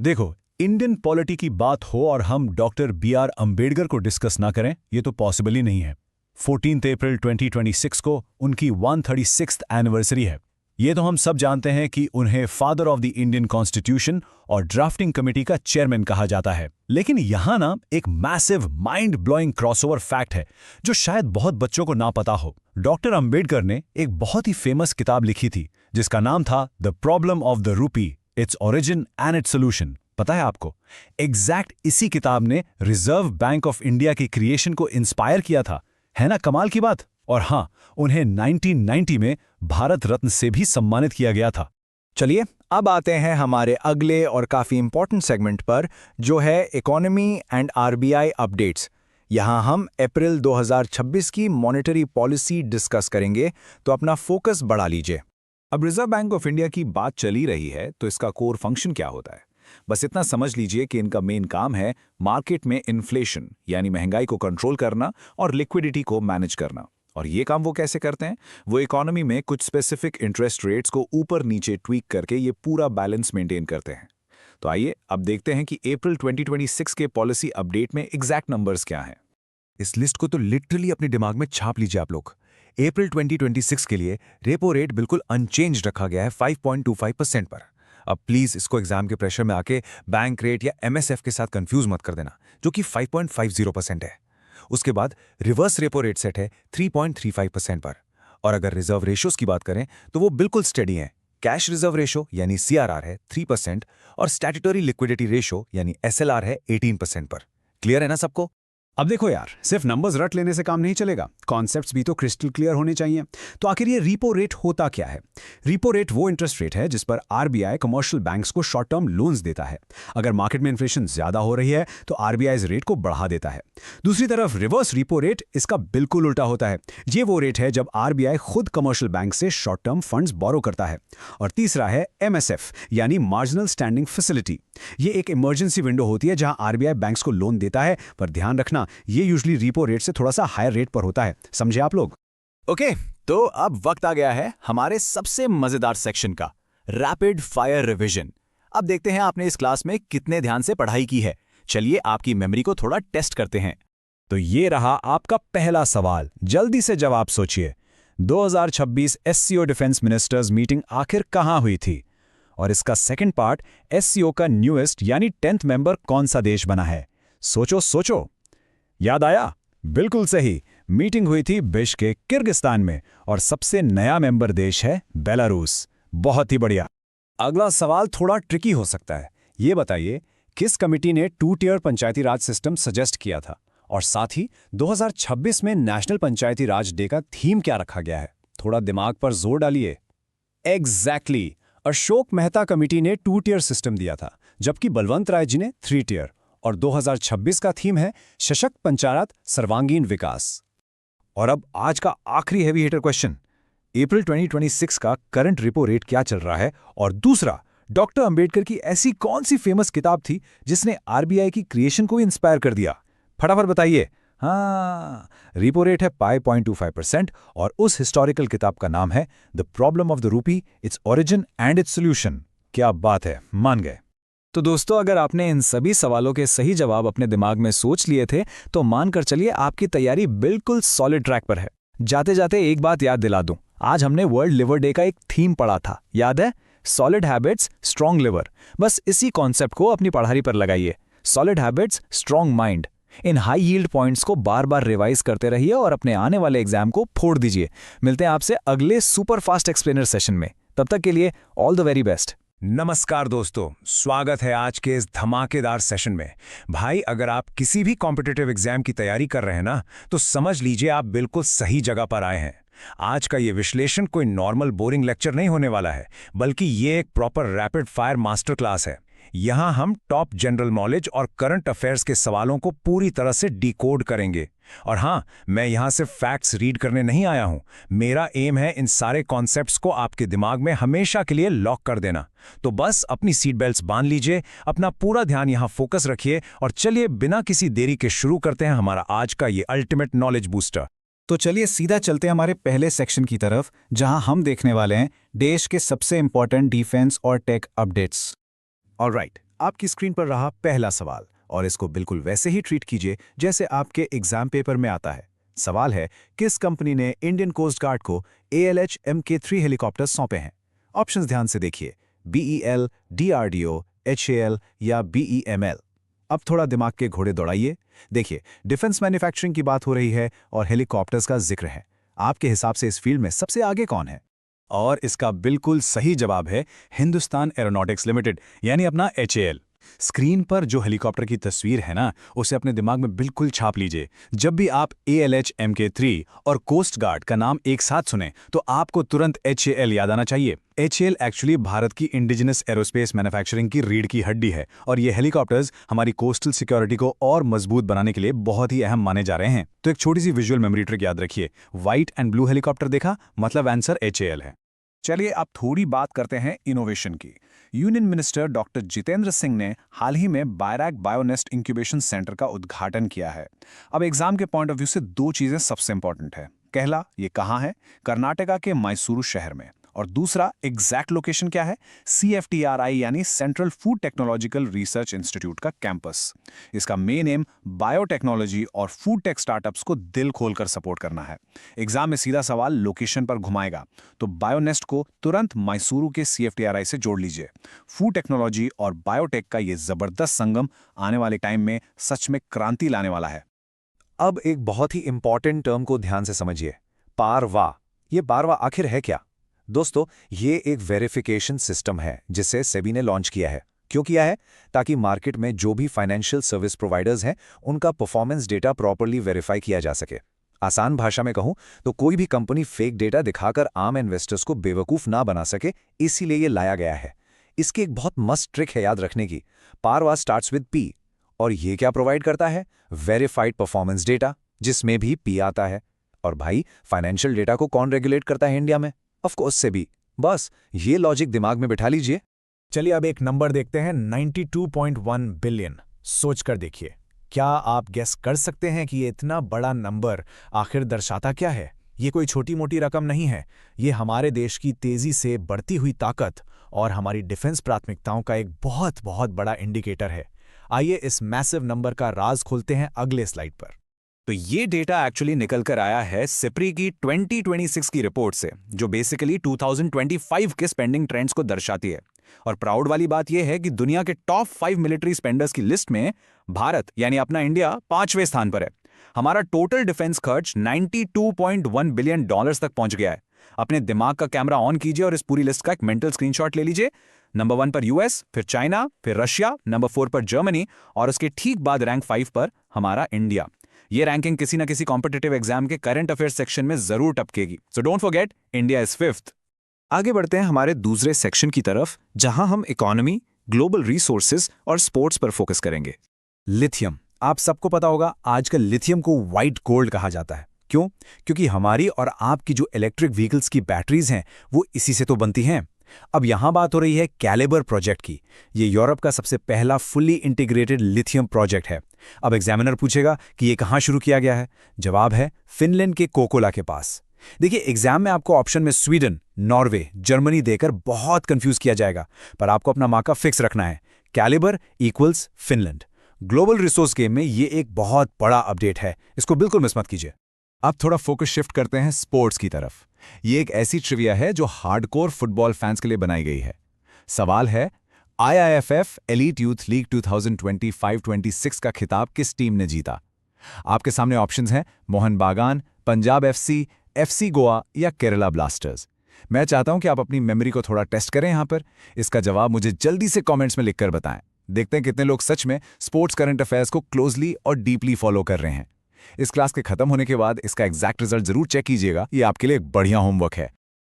देखो, इंडियन पॉलिटी की बात हो और हम डॉक्टर BR अंबेडकर को डिस्कस ना करें, ये तो पॉसिबल ही नहीं है। 14 अप्रैल 2026 को उनकी 136th एनिवर्सरी है। ये तो हम सब जानते हैं कि उन्हें father of the Indian constitution और ड्राफ्टिंग कमेटी का चेयरमैन कहा जाता है। लेकिन यहां ना एक massive mind blowing crossover fact है जो शायद बहुत बच्चों को ना पता हो। डॉक्टर अंबेडकर ने एक बहुत ही फेमस किताब लिखी थी जिसका नाम था the problem of the rupee, its origin and its solution. पता है आपको, एग्जैक्ट इसी किताब ने रिजर्व बैंक ऑफ इंडिया की क्रिएशन को इंस्पायर किया था। है ना कमाल की बात? और हाँ, उन्हें 1990 में भारत रत्न से भी सम्मानित किया गया था। चलिए अब आते हैं हमारे अगले और काफ़ी इंपॉर्टेंट सेगमेंट पर, जो है इकोनॉमी एंड आरबीआई अपडेट्स। यहाँ हम अप्रैल 2026 की मॉनेटरी पॉलिसी डिस्कस करेंगे, तो अपना फोकस बढ़ा लीजिए। अब रिजर्व बैंक ऑफ इंडिया की बात चली रही है, तो इसका कोर फंक्शन क्या होता है? बस इतना समझ लीजिए कि इनका मेन काम है मार्केट में इन्फ्लेशन यानी महंगाई को कंट्रोल करना और लिक्विडिटी को मैनेज करना। और ये काम वो कैसे करते हैं? वो इकोनॉमी में कुछ स्पेसिफिक इंटरेस्ट रेट्स को ऊपर नीचे ट्वीक करके ये पूरा बैलेंस मेंटेन करते हैं। तो आइए अब देखते हैं कि अप्रैल 2026 के पॉलिसी अपडेट में एग्जैक्ट नंबर्स क्या हैं। इस लिस्ट को तो लिटरली अपने दिमाग में छाप लीजिए आप लोग। अप्रैल 2026 के लिए रेपो रेट बिल्कुल अनचेंज रखा गया है 5.25% पर। अब प्लीज इसको एग्जाम के प्रेशर में आके बैंक रेट या एमएसएफ के साथ कंफ्यूज मत कर देना, जो कि 5.50% है। उसके बाद रिवर्स रेपो रेट सेट है 3.35% पर। और अगर रिजर्व रेशियोज की बात करें तो वो बिल्कुल स्टेडी हैं। कैश रिजर्व रेशो यानी सीआरआर है 3% और स्टैट्यूटरी लिक्विडिटी रेशो यानी एसएलआर है 18% पर। क्लियर है ना सबको? अब देखो यार, सिर्फ नंबर्स रट लेने से काम नहीं चलेगा, कॉन्सेप्ट्स भी तो क्रिस्टल क्लियर होने चाहिए। तो आखिर ये रीपो रेट होता क्या है? रीपो रेट वो इंटरेस्ट रेट है जिस पर आरबीआई कमर्शियल बैंक्स को शॉर्ट टर्म लोन्स देता है। अगर मार्केट में इन्फ्लेशन ज्यादा हो रही है तो आरबीआई इस रेट को बढ़ा देता है। दूसरी तरफ रिवर्स रीपो रेट इसका बिल्कुल उल्टा होता है। ये वो रेट है जब आरबीआई खुद कमर्शियल बैंक से शॉर्ट टर्म फंड्स बोरो करता है। और तीसरा है एमएसएफ यानी मार्जिनल स्टैंडिंग फैसिलिटी। ये एक इमरजेंसी विंडो होती है जहां आरबीआई बैंक्स को लोन देता है, पर ध्यान रखना ये यूजुअली रीपो रेट से थोड़ा सा हायर रेट पर होता है। समझे आप लोग? ओके, तो अब वक्त आ गया है हमारे सबसे मजेदार सेक्शन का, रैपिड फायर रिवीजन। अब देखते हैं आपने इस क्लास में कितने ध्यान से पढ़ाई की है। चलिए आपकी मेमोरी को थोड़ा टेस्ट करते हैं। तो ये रहा आपका पहला सवाल, जल्दी से जवाब सोचिए। 2026 एससीओ डिफेंस मिनिस्टर्स मीटिंग आखिर कहां हुई थी? और इसका सेकंड पार्ट, एससीओ का न्यूएस्ट यानी 10th मेंबर कौन सा देश बना है? सोचो सोचो। याद आया? बिल्कुल सही, मीटिंग हुई थी बिश्केक किर्गिस्तान में और सबसे नया मेंबर देश है बेलारूस। बहुत ही बढ़िया। अगला सवाल थोड़ा ट्रिकी हो सकता है। ये बताइए, किस कमिटी ने 2-tier पंचायती राज सिस्टम सजेस्ट किया था? और साथ ही 2026 में नेशनल पंचायती राज डे का थीम क्या रखा गया है? थोड़ा दिमाग पर जोर डालिए। एग्जैक्टली, अशोक मेहता कमेटी ने 2-tier सिस्टम दिया था, जबकि बलवंत राय जी ने 3-tier। और 2026 का थीम है सशक्त पंचायत सर्वांगीण विकास। और अब आज का आखिरी हेवी हिटर क्वेश्चन, अप्रैल 2026 का करंट रेपो रेट क्या चल रहा है? और दूसरा, डॉक्टर अंबेडकर की ऐसी कौन सी फेमस किताब थी जिसने आरबीआई की क्रिएशन को इंस्पायर कर दिया? फटाफट बताइए। हाँ, रेपो रेट है 5.25% और उस हिस्टोरिकल किताब का नाम है the problem of the rupee, its origin and its solution. क्या बात है, मान गए। तो दोस्तों, अगर आपने इन सभी सवालों के सही जवाब अपने दिमाग में सोच लिए थे तो मानकर चलिए आपकी तैयारी बिल्कुल सॉलिड ट्रैक पर है। जाते जाते एक बात याद दिला दूं, आज हमने वर्ल्ड लिवर डे का एक थीम पढ़ा था, याद है? Solid habits strong liver. बस इसी कॉन्सेप्ट को अपनी पढ़ाई पर लगाइए। Solid habits strong mind. इन हाई यील्ड पॉइंट्स को बार बार रिवाइज करते रहिए और अपने आने वाले एग्जाम को फोड़ दीजिए। मिलते हैं आपसे अगले सुपर फास्ट एक्सप्लेनर सेशन में। तब तक के लिए ऑल द वेरी बेस्ट। नमस्कार दोस्तों, स्वागत है आज के इस धमाकेदार सेशन में। भाई, अगर आप किसी भी कॉम्पिटिटिव एग्जाम की तैयारी कर रहे हैं ना, तो समझ लीजिए आप बिल्कुल सही जगह पर आए हैं। आज का ये विश्लेषण कोई नॉर्मल बोरिंग लेक्चर नहीं होने वाला है, बल्कि ये एक proper rapid fire master class है। यहाँ हम टॉप जनरल नॉलेज और करंट अफेयर्स के सवालों को पूरी तरह से डिकोड करेंगे। और हाँ, मैं यहाँ से फैक्ट्स रीड करने नहीं आया हूँ। मेरा एम है इन सारे कॉन्सेप्ट्स को आपके दिमाग में हमेशा के लिए लॉक कर देना। तो बस अपनी सीट बेल्ट्स बांध लीजिए, अपना पूरा ध्यान यहाँ फोकस रखिए और चलिए बिना किसी देरी के शुरू करते हैं हमारा आज का ये अल्टीमेट नॉलेज बूस्टर। तो चलिए सीधा चलते हैं हमारे पहले सेक्शन की तरफ, जहां हम देखने वाले हैं देश के सबसे इंपॉर्टेंट डिफेंस और टेक अपडेट्स। ऑलराइट, आपकी स्क्रीन पर रहा पहला सवाल और इसको बिल्कुल वैसे ही ट्रीट कीजिए जैसे आपके एग्जाम पेपर में आता है। सवाल है, किस कंपनी ने इंडियन कोस्ट गार्ड को ALH Mk3 हेलीकॉप्टर सौंपे हैं? ऑप्शंस ध्यान से देखिए, BEL, DRDO, HAL या BEML। अब थोड़ा दिमाग के घोड़े दौड़ाइए। देखिए, डिफेंस मैन्युफैक्चरिंग की बात हो रही है और हेलीकॉप्टर्स का जिक्र है। आपके हिसाब से इस फील्ड में सबसे आगे कौन है? और इसका बिल्कुल सही जवाब है हिंदुस्तान एरोनॉटिक्स लिमिटेड, यानी अपना HAL। स्क्रीन पर जो हेलीकॉप्टर की तस्वीर है ना, उसे अपने दिमाग में बिल्कुल छाप लीजिए। जब भी आप ALH MK3 और कोस्ट गार्ड का नाम एक साथ सुने तो आपको तुरंत HAL याद आना चाहिए। HAL एक्चुअली भारत की इंडिजिनस एरोस्पेस मैन्युफैक्चरिंग की रीढ़ की हड्डी है और ये हेलीकॉप्टर्स हमारी कोस्टल सिक्योरिटी को और मजबूत बनाने के लिए बहुत ही अहम माने जा रहे हैं। तो एक छोटी सी विजुअल मेमोरी ट्रिक याद रखिए, व्हाइट एंड ब्लू हेलीकॉप्टर देखा मतलब आंसर HAL है। चलिए अब थोड़ी बात करते हैं इनोवेशन की। Union minister doctor Jitendra Singh ने हाल ही में बायरैक बायोनेस्ट इंक्यूबेशन सेंटर का उद्घाटन किया है। अब एग्जाम के पॉइंट ऑफ व्यू से दो चीजें सबसे इंपॉर्टेंट है। पहला, ये कहाँ है? कर्नाटका के मैसूरू शहर में। और दूसरा, एग्जैक्ट लोकेशन क्या है? CFTRI यानी central food technological research institute का कैंपस। इसका मेन एम बायोटेक्नोलॉजी और फूड टेक स्टार्टअप्स को दिल खोलकर सपोर्ट करना है। एग्जाम में सीधा सवाल लोकेशन पर घुमाएगा, तो बायोनेस्ट को तुरंत मैसूरू के CFTRI से जोड़ लीजिए। फूड टेक्नोलॉजी और बायोटेक का ये जबरदस्त संगम आने वाले टाइम में सच में क्रांति लाने वाला है। अब एक बहुत ही इंपॉर्टेंट टर्म को ध्यान से समझिए, पारवा। ये पारवा आखिर है क्या? दोस्तों, ये एक वेरिफिकेशन सिस्टम है जिसे सेबी ने लॉन्च किया है। क्यों किया है? ताकि मार्केट में जो भी फाइनेंशियल सर्विस प्रोवाइडर्स हैं उनका परफॉर्मेंस डेटा प्रॉपर्ली वेरीफाई किया जा सके। आसान भाषा में कहूं तो कोई भी कंपनी फेक डेटा दिखाकर आम इन्वेस्टर्स को बेवकूफ ना बना सके, इसीलिए ये लाया गया है। इसकी एक बहुत मस्त ट्रिक है याद रखने की। पारवा स्टार्ट्स विद P और ये क्या प्रोवाइड करता है? वेरीफाइड परफॉर्मेंस डेटा, जिसमें भी P आता है। और भाई, फाइनेंशियल डेटा को कौन रेगुलेट करता है इंडिया में? Of course SEBI. बस ये लॉजिक दिमाग में बिठा लीजिए। चलिए अब एक नंबर देखते हैं, 92.1 बिलियन। सोच कर देखिए, क्या आप गेस कर सकते हैं कि ये इतना बड़ा नंबर आखिर दर्शाता क्या है? ये कोई छोटी मोटी रकम नहीं है, ये हमारे देश की तेजी से बढ़ती हुई ताकत और हमारी डिफेंस प्राथमिकताओं का एक बहुत बहुत बड़ा इंडिकेटर है। आइए इस मैसिव नंबर का राज खोलते हैं अगले स्लाइड पर। तो ये डेटा एक्चुअली निकल कर आया है सिप्री की 2026 की रिपोर्ट से, जो बेसिकली 2025 के स्पेंडिंग ट्रेंड्स को दर्शाती है। और प्राउड वाली बात यह है कि दुनिया के टॉप 5 मिलिट्री स्पेंडर्स की लिस्ट में भारत यानी अपना इंडिया 5वें स्थान पर है। हमारा टोटल डिफेंस खर्च $92.1 बिलियन तक पहुंच गया है। अपने दिमाग का कैमरा ऑन कीजिए और इस पूरी लिस्ट का एक मेंटल स्क्रीनशॉट ले लीजिए। नंबर 1 पर US, फिर चाइना, फिर रशिया, नंबर 4 पर जर्मनी और उसके ठीक बाद रैंक 5 पर हमारा इंडिया। ये रैंकिंग किसी न किसी कॉम्पिटिटिव एग्जाम के करंट अफेयर्स सेक्शन में जरूर टपकेगी। So don't forget, India is 5th। आगे बढ़ते हैं हमारे दूसरे सेक्शन की तरफ, जहां हम इकोनॉमी, ग्लोबल रिसोर्सेज और स्पोर्ट्स पर फोकस करेंगे। लिथियम। आप सबको पता होगा, आजकल लिथियम को व्हाइट गोल्ड कहा जाता है। क्यों? क्योंकि हमारी और आपकी जो इलेक्ट्रिक व्हीकल्स की बैटरीज हैं वो इसी से तो बनती हैं। अब यहां बात हो रही है कैलिबर प्रोजेक्ट की। ये यूरोप का सबसे पहला फुल्ली इंटीग्रेटेड लिथियम प्रोजेक्ट है। अब एग्जामिनर पूछेगा कि ये कहां शुरू किया गया है? जवाब है फिनलैंड के कोकोला के पास। देखिए, एग्जाम में आपको ऑप्शन में स्वीडन, नॉर्वे, जर्मनी देकर बहुत कंफ्यूज किया जाएगा, पर आपको अपना मार्का फिक्स रखना है। Calibre equals Finland. Global resource game में ये एक बहुत बड़ा अपडेट है, इसको बिल्कुल मिस मत कीजिए। अब थोड़ा फोकस शिफ्ट करते हैं स्पोर्ट्स की तरफ। ये एक ऐसी ट्रिविया है जो हार्डकोर फुटबॉल फैंस के लिए बनाई गई है। सवाल है, IIFF एलीट यूथ लीग 2025-26 का खिताब किस टीम ने जीता? आपके सामने ऑप्शंस हैं मोहन बागान, पंजाब FC गोवा या केरला ब्लास्टर्स। मैं चाहता हूं कि आप अपनी मेमोरी को थोड़ा टेस्ट करें यहां पर। इसका जवाब मुझे जल्दी से कमेंट्स में लिखकर बताएं। देखते हैं कितने लोग सच में स्पोर्ट्स करंट अफेयर्स को क्लोजली और डीपली फॉलो कर रहे हैं। इस क्लास के खत्म होने के बाद इसका एग्जैक्ट रिजल्ट जरूर चेक कीजिएगा, ये आपके लिए एक बढ़िया होमवर्क है।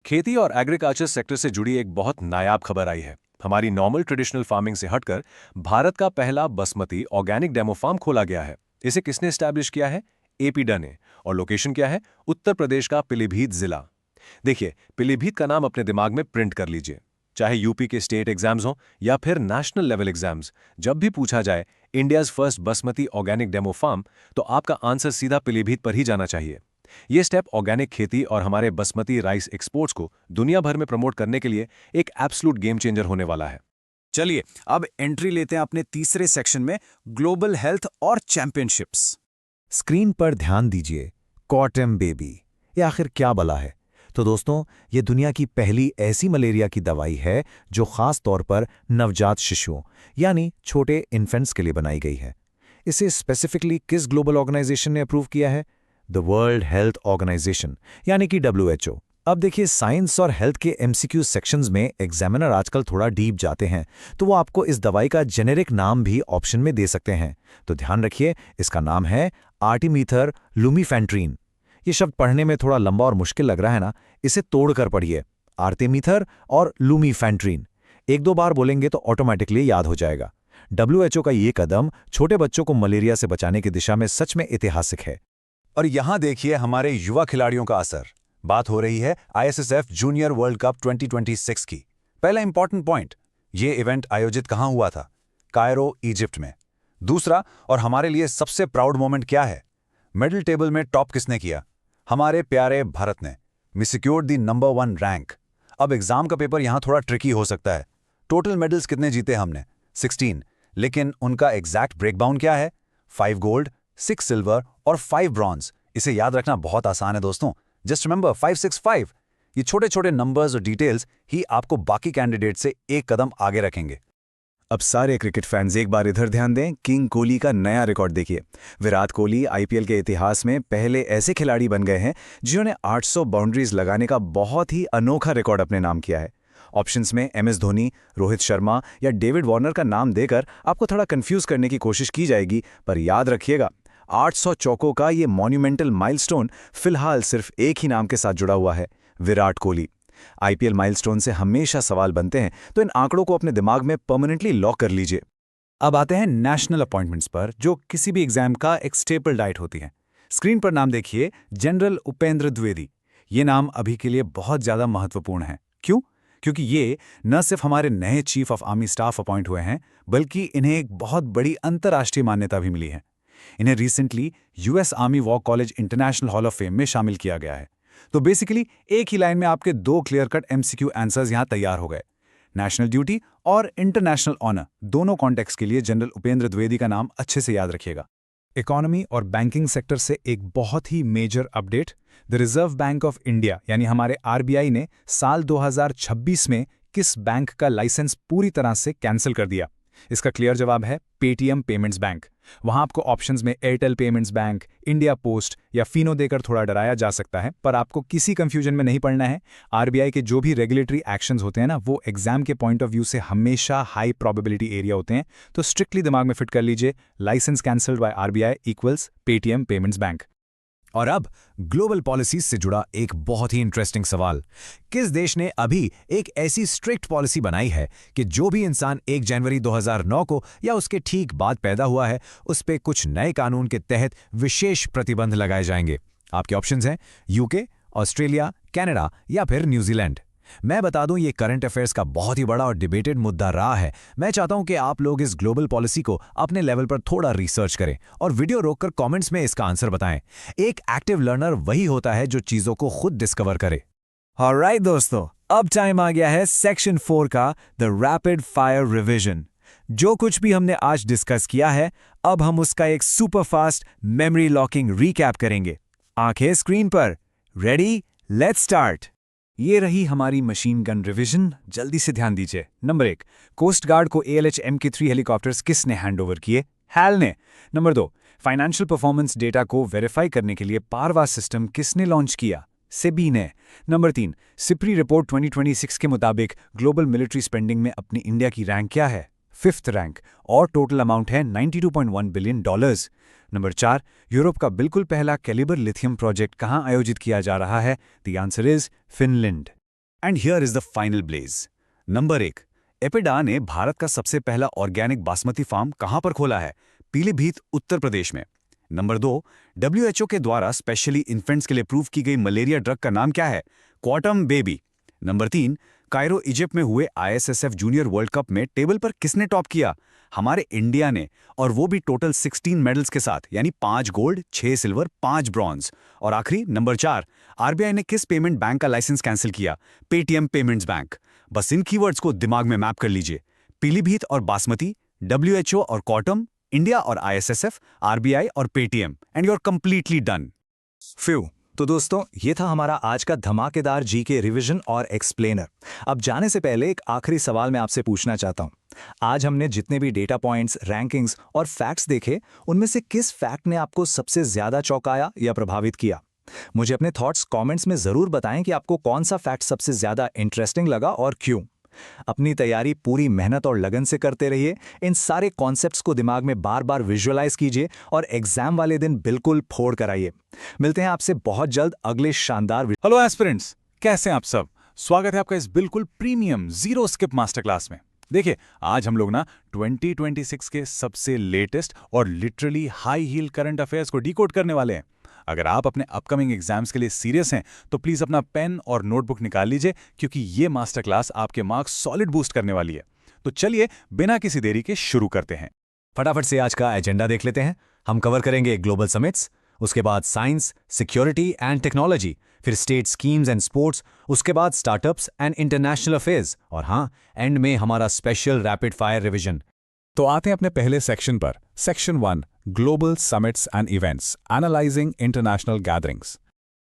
खेती और एग्रीकल्चर सेक्टर से जुड़ी एक बहुत नायाब खबर आई है। हमारी नॉर्मल ट्रेडिशनल फार्मिंग से हटकर भारत का पहला बासमती ऑर्गेनिक डेमो फार्म खोला गया है। इसे किसने एस्टैब्लिश किया है? AP ने। और लोकेशन क्या है? उत्तर प्रदेश का पीलीभीत जिला। देखिए, पीलीभीत का नाम अपने दिमाग में प्रिंट कर लीजिए। चाहे यूपी के स्टेट एग्जाम्स हों या फिर नेशनल लेवल एग्जाम्स, जब भी पूछा जाए India's first basmati organic demo farm, तो आपका आंसर सीधा पीलीभीत पर ही जाना चाहिए। ये स्टेप ऑर्गेनिक खेती और हमारे बासमती राइस एक्सपोर्ट्स को दुनिया भर में प्रमोट करने के लिए एक एब्सोल्यूट गेम चेंजर होने वाला है। चलिए अब एंट्री लेते हैं अपने तीसरे सेक्शन में, ग्लोबल हेल्थ और चैंपियनशिप्स। स्क्रीन पर ध्यान दीजिए, कॉटम बेबी, ये आखिर क्या बला है? तो दोस्तों, ये दुनिया की पहली ऐसी मलेरिया की दवाई है जो खास तौर पर नवजात शिशुओं यानी छोटे इन्फेंट्स के लिए बनाई गई है। इसे स्पेसिफिकली किस ग्लोबल ऑर्गेनाइजेशन ने अप्रूव किया है? द वर्ल्ड हेल्थ ऑर्गेनाइजेशन यानी कि WHO। अब देखिए, साइंस और हेल्थ के एमसीक्यू सेक्शंस में एग्जामिनर आजकल थोड़ा डीप जाते हैं, तो वो आपको इस दवाई का जेनेरिक नाम भी ऑप्शन में दे सकते हैं। तो ध्यान रखिए, इसका नाम है आर्टिमीथर लुमीफेंट्रीन। ये शब्द पढ़ने में थोड़ा लंबा और मुश्किल लग रहा है ना, इसे तोड़कर पढ़िए, आर्टिमीथर और लुमीफेंट्रीन। एक दो बार बोलेंगे तो ऑटोमेटिकली याद हो जाएगा। WHO का ये कदम छोटे बच्चों को मलेरिया से बचाने की दिशा में सच में ऐतिहासिक है। और यहां देखिए हमारे युवा खिलाड़ियों का असर। बात हो रही है ISSF जूनियर वर्ल्ड कप 2026 की। पहला इंपॉर्टेंट पॉइंट, ये इवेंट आयोजित कहां हुआ था? कायरो, इजिप्ट में। दूसरा और हमारे लिए सबसे प्राउड मोमेंट क्या है? मेडल टेबल में टॉप किसने किया? हमारे प्यारे भारत ने। We secured the number 1 rank. अब एग्जाम का पेपर यहां थोड़ा ट्रिकी हो सकता है। टोटल मेडल्स कितने जीते हमने? 16। लेकिन उनका एग्जैक्ट ब्रेकडाउन क्या है? 5 गोल्ड, 6 सिल्वर और 5 ब्रॉन्ज। इसे याद रखना बहुत आसान है दोस्तों। Just remember 565। ये छोटे छोटे नंबर्स और डिटेल्स ही आपको बाकी कैंडिडेट से एक कदम आगे रखेंगे। अब सारे क्रिकेट फैंस एक बार इधर ध्यान दें, किंग कोहली का नया रिकॉर्ड देखिए। विराट कोहली IPL के इतिहास में पहले ऐसे खिलाड़ी बन गए हैं जिन्होंने 800 बाउंड्रीज लगाने का बहुत ही अनोखा रिकॉर्ड अपने नाम किया है। ऑप्शंस में MS धोनी, रोहित शर्मा या डेविड वार्नर का नाम देकर आपको थोड़ा कंफ्यूज करने की कोशिश की जाएगी, पर याद रखिएगा 800 चौकों का ये मॉन्यूमेंटल माइलस्टोन फिलहाल सिर्फ एक ही नाम के साथ जुड़ा हुआ है, विराट कोहली। IPL माइलस्टोन से हमेशा सवाल बनते हैं, तो इन आंकड़ों को अपने दिमाग में परमानेंटली लॉक कर लीजिए। अब आते हैं नेशनल अपॉइंटमेंट्स पर, जो किसी भी एग्जाम का एक स्टेपल डाइट होती है। स्क्रीन पर नाम देखिए, जनरल उपेंद्र द्विवेदी। ये नाम अभी के लिए बहुत ज़्यादा महत्वपूर्ण है। क्यों? क्योंकि ये न सिर्फ हमारे नए chief of army staff appoint हुए हैं, बल्कि इन्हें एक बहुत बड़ी अंतर्राष्ट्रीय मान्यता भी मिली है। इन्हें recently US army war college international hall of fame में शामिल किया गया है। तो बेसिकली एक ही लाइन में आपके 2 क्लियर कट MCQ आंसर्स यहां तैयार हो गए। नेशनल ड्यूटी और इंटरनेशनल ऑनर, दोनों कॉन्टेक्स्ट के लिए जनरल उपेंद्र द्विवेदी का नाम अच्छे से याद रखिएगा। इकोनॉमी और बैंकिंग सेक्टर से एक बहुत ही major update. The reserve bank of India यानी हमारे RBI ने साल 2026 में किस बैंक का लाइसेंस पूरी तरह से कैंसिल कर दिया? इसका क्लियर जवाब है पेटीएम पेमेंट्स बैंक। वहां आपको ऑप्शंस में Airtel payments bank, India post या फिनो देकर थोड़ा डराया जा सकता है, पर आपको किसी कंफ्यूजन में नहीं पड़ना है। RBI के जो भी रेगुलेटरी एक्शंस होते हैं ना, वो एग्जाम के पॉइंट ऑफ व्यू से हमेशा हाई प्रोबेबिलिटी एरिया होते हैं। तो स्ट्रिक्टली दिमाग में फिट कर लीजिए, licence cancelled by RBI equals Paytm payments bank. और अब ग्लोबल पॉलिसीज से जुड़ा एक बहुत ही इंटरेस्टिंग सवाल। किस देश ने अभी एक ऐसी स्ट्रिक्ट पॉलिसी बनाई है कि जो भी इंसान 1 जनवरी 2009 को या उसके ठीक बाद पैदा हुआ है, उस पे कुछ नए कानून के तहत विशेष प्रतिबंध लगाए जाएंगे? आपके ऑप्शंस हैं UK, ऑस्ट्रेलिया, कनाडा या फिर न्यूजीलैंड। मैं बता दूं, ये करंट अफेयर्स का बहुत ही बड़ा और डिबेटेड मुद्दा रहा है। मैं चाहता हूं कि आप लोग इस ग्लोबल पॉलिसी को अपने लेवल पर थोड़ा रिसर्च करें और वीडियो रोककर कमेंट्स में इसका आंसर बताएं। एक एक्टिव लर्नर वही होता है जो चीजों को खुद डिस्कवर करे। ऑलराइट दोस्तों, अब टाइम आ गया है सेक्शन 4 का, द रैपिड फायर रिवीजन। जो कुछ भी हमने आज डिस्कस किया है, अब हम उसका एक सुपरफास्ट मेमोरी लॉकिंग रिकैप करेंगे। आंखें स्क्रीन पर। रेडी? Let's start. ये रही हमारी मशीन गन रिवीजन। जल्दी से ध्यान दीजिए। नंबर 1, कोस्ट गार्ड को ALH MK3 हेलीकॉप्टर्स किसने हैंडओवर किए? HAL ने। नंबर 2, फाइनेंशियल परफॉर्मेंस डेटा को वेरीफाई करने के लिए पारवा सिस्टम किसने लॉन्च किया? SEBI ने। नंबर 3, सिप्री रिपोर्ट 2026 के मुताबिक ग्लोबल मिलिट्री स्पेंडिंग में अपनी इंडिया की रैंक क्या है? 5th रैंक और टोटल अमाउंट है $92.1 बिलियन। नंबर 4, यूरोप का बिल्कुल पहला कैलिबर लिथियम प्रोजेक्ट कहां आयोजित किया जा रहा है? The answer is Finland. And here is the final blaze. Number 1, APEDA ने भारत का सबसे पहला ऑर्गेनिक बासमती फार्म कहां पर खोला है? पीलीभीत, उत्तर प्रदेश में। नंबर 2, WHO के द्वारा स्पेशली इन्फेंट्स के लिए अप्रूव की गई मलेरिया ड्रग का नाम क्या है? Quantum baby. Number 3, Cairo Egypt में हुए ISSF जूनियर वर्ल्ड कप में टेबल पर किसने टॉप किया? हमारे इंडिया ने, और वो भी टोटल 16 मेडल्स के साथ, यानी 5 गोल्ड, 6 सिल्वर, 5 ब्रॉन्ज। और आखिरी नंबर 4, RBI ने किस पेमेंट बैंक का लाइसेंस कैंसिल किया? Paytm payments bank. बस इन कीवर्ड्स को दिमाग में मैप कर लीजिए। पीलीभीत और बासमती, WHO और क्वाटम, इंडिया और ISSF, RBI और पेटीएम, and you are completely done. Phew. तो दोस्तों, ये था हमारा आज का धमाकेदार GK रिवीजन और एक्सप्लेनर। अब जाने से पहले एक आखिरी सवाल मैं आपसे पूछना चाहता हूं। आज हमने जितने भी डेटा पॉइंट्स, रैंकिंग्स और फैक्ट्स देखे, उनमें से किस फैक्ट ने आपको सबसे ज्यादा चौंकाया या प्रभावित किया? मुझे अपने थॉट्स कमेंट्स में ज़रूर बताएं कि आपको कौन सा फैक्ट सबसे ज़्यादा इंटरेस्टिंग लगा और क्यों। अपनी तैयारी पूरी मेहनत और लगन से करते रहिए। इन सारे कॉन्सेप्ट्स को दिमाग में बार बार विजुअलाइज कीजिए और एग्जाम वाले दिन बिल्कुल फोड़ कर आइए। मिलते हैं आपसे बहुत जल्द अगले शानदार हेलो एस्पिरेंट्स, कैसे हैं आप सब? स्वागत है आपका इस बिल्कुल premium zero skip master class में। देखिए, आज हम लोग ना 2026 के सबसे लेटेस्ट और literally high heel current affairs को डिकोड करने वाले हैं। अगर आप अपने अपकमिंग एग्जाम्स के लिए सीरियस हैं तो प्लीज अपना पेन और नोटबुक निकाल लीजिए, क्योंकि ये मास्टर क्लास आपके मार्क्स सॉलिड बूस्ट करने वाली है। तो चलिए बिना किसी देरी के शुरू करते हैं। फटाफट से आज का एजेंडा देख लेते हैं। हम कवर करेंगे ग्लोबल समिट्स, उसके बाद साइंस, सिक्योरिटी एंड टेक्नोलॉजी, फिर स्टेट स्कीम्स एंड स्पोर्ट्स, उसके बाद स्टार्टअप्स एंड इंटरनेशनल अफेयर्स, और हाँ, एंड में हमारा स्पेशल रैपिड फायर रिवीजन। तो आते हैं अपने पहले सेक्शन पर। Section 1, global summits and events, analysing international gatherings.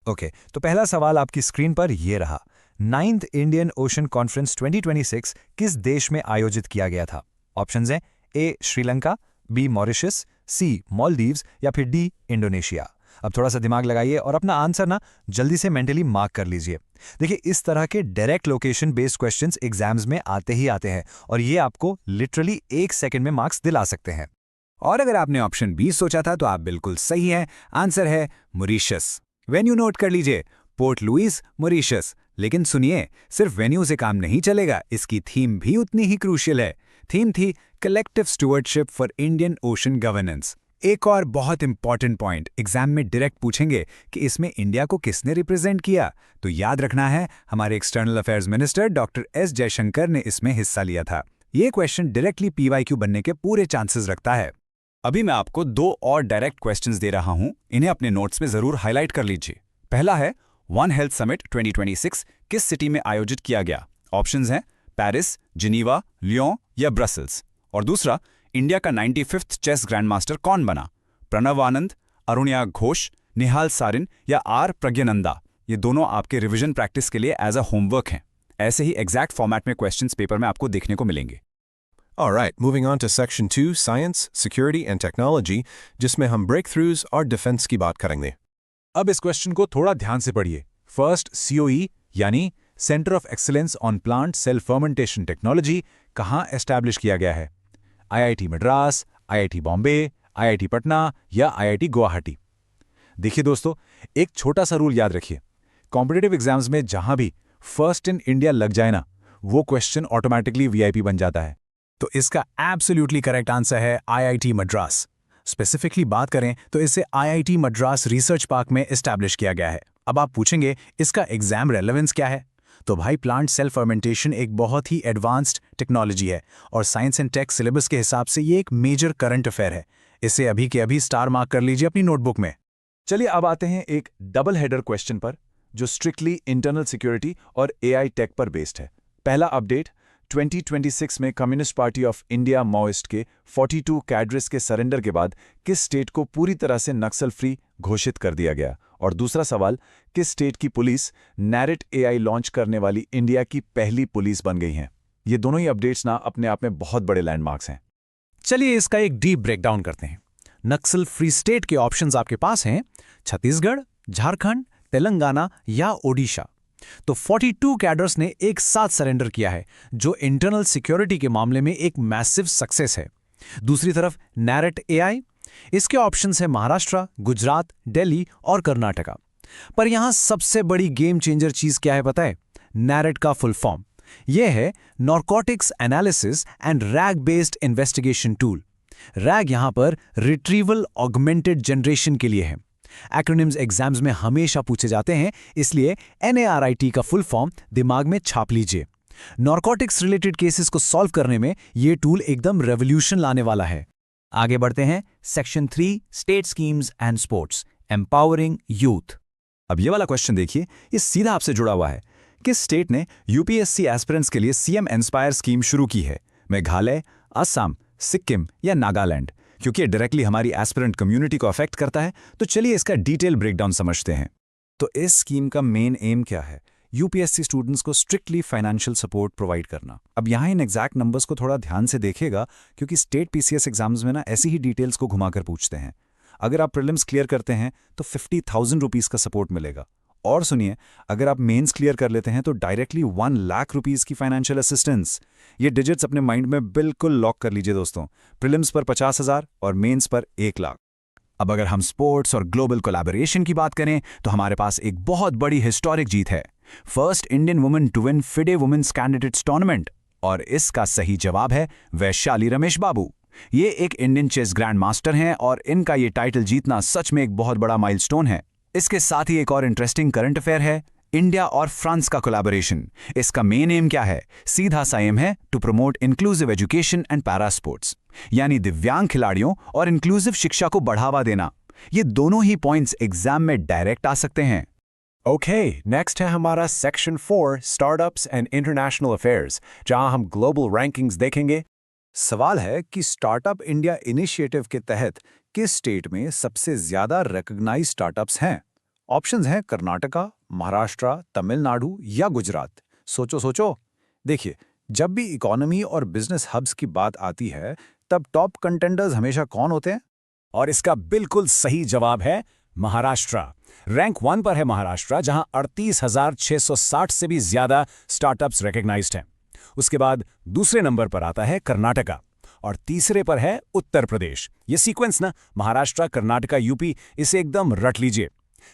Okay, तो पहला सवाल आपकी स्क्रीन पर ये रहा। 9th इंडियन ओशन कॉन्फ्रेंस 2026 किस देश में आयोजित किया गया था? ऑप्शंस हैं ए श्रीलंका, बी मॉरिशस, सी मालदीव्स या फिर डी इंडोनेशिया। अब थोड़ा सा दिमाग लगाइए और अपना आंसर ना जल्दी से मेंटली मार्क कर लीजिए। देखिए, इस तरह के direct location based questions exams में आते ही आते हैं और ये आपको लिटरली 1 सेकंड में मार्क्स दिला सकते हैं। और अगर आपने ऑप्शन बी सोचा था तो आप बिल्कुल सही हैं। आंसर है मॉरिशस। वेन्यू नोट कर लीजिए, पोर्ट लुइस, मॉरिशस। लेकिन सुनिए, सिर्फ वेन्यू से काम नहीं चलेगा, इसकी थीम भी उतनी ही क्रूशियल है। थीम थी collective stewardship for Indian ocean governance. एक और बहुत इंपॉर्टेंट पॉइंट, एग्जाम में डायरेक्ट पूछेंगे कि इसमें इंडिया को किसने रिप्रेजेंट किया, तो याद रखना है हमारे external affairs minister doctor S Jaishankar ने इसमें हिस्सा लिया था। ये क्वेश्चन डायरेक्टली PYQ बनने के पूरे चांसेस रखता है। अभी मैं आपको 2 और डायरेक्ट क्वेश्चंस दे रहा हूं, इन्हें अपने नोट्स में जरूर हाईलाइट कर लीजिए। पहला है, वन हेल्थ समिट 2026 किस सिटी में आयोजित किया गया? ऑप्शंस हैं पेरिस, जिनीवा, लियोन या ब्रसल्स। और दूसरा, इंडिया का 95th चेस ग्रैंड मास्टर कौन बना? प्रणव आनंद, अरुणिया घोष, निहाल सारिन या आर प्रज्ञानंदा। ये दोनों आपके रिवीजन प्रैक्टिस के लिए एज अ होमवर्क हैं। ऐसे ही एग्जैक्ट फॉर्मेट में क्वेश्चंस पेपर में आपको देखने को मिलेंगे। Alright, moving on to Section 2, Science, Security and Technology, जिसमें हम breakthroughs और डिफेंस की बात करेंगे। अब इस क्वेश्चन को थोड़ा ध्यान से पढ़िए। फर्स्ट, COE यानी centre of excellence on plant cell fermentation technology कहाँ एस्टैब्लिश किया गया है? IIT Madras, IIT Bombay, IIT Patna या IIT गुवाहाटी। देखिए दोस्तों, एक छोटा सा रूल याद रखिए। कॉम्पिटिटिव एग्जाम्स में जहां भी फर्स्ट इन इंडिया लग जाए ना, वो क्वेश्चन ऑटोमेटिकली VIP बन जाता है। तो इसका एब्सोल्युटली करेक्ट आंसर है IIT मद्रास। स्पेसिफिकली बात करें तो इसे IIT मद्रास रिसर्च पार्क में एस्टैब्लिश किया गया है। अब आप पूछेंगे इसका एग्जाम रेलेवेंस क्या है? तो भाई, प्लांट सेल फर्मेंटेशन एक बहुत ही एडवांस्ड टेक्नोलॉजी है और साइंस एंड टेक सिलेबस के हिसाब से ये एक मेजर करंट अफेयर है। इसे अभी के अभी स्टार मार्क कर लीजिए अपनी नोटबुक में। चलिए अब आते हैं एक डबल हेडर क्वेश्चन पर, जो स्ट्रिक्टली इंटरनल सिक्योरिटी और AI टेक पर बेस्ड है। पहला अपडेट, 2026 में communist party of India Maoist के 42 कैडरेस के सरेंडर के बाद किस स्टेट को पूरी तरह से नक्सल फ्री घोषित कर दिया गया? और दूसरा सवाल, किस स्टेट की पुलिस नैरेट AI लॉन्च करने वाली इंडिया की पहली पुलिस बन गई हैं? ये दोनों ही अपडेट्स ना अपने आप में बहुत बड़े लैंडमार्क्स हैं। चलिए इसका एक डीप ब्रेकडाउन करते हैं। नक्सल फ्री स्टेट के ऑप्शंस आपके पास हैं छत्तीसगढ़, झारखंड, तेलंगाना या ओडिशा। तो 42 कैडर्स ने एक साथ सरेंडर किया है, जो इंटरनल सिक्योरिटी के मामले में एक मैसिव सक्सेस है। दूसरी तरफ नैरेट AI, इसके ऑप्शंस हैं महाराष्ट्र, गुजरात, दिल्ली और कर्नाटका। पर यहां सबसे बड़ी गेम चेंजर चीज क्या है पता है? नैरेट का फुल फॉर्म यह है narcotics analysis and rag based investigation tool. Rag यहां पर रिट्रीवल ऑगमेंटेड जनरेशन के लिए है। एक्रोनिम्स एग्जाम्स में हमेशा पूछे जाते हैं, इसलिए NARIT का फुल फॉर्म दिमाग में छाप लीजिए। नारकोटिक्स रिलेटेड केसेस को सॉल्व करने में यह टूल एकदम रेवोल्यूशन लाने वाला है। आगे बढ़ते हैं, section 3, state schemes and sports, empowering youth. अब ये वाला क्वेश्चन देखिए, ये सीधा आपसे जुड़ा हुआ है। किस स्टेट ने UPSC एस्पिरेंट्स के लिए CM इंस्पायर स्कीम शुरू की है? मेघालय, असम, सिक्किम या नागालैंड? क्योंकि ये डायरेक्टली हमारी एस्पिरेंट कम्युनिटी को अफेक्ट करता है, तो चलिए इसका डिटेल ब्रेकडाउन समझते हैं। तो इस स्कीम का मेन एम क्या है? UPSC स्टूडेंट्स को स्ट्रिक्टली फाइनेंशियल सपोर्ट प्रोवाइड करना। अब यहाँ इन एग्जैक्ट नंबर्स को थोड़ा ध्यान से देखिएगा, क्योंकि स्टेट PCS एग्जाम्स में ना ऐसी ही डिटेल्स को घुमाकर पूछते हैं। अगर आप प्रीलिम्स क्लियर करते हैं तो 50,000 रुपीज़ का सपोर्ट मिलेगा। और सुनिए, अगर आप मेंस क्लियर कर लेते हैं तो डायरेक्टली 1 लाख रुपीज़ की फाइनेंशियल असिस्टेंस। ये डिजिट्स अपने माइंड में बिल्कुल लॉक कर लीजिए दोस्तों। प्रीलिम्स पर 50,000 और मेंस पर 1 लाख। अब अगर हम स्पोर्ट्स और ग्लोबल कोलैबोरेशन की बात करें तो हमारे पास एक बहुत बड़ी हिस्टोरिक जीत है। First Indian woman to win FIDE women's candidates tournament, और इसका सही जवाब है वैशाली रमेश बाबू। ये एक इंडियन चेस ग्रैंड मास्टर हैं और इनका ये टाइटल जीतना सच में एक बहुत बड़ा माइलस्टोन है। इसके साथ ही एक और इंटरेस्टिंग करंट अफेयर है, इंडिया और फ्रांस का कोलैबोरेशन। इसका मेन एम क्या है? सीधा सा एम है to promote inclusive education and para sports, यानी दिव्यांग खिलाड़ियों और इंक्लूसिव शिक्षा को बढ़ावा देना। ये दोनों ही पॉइंट्स एग्जाम में डायरेक्ट आ सकते हैं। ओके, नेक्स्ट है हमारा section 4 startups and international affairs, जहां हम ग्लोबल रैंकिंग्स देखेंगे। सवाल है कि स्टार्टअप इंडिया इनिशिएटिव के तहत किस स्टेट में सबसे ज्यादा रिकॉग्नाइज्ड स्टार्टअप्स हैं? ऑप्शंस हैं कर्नाटका, महाराष्ट्र, तमिलनाडु या गुजरात। सोचो सोचो। देखिए, जब भी इकोनॉमी और बिजनेस हब्स की बात आती है तब टॉप कंटेंडर्स हमेशा कौन होते हैं? और इसका बिल्कुल सही जवाब है महाराष्ट्र। रैंक 1 पर है महाराष्ट्र, जहां 38,660 से भी ज्यादा स्टार्टअप्स रिकॉग्नाइज्ड हैं। उसके बाद दूसरे नंबर पर आता है कर्नाटका और तीसरे पर है उत्तर प्रदेश। ये सीक्वेंस ना, महाराष्ट्र, कर्नाटका, यूपी, इसे एकदम रट लीजिए।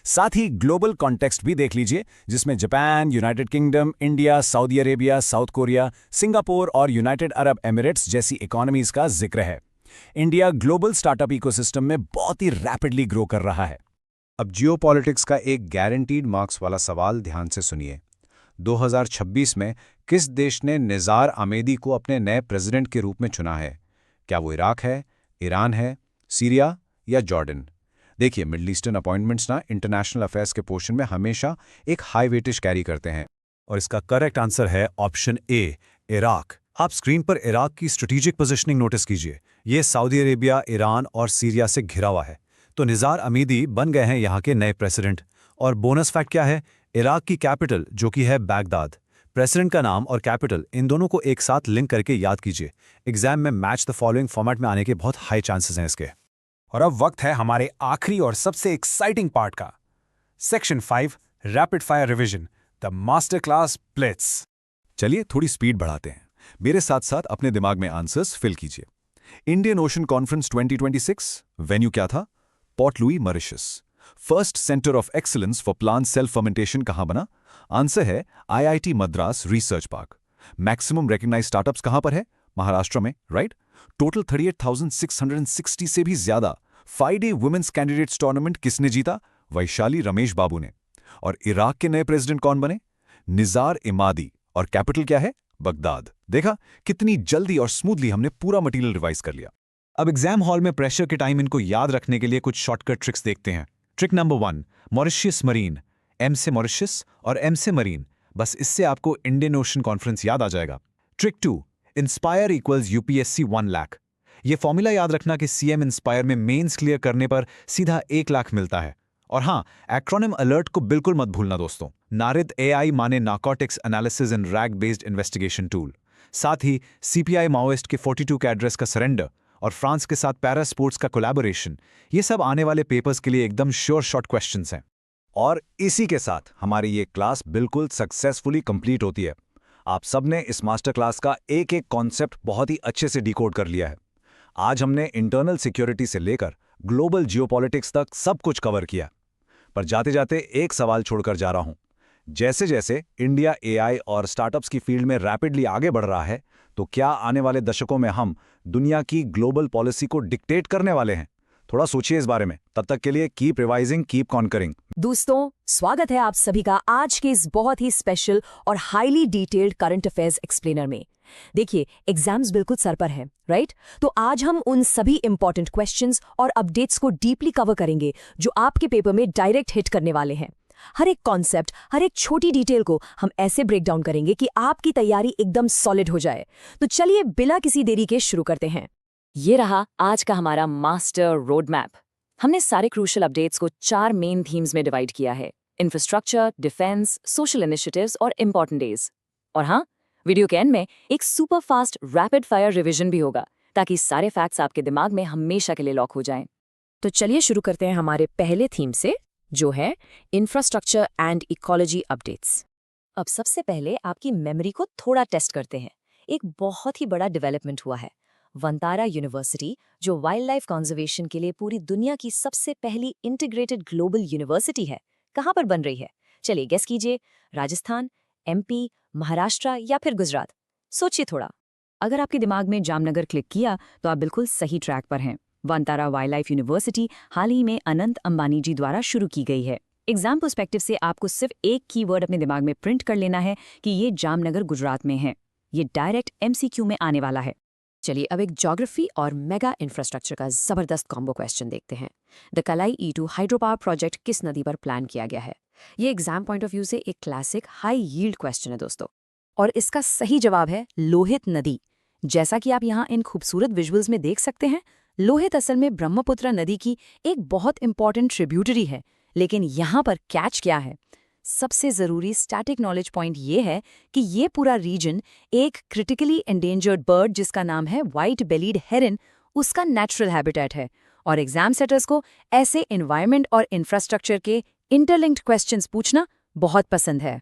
साथ ही ग्लोबल कॉन्टेक्स्ट भी देख लीजिए, जिसमें Japan, United kingdom, India, Saudi Arabia, south Korea, Singapore और यूनाइटेड अरब एमिरेट्स जैसी इकोनॉमीज का जिक्र है। इंडिया ग्लोबल स्टार्टअप इकोसिस्टम में बहुत ही रैपिडली ग्रो कर रहा है। अब जियोपॉलिटिक्स का एक गारंटीड मार्क्स वाला सवाल ध्यान से सुनिए। 2026 में किस देश ने निज़ार आमेदी को अपने नए प्रेसिडेंट के रूप में चुना है? क्या वो इराक है, ईरान है, सीरिया या जॉर्डन? देखिए, मिडल ईस्टर्न अपॉइंटमेंट्स ना इंटरनेशनल अफेयर्स के पोर्शन में हमेशा एक हाई वेटेज कैरी करते हैं। और इसका करेक्ट आंसर है ऑप्शन ए, इराक। आप स्क्रीन पर इराक की स्ट्रेटेजिक पोजीशनिंग नोटिस कीजिए। ये सऊदी अरेबिया, ईरान और सीरिया से घिरा हुआ है। तो निज़ार आमेदी बन गए हैं यहाँ के नए प्रेसिडेंट। और बोनस फैक्ट क्या है? इराक की कैपिटल जो कि है baghdad, प्रेसिडेंट का नाम और कैपिटल, इन दोनों को एक साथ लिंक करके याद कीजिए। एग्जाम में मैच द फॉलोइंग फॉर्मेट में आने के बहुत हाई चांसेस हैं इसके। और अब वक्त है हमारे आखिरी और सबसे एक्साइटिंग पार्ट का, section 5 rapid fire revision, the master class Blitz. चलिए थोड़ी स्पीड बढ़ाते हैं। मेरे साथ साथ अपने दिमाग में आंसर्स फिल कीजिए। इंडियन ओशन कॉन्फ्रेंस 2026, वेन्यू क्या था? Port Louis, Mauritius. First centre of excellence for plant self fermentation कहां बना? आंसर है IIT Madras research park. Maximum recognised startups कहां पर है? महाराष्ट्र में, राइट? टोटल 38,660 से भी ज्यादा 5-day वुमेन्स कैंडिडेट्स टूर्नामेंट किसने जीता? वैशाली रमेश बाबू ने। और इराक के नए प्रेसिडेंट कौन बने? निज़ार इमादी। और कैपिटल क्या है? बगदाद। देखा कितनी जल्दी और स्मूथली हमने पूरा मटेरियल रिवाइज कर लिया। अब एग्जाम हॉल में प्रेशर के टाइम इनको याद रखने के लिए कुछ शॉर्टकट ट्रिक्स देखते हैं। Trick number 1, Mauritius marine. M से मॉरिशस और एम से मरीन, बस इससे आपको इंडियन ओशन कॉन्फ्रेंस याद आ जाएगा। Trick 2, inspire equals UPSC 1 lakh. ये फॉर्मूला याद रखना कि सीएम इंस्पायर में मेंस क्लियर करने पर सीधा 1 लाख मिलता है। और हाँ, एक्रोनिम अलर्ट को बिल्कुल मत भूलना दोस्तों। नारिद एआई माने narcotics analysis and rag based investigation tool. साथ ही सीपीआई माओइस्ट के 42 के एड्रेस का सरेंडर और फ्रांस के साथ पैरा स्पोर्ट्स का कोलैबोरेशन, ये सब आने वाले पेपर्स के लिए एकदम श्योर शॉर्ट क्वेश्चंस हैं। और इसी के साथ हमारी ये क्लास बिल्कुल सक्सेसफुली कंप्लीट होती है। आप सबने इस मास्टर क्लास का एक एक कॉन्सेप्ट बहुत ही अच्छे से डिकोड कर लिया है। आज हमने इंटरनल सिक्योरिटी से लेकर ग्लोबल जियोपॉलिटिक्स तक सब कुछ कवर किया। पर जाते जाते एक सवाल छोड़कर जा रहा हूं। जैसे जैसे इंडिया एआई और स्टार्टअप्स की फील्ड में रैपिडली आगे बढ़ रहा है, तो क्या आने वाले दशकों में हम दुनिया की ग्लोबल पॉलिसी को डिक्टेट करने वाले हैं? थोड़ा सोचिए इस बारे में। तब तक के लिए कीप रिवाइजिंग, कीप कॉन्करिंग। दोस्तों, स्वागत है आप सभी का आज के इस बहुत ही स्पेशल और highly detailed current affairs explainer में। देखिए, एग्जाम्स बिल्कुल सर पर है, राइट? तो आज हम उन सभी इंपॉर्टेंट क्वेश्चंस और अपडेट्स को डीपली कवर करेंगे जो आपके पेपर में डायरेक्ट हिट करने वाले हैं। हर एक कॉन्सेप्ट, हर एक छोटी डिटेल को हम ऐसे ब्रेक डाउन करेंगे कि आपकी तैयारी एकदम सॉलिड हो जाए। तो चलिए बिना किसी देरी के शुरू करते हैं। ये रहा आज का हमारा मास्टर रोड मैप। हमने सारे क्रूशियल अपडेट्स को 4 मेन थीम्स में डिवाइड किया है: इंफ्रास्ट्रक्चर, डिफेंस, सोशल इनिशिएटिव्स और इंपॉर्टेंट डेज। और हाँ, वीडियो के एंड में एक super fast rapid fire revision भी होगा, ताकि सारे फैक्ट्स आपके दिमाग में हमेशा के लिए लॉक हो जाएं। तो चलिए शुरू करते हैं हमारे पहले थीम से, जो है इंफ्रास्ट्रक्चर एंड इकोलॉजी अपडेट्स। अब सबसे पहले आपकी मेमोरी को थोड़ा टेस्ट करते हैं। एक बहुत ही बड़ा डेवलपमेंट हुआ है। वंतारा यूनिवर्सिटी, जो वाइल्ड लाइफ कंजर्वेशन के लिए पूरी दुनिया की सबसे पहली इंटीग्रेटेड ग्लोबल यूनिवर्सिटी है, कहाँ पर बन रही है? चलिए गेस कीजिए। राजस्थान, एमपी, महाराष्ट्र या फिर गुजरात? सोचिए थोड़ा। अगर आपके दिमाग में जामनगर क्लिक किया तो आप बिल्कुल सही ट्रैक पर हैं। वंतारा वाइल्ड लाइफ यूनिवर्सिटी हाल ही में अनंत अंबानी जी द्वारा शुरू की गई है। एग्जाम पर्सपेक्टिव से आपको सिर्फ एक कीवर्ड अपने दिमाग में प्रिंट कर लेना है कि ये जामनगर गुजरात में है। ये डायरेक्ट एमसीक्यू में आने वाला है। चलिए अब एक ज्योग्राफी और मेगा इंफ्रास्ट्रक्चर का जबरदस्त कॉम्बो क्वेश्चन देखते हैं। द कलाई E2 हाइड्रो पावर प्रोजेक्ट किस नदी पर प्लान किया गया है? ये एग्जाम पॉइंट ऑफ व्यू से एक क्लासिक हाई यील्ड क्वेश्चन है दोस्तों, और इसका सही जवाब है लोहित नदी। जैसा कि आप यहाँ इन खूबसूरत विजुअल्स में देख सकते हैं, लोहित असल में ब्रह्मपुत्र नदी की एक बहुत इंपॉर्टेंट ट्रिब्यूटरी है। लेकिन यहाँ पर कैच क्या है? सबसे ज़रूरी स्टैटिक नॉलेज पॉइंट ये है कि ये पूरा रीजन एक क्रिटिकली एंडेंजर्ड बर्ड जिसका नाम है व्हाइट बेलीड हेरन, उसका नेचुरल हैबिटेट है। और एग्जाम सेटर्स को ऐसे एनवायरनमेंट और इंफ्रास्ट्रक्चर के इंटरलिंक्ड क्वेश्चंस पूछना बहुत पसंद है।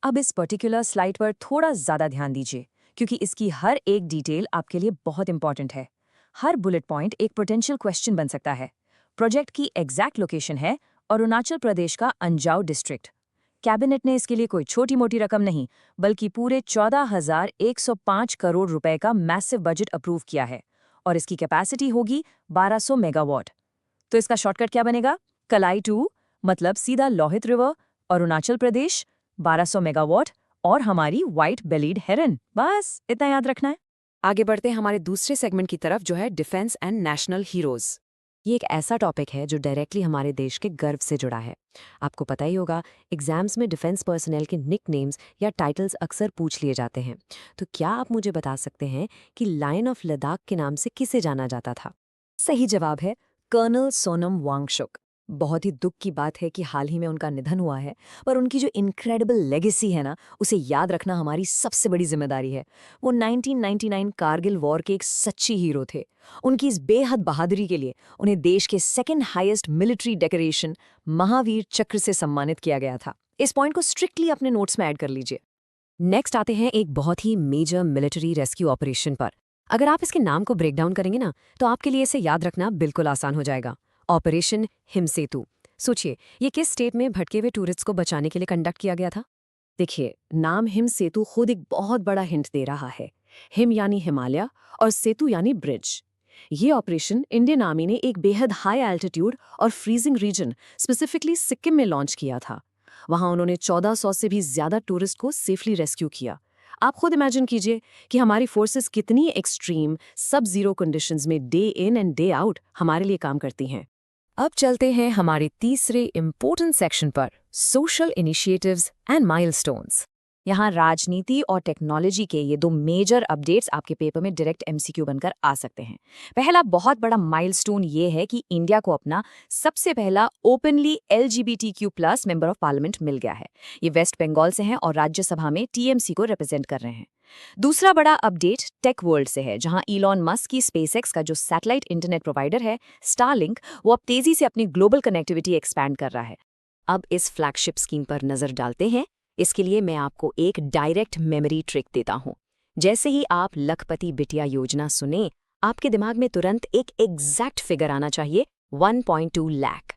अब इस पर्टिकुलर स्लाइड पर थोड़ा ज़्यादा ध्यान दीजिए, क्योंकि इसकी हर एक डिटेल आपके लिए बहुत इंपॉर्टेंट है। हर बुलेट पॉइंट एक पोटेंशियल क्वेश्चन बन सकता है। प्रोजेक्ट की एग्जैक्ट लोकेशन है अरुणाचल प्रदेश का अंजाव डिस्ट्रिक्ट। कैबिनेट ने इसके लिए कोई छोटी मोटी रकम नहीं, बल्कि पूरे 14,105 करोड़ रुपए का मैसिव बजट अप्रूव किया है, और इसकी कैपेसिटी होगी 1200 मेगावाट। तो इसका शॉर्टकट क्या बनेगा? कलाई 2, मतलब सीधा लोहित रिवर, अरुणाचल प्रदेश, 1200 मेगावाट और हमारी व्हाइट बेलीड हेरन। बस इतना याद रखना है। आगे बढ़ते हैं हमारे दूसरे सेगमेंट की तरफ, जो है डिफेंस एंड नेशनल हीरोज। ये एक ऐसा टॉपिक है जो डायरेक्टली हमारे देश के गर्व से जुड़ा है। आपको पता ही होगा, एग्जाम्स में डिफेंस पर्सनल के निकनेम्स या टाइटल्स अक्सर पूछ लिए जाते हैं। तो क्या आप मुझे बता सकते हैं कि लायन ऑफ लद्दाख के नाम से किसे जाना जाता था? सही जवाब है कर्नल सोनम वांगचुक। बहुत ही दुख की बात है कि हाल ही में उनका निधन हुआ है, पर उनकी जो इनक्रेडिबल लेगेसी है ना, उसे याद रखना हमारी सबसे बड़ी जिम्मेदारी है। वो 1999 कारगिल वॉर के एक सच्ची हीरो थे। उनकी इस बेहद बहादुरी के लिए उन्हें देश के second highest military decoration Mahavir चक्र से सम्मानित किया गया था। इस पॉइंट को स्ट्रिक्टली अपने नोट्स में ऐड कर लीजिए। नेक्स्ट आते हैं एक बहुत ही मेजर मिलिट्री रेस्क्यू ऑपरेशन पर। अगर आप इसके नाम को ब्रेक डाउन करेंगे ना, तो आपके लिए इसे याद रखना बिल्कुल आसान हो जाएगा। ऑपरेशन हिमसेतु। सोचिए, ये किस स्टेट में भटके हुए टूरिस्ट को बचाने के लिए कंडक्ट किया गया था? देखिए, नाम हिमसेतु खुद एक बहुत बड़ा हिंट दे रहा है। हिम यानी हिमालय और सेतु यानी ब्रिज। ये ऑपरेशन इंडियन आर्मी ने एक बेहद हाई एल्टीट्यूड और फ्रीजिंग रीजन, स्पेसिफिकली सिक्किम में लॉन्च किया था। वहां उन्होंने 1400 से भी ज्यादा टूरिस्ट को सेफली रेस्क्यू किया। आप खुद इमेजिन कीजिए कि हमारी फोर्सेस कितनी एक्सट्रीम सब जीरो कंडीशंस में day in and day out हमारे लिए काम करती हैं। अब चलते हैं हमारे तीसरे इम्पोर्टेंट सेक्शन पर, सोशल इनिशिएटिव्स एंड माइलस्टोन्स। यहाँ राजनीति और टेक्नोलॉजी के ये दो मेजर अपडेट्स आपके पेपर में डायरेक्ट एमसीक्यू बनकर आ सकते हैं। पहला बहुत बड़ा माइलस्टोन ये है कि इंडिया को अपना सबसे पहला openly LGBTQ+ member of parliament मिल गया है। ये वेस्ट बंगाल से हैं और राज्यसभा में TMC को रिप्रेजेंट कर रहे हैं। दूसरा बड़ा अपडेट टेक वर्ल्ड से है, जहां इलॉन मस्क की स्पेसएक्स का जो सैटेलाइट इंटरनेट प्रोवाइडर है स्टारलिंक, वो अब तेजी से अपनी ग्लोबल कनेक्टिविटी एक्सपैंड कर रहा है। अब इस फ्लैगशिप स्कीम पर नजर डालते हैं। इसके लिए मैं आपको एक डायरेक्ट मेमोरी ट्रिक देता हूं। जैसे ही आप लखपति बिटिया योजना सुने, आपके दिमाग में तुरंत एक एग्जैक्ट फिगर आना चाहिए, 1.2 लाख।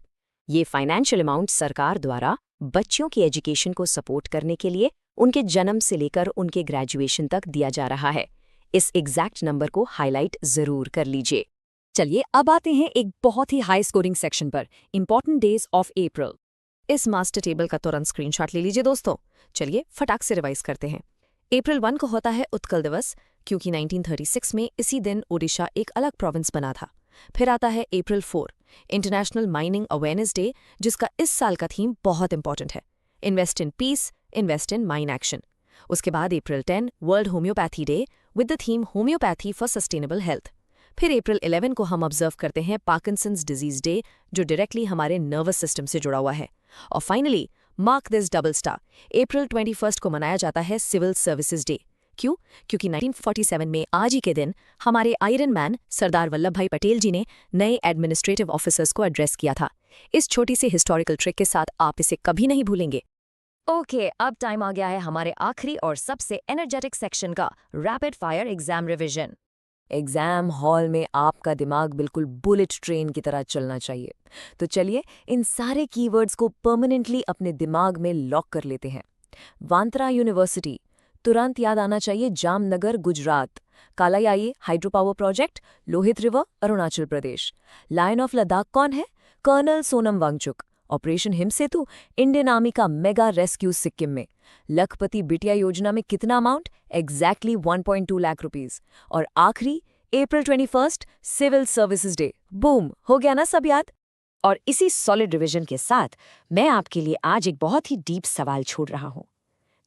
ये फाइनेंशियल अमाउंट सरकार द्वारा बच्चों की एजुकेशन को सपोर्ट करने के लिए उनके जन्म से लेकर उनके ग्रेजुएशन तक दिया जा रहा है। इस एग्जैक्ट नंबर को हाईलाइट जरूर कर लीजिए। चलिए अब आते हैं एक बहुत ही हाई स्कोरिंग सेक्शन पर, इंपॉर्टेंट डेज ऑफ अप्रैल। इस मास्टर टेबल का तुरंत स्क्रीनशॉट ले लीजिए दोस्तों। चलिए फटाक से रिवाइज करते हैं। अप्रैल 1 को होता है उत्कल दिवस, क्योंकि 1936 में इसी दिन ओडिशा एक अलग प्रोविंस बना था। फिर आता है April 4, international mining awareness day, जिसका इस साल का थीम बहुत इंपॉर्टेंट है, invest in peace, invest in mine action. उसके बाद April 10, world homeopathy day with the theme homeopathy for sustainable health. फिर अप्रैल 11 को हम ऑब्जर्व करते हैं पार्किंसंस डिजीज डे, जो डायरेक्टली हमारे नर्वस सिस्टम से जुड़ा हुआ है। और finally mark this double star, April 21 को मनाया जाता है सिविल सर्विसेज डे, क्यों? क्योंकि 1947 में आज ही के दिन हमारे आयरन मैन सरदार वल्लभ भाई पटेल जी ने नए एडमिनिस्ट्रेटिव ऑफिसर्स को एड्रेस किया था। इस छोटी सी हिस्टोरिकल ट्रिक के साथ आप इसे कभी नहीं भूलेंगे। ओके, अब टाइम आ गया है हमारे आखिरी और सबसे एनर्जेटिक सेक्शन का, rapid fire exam revision. Exam hall में आपका दिमाग बिल्कुल बुलेट ट्रेन की तरह चलना चाहिए। तो चलिए इन सारे कीवर्ड्स को परमानेंटली अपने दिमाग में लॉक कर लेते हैं। वांत्रा यूनिवर्सिटी, तुरंत याद आना चाहिए Jamnagar, Gujarat. Kalai hydro power project, Lohit river, Arunachal Pradesh. Lion of Ladakh कौन है? Colonel Sonam Wangchuk. Operation Himsetu, Indian army का मेगा रेस्क्यू सिक्किम में। लखपति बिटिया योजना में कितना अमाउंट? Exactly 1.2 lakh rupees. और आखिरी अप्रैल 21 सिविल सर्विसेज डे। बूम, हो गया ना सब याद? और इसी सॉलिड रिवीजन के साथ मैं आपके लिए आज एक बहुत ही डीप सवाल छोड़ रहा हूं।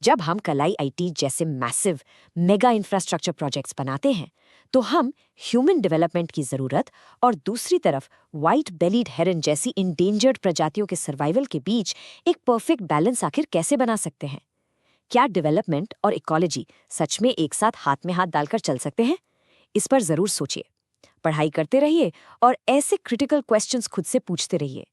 जब हम कलाई आईटी जैसे मैसिव मेगा इंफ्रास्ट्रक्चर प्रोजेक्ट्स बनाते हैं तो हम ह्यूमन डेवलपमेंट की जरूरत और दूसरी तरफ व्हाइट बेलीड हेरन जैसी इंडेंजर्ड प्रजातियों के सर्वाइवल के बीच एक परफेक्ट बैलेंस आखिर कैसे बना सकते हैं? क्या डेवलपमेंट और इकोलॉजी सच में एक साथ हाथ में हाथ डालकर चल सकते हैं? इस पर जरूर सोचिए, पढ़ाई करते रहिए और ऐसे क्रिटिकल क्वेश्चंस खुद से पूछते रहिए।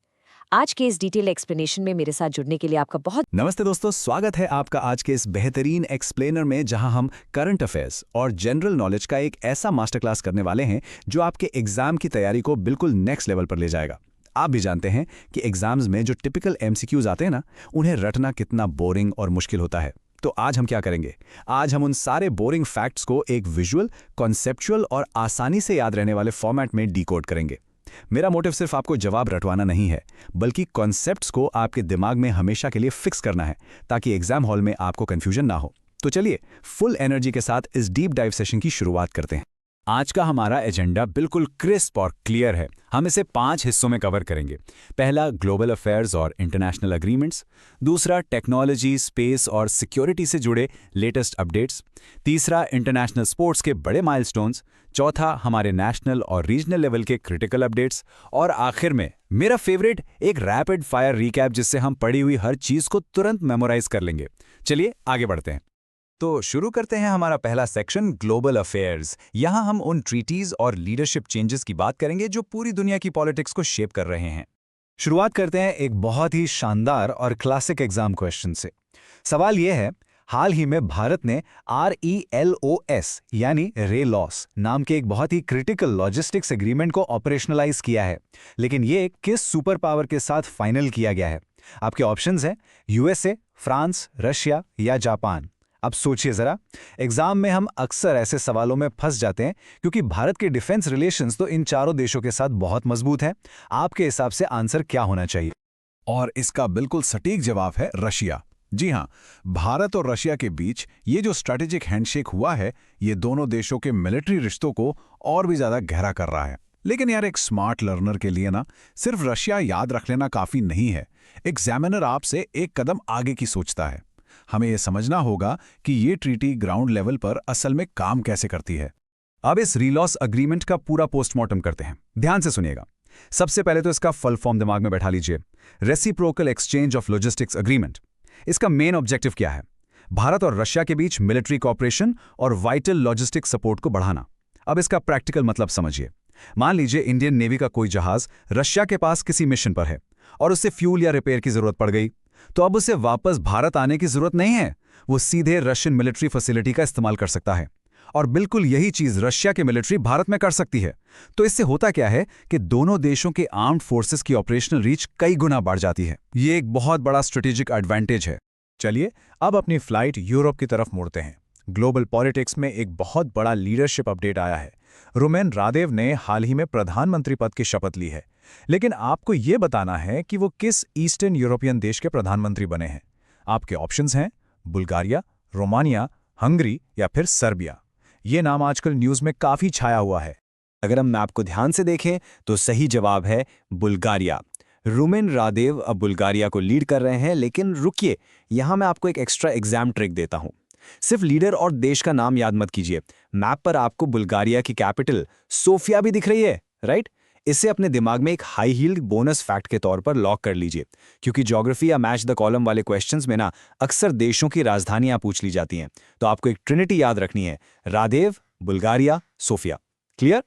आज के इस डिटेल एक्सप्लेनेशन में मेरे साथ जुड़ने के लिए आपका बहुत नमस्ते दोस्तों, स्वागत है आपका आज के इस बेहतरीन एक्सप्लेनर में, जहां हम करंट अफेयर्स और जनरल नॉलेज का एक ऐसा मास्टर क्लास करने वाले हैं जो आपके एग्जाम की तैयारी को बिल्कुल नेक्स्ट लेवल पर ले जाएगा। आप भी जानते हैं कि एग्जाम्स में जो टिपिकल एमसीक्यूज आते हैं ना, उन्हें रटना कितना बोरिंग और मुश्किल होता है। तो आज हम क्या करेंगे? आज हम उन सारे बोरिंग फैक्ट्स को एक विजुअल, कॉन्सेप्चुअल और आसानी से याद रहने वाले फॉर्मेट में डिकोड करेंगे। मेरा मोटिव सिर्फ आपको जवाब रटवाना नहीं है, बल्कि कॉन्सेप्ट्स को आपके दिमाग में हमेशा के लिए फिक्स करना है, ताकि एग्जाम हॉल में आपको कंफ्यूजन ना हो। तो चलिए फुल एनर्जी के साथ इस डीप डाइव सेशन की शुरुआत करते हैं। आज का हमारा एजेंडा बिल्कुल क्रिस्प और क्लियर है। हम इसे 5 हिस्सों में कवर करेंगे। पहला, ग्लोबल अफेयर्स और इंटरनेशनल एग्रीमेंट्स। दूसरा, टेक्नोलॉजी, स्पेस और सिक्योरिटी से जुड़े लेटेस्ट अपडेट्स। तीसरा, इंटरनेशनल स्पोर्ट्स के बड़े माइलस्टोन्स। चौथा, हमारे नेशनल और रीजनल लेवल के क्रिटिकल अपडेट्स। और आखिर में मेरा फेवरेट, एक रैपिड फायर रिकैप, जिससे हम पढ़ी हुई हर चीज को तुरंत मेमोराइज कर लेंगे। चलिए आगे बढ़ते हैं। तो शुरू करते हैं हमारा पहला सेक्शन, ग्लोबल अफेयर्स। यहाँ हम उन ट्रीटीज और लीडरशिप चेंजेस की बात करेंगे जो पूरी दुनिया की पॉलिटिक्स को शेप कर रहे हैं। शुरुआत करते हैं एक बहुत ही शानदार और क्लासिक एग्जाम क्वेश्चन से। सवाल यह है, हाल ही में भारत ने RELOS यानी रेलॉस नाम के एक बहुत ही क्रिटिकल लॉजिस्टिक्स एग्रीमेंट को ऑपरेशनलाइज किया है, लेकिन ये किस सुपर पावर के साथ फाइनल किया गया है? आपके ऑप्शंस हैं USA, फ्रांस, रशिया या जापान। अब सोचिए जरा, एग्जाम में हम अक्सर ऐसे सवालों में फंस जाते हैं क्योंकि भारत के डिफेंस रिलेशंस तो इन चारों देशों के साथ बहुत मजबूत हैं। आपके हिसाब से आंसर क्या होना चाहिए? और इसका बिल्कुल सटीक जवाब है रशिया। जी हां, भारत और रशिया के बीच ये जो स्ट्रैटेजिक हैंडशेक हुआ है, ये दोनों देशों के मिलिट्री रिश्तों को और भी ज्यादा गहरा कर रहा है। लेकिन यार, एक स्मार्ट लर्नर के लिए ना सिर्फ रशिया याद रख लेना काफी नहीं है। एग्जामिनर आपसे एक कदम आगे की सोचता है। हमें यह समझना होगा कि ये ट्रीटी ग्राउंड लेवल पर असल में काम कैसे करती है। अब इस रीलॉस अग्रीमेंट का पूरा पोस्टमार्टम करते हैं। ध्यान से सुनिएगा। सबसे पहले तो इसका फुल फॉर्म दिमाग में बैठा लीजिए, reciprocal exchange of logistics agreement. इसका मेन ऑब्जेक्टिव क्या है? भारत और रशिया के बीच मिलिट्री कॉपरेशन और वाइटल लॉजिस्टिक सपोर्ट को बढ़ाना। अब इसका प्रैक्टिकल मतलब समझिए। मान लीजिए इंडियन नेवी का कोई जहाज रशिया के पास किसी मिशन पर है और उससे फ्यूल या रिपेयर की जरूरत पड़ गई, तो अब उसे वापस भारत आने की जरूरत नहीं है। वो सीधे रशियन मिलिट्री फैसिलिटी का इस्तेमाल कर सकता है और बिल्कुल यही चीज रशिया की मिलिट्री भारत में कर सकती है। तो इससे होता क्या है कि दोनों देशों के आर्म्ड फोर्सेस की ऑपरेशनल रीच कई गुना बढ़ जाती है। ये एक बहुत बड़ा स्ट्रेटेजिक एडवांटेज है। चलिए अब अपनी फ्लाइट यूरोप की तरफ मोड़ते हैं। ग्लोबल पॉलिटिक्स में एक बहुत बड़ा लीडरशिप अपडेट आया है। रुमेन रादेव ने हाल ही में प्रधानमंत्री पद की शपथ ली है, लेकिन आपको ये बताना है कि वो किस ईस्टर्न यूरोपियन देश के प्रधानमंत्री बने हैं। आपके ऑप्शंस हैं बुल्गारिया, रोमानिया, हंगरी या फिर सर्बिया। ये नाम आजकल न्यूज़ में काफ़ी छाया हुआ है। अगर हम मैप को ध्यान से देखें तो सही जवाब है बुल्गारिया। रुमेन रादेव अब बुल्गारिया को लीड कर रहे हैं, लेकिन रुकिए, यहाँ मैं आपको एक एक्स्ट्रा एग्जाम ट्रिक देता हूँ। सिर्फ लीडर और देश का नाम याद मत कीजिए। मैप पर आपको बुल्गारिया की कैपिटल सोफिया भी दिख रही है, राइट? इसे अपने दिमाग में एक हाई हील्ड बोनस फैक्ट के तौर पर लॉक कर लीजिए, क्योंकि ज्योग्राफी या मैच द कॉलम वाले क्वेश्चंस में ना अक्सर देशों की राजधानियां पूछ ली जाती हैं। तो आपको एक ट्रिनिटी याद रखनी है, Radev, Bulgaria, Sofia. Clear?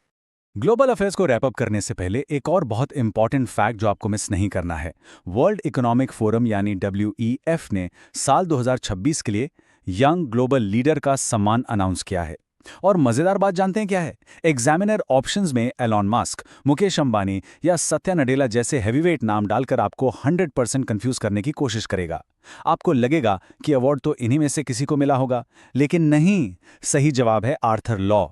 Global affairs को रैप अप करने से पहले एक और बहुत इंपॉर्टेंट फैक्ट जो आपको मिस नहीं करना है। वर्ल्ड इकोनॉमिक फोरम यानी WEF ने साल 2026 के लिए यंग ग्लोबल लीडर का सम्मान अनाउंस किया है। और मजेदार बात जानते हैं क्या है? एग्जामिनर ऑप्शंस में एलॉन मस्क, मुकेश अंबानी या सत्या नडेला जैसे हैवीवेट नाम डालकर आपको 100% कंफ्यूज करने की कोशिश करेगा। आपको लगेगा कि अवार्ड तो इन्हीं में से किसी को मिला होगा, लेकिन नहीं, सही जवाब है आर्थर लॉ।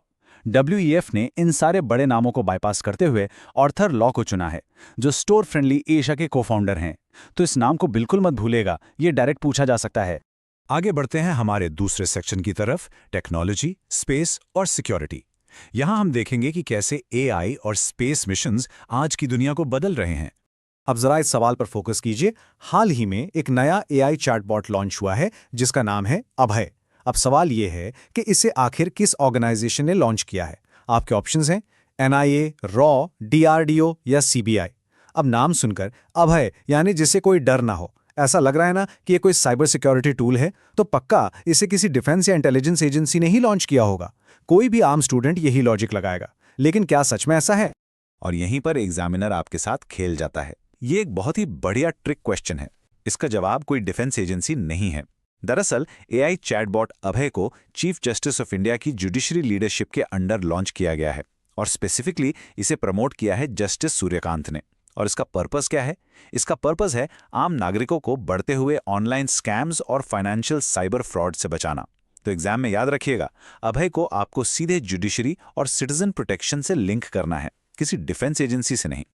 WEF ने इन सारे बड़े नामों को बाईपास करते हुए आर्थर लॉ को चुना है, जो स्टोर फ्रेंडली एशिया के को-फाउंडर हैं। तो इस नाम को बिल्कुल मत भूलेगा, ये डायरेक्ट पूछा जा सकता है। आगे बढ़ते हैं हमारे दूसरे सेक्शन की तरफ, टेक्नोलॉजी, स्पेस और सिक्योरिटी। यहां हम देखेंगे कि कैसे AI और स्पेस मिशंस आज की दुनिया को बदल रहे हैं। अब जरा इस सवाल पर फोकस कीजिए। हाल ही में एक नया AI चैटबॉट लॉन्च हुआ है जिसका नाम है अभय। अब सवाल यह है कि इसे आखिर किस ऑर्गेनाइजेशन ने लॉन्च किया है। आपके ऑप्शंस हैं NIA, रॉ, DRDO या CBI। अब नाम सुनकर अभय यानी जिसे कोई डर ना हो, ऐसा लग रहा है ना कि ये कोई साइबर सिक्योरिटी टूल है, तो पक्का इसे किसी डिफेंस या इंटेलिजेंस एजेंसी ने ही लॉन्च किया होगा। कोई भी आम स्टूडेंट यही लॉजिक लगाएगा, लेकिन क्या सच में ऐसा है? और यहीं पर एग्जामिनर आपके साथ खेल जाता है। ये एक बहुत ही बढ़िया ट्रिक क्वेश्चन है। इसका जवाब कोई डिफेंस एजेंसी नहीं है। दरअसल AI चैटबॉट अभय को चीफ जस्टिस ऑफ इंडिया की जुडिशरी लीडरशिप के अंडर लॉन्च किया गया है और स्पेसिफिकली इसे प्रमोट किया है जस्टिस सूर्यकांत ने। और इसका पर्पस क्या है? इसका पर्पस है आम नागरिकों को बढ़ते हुए ऑनलाइन स्कैम्स और फाइनेंशियल साइबर फ्रॉड से बचाना। तो एग्जाम में याद रखिएगा, अभय को आपको सीधे जुडिशरी और सिटीजन प्रोटेक्शन से लिंक करना है, किसी डिफेंस एजेंसी से नहीं।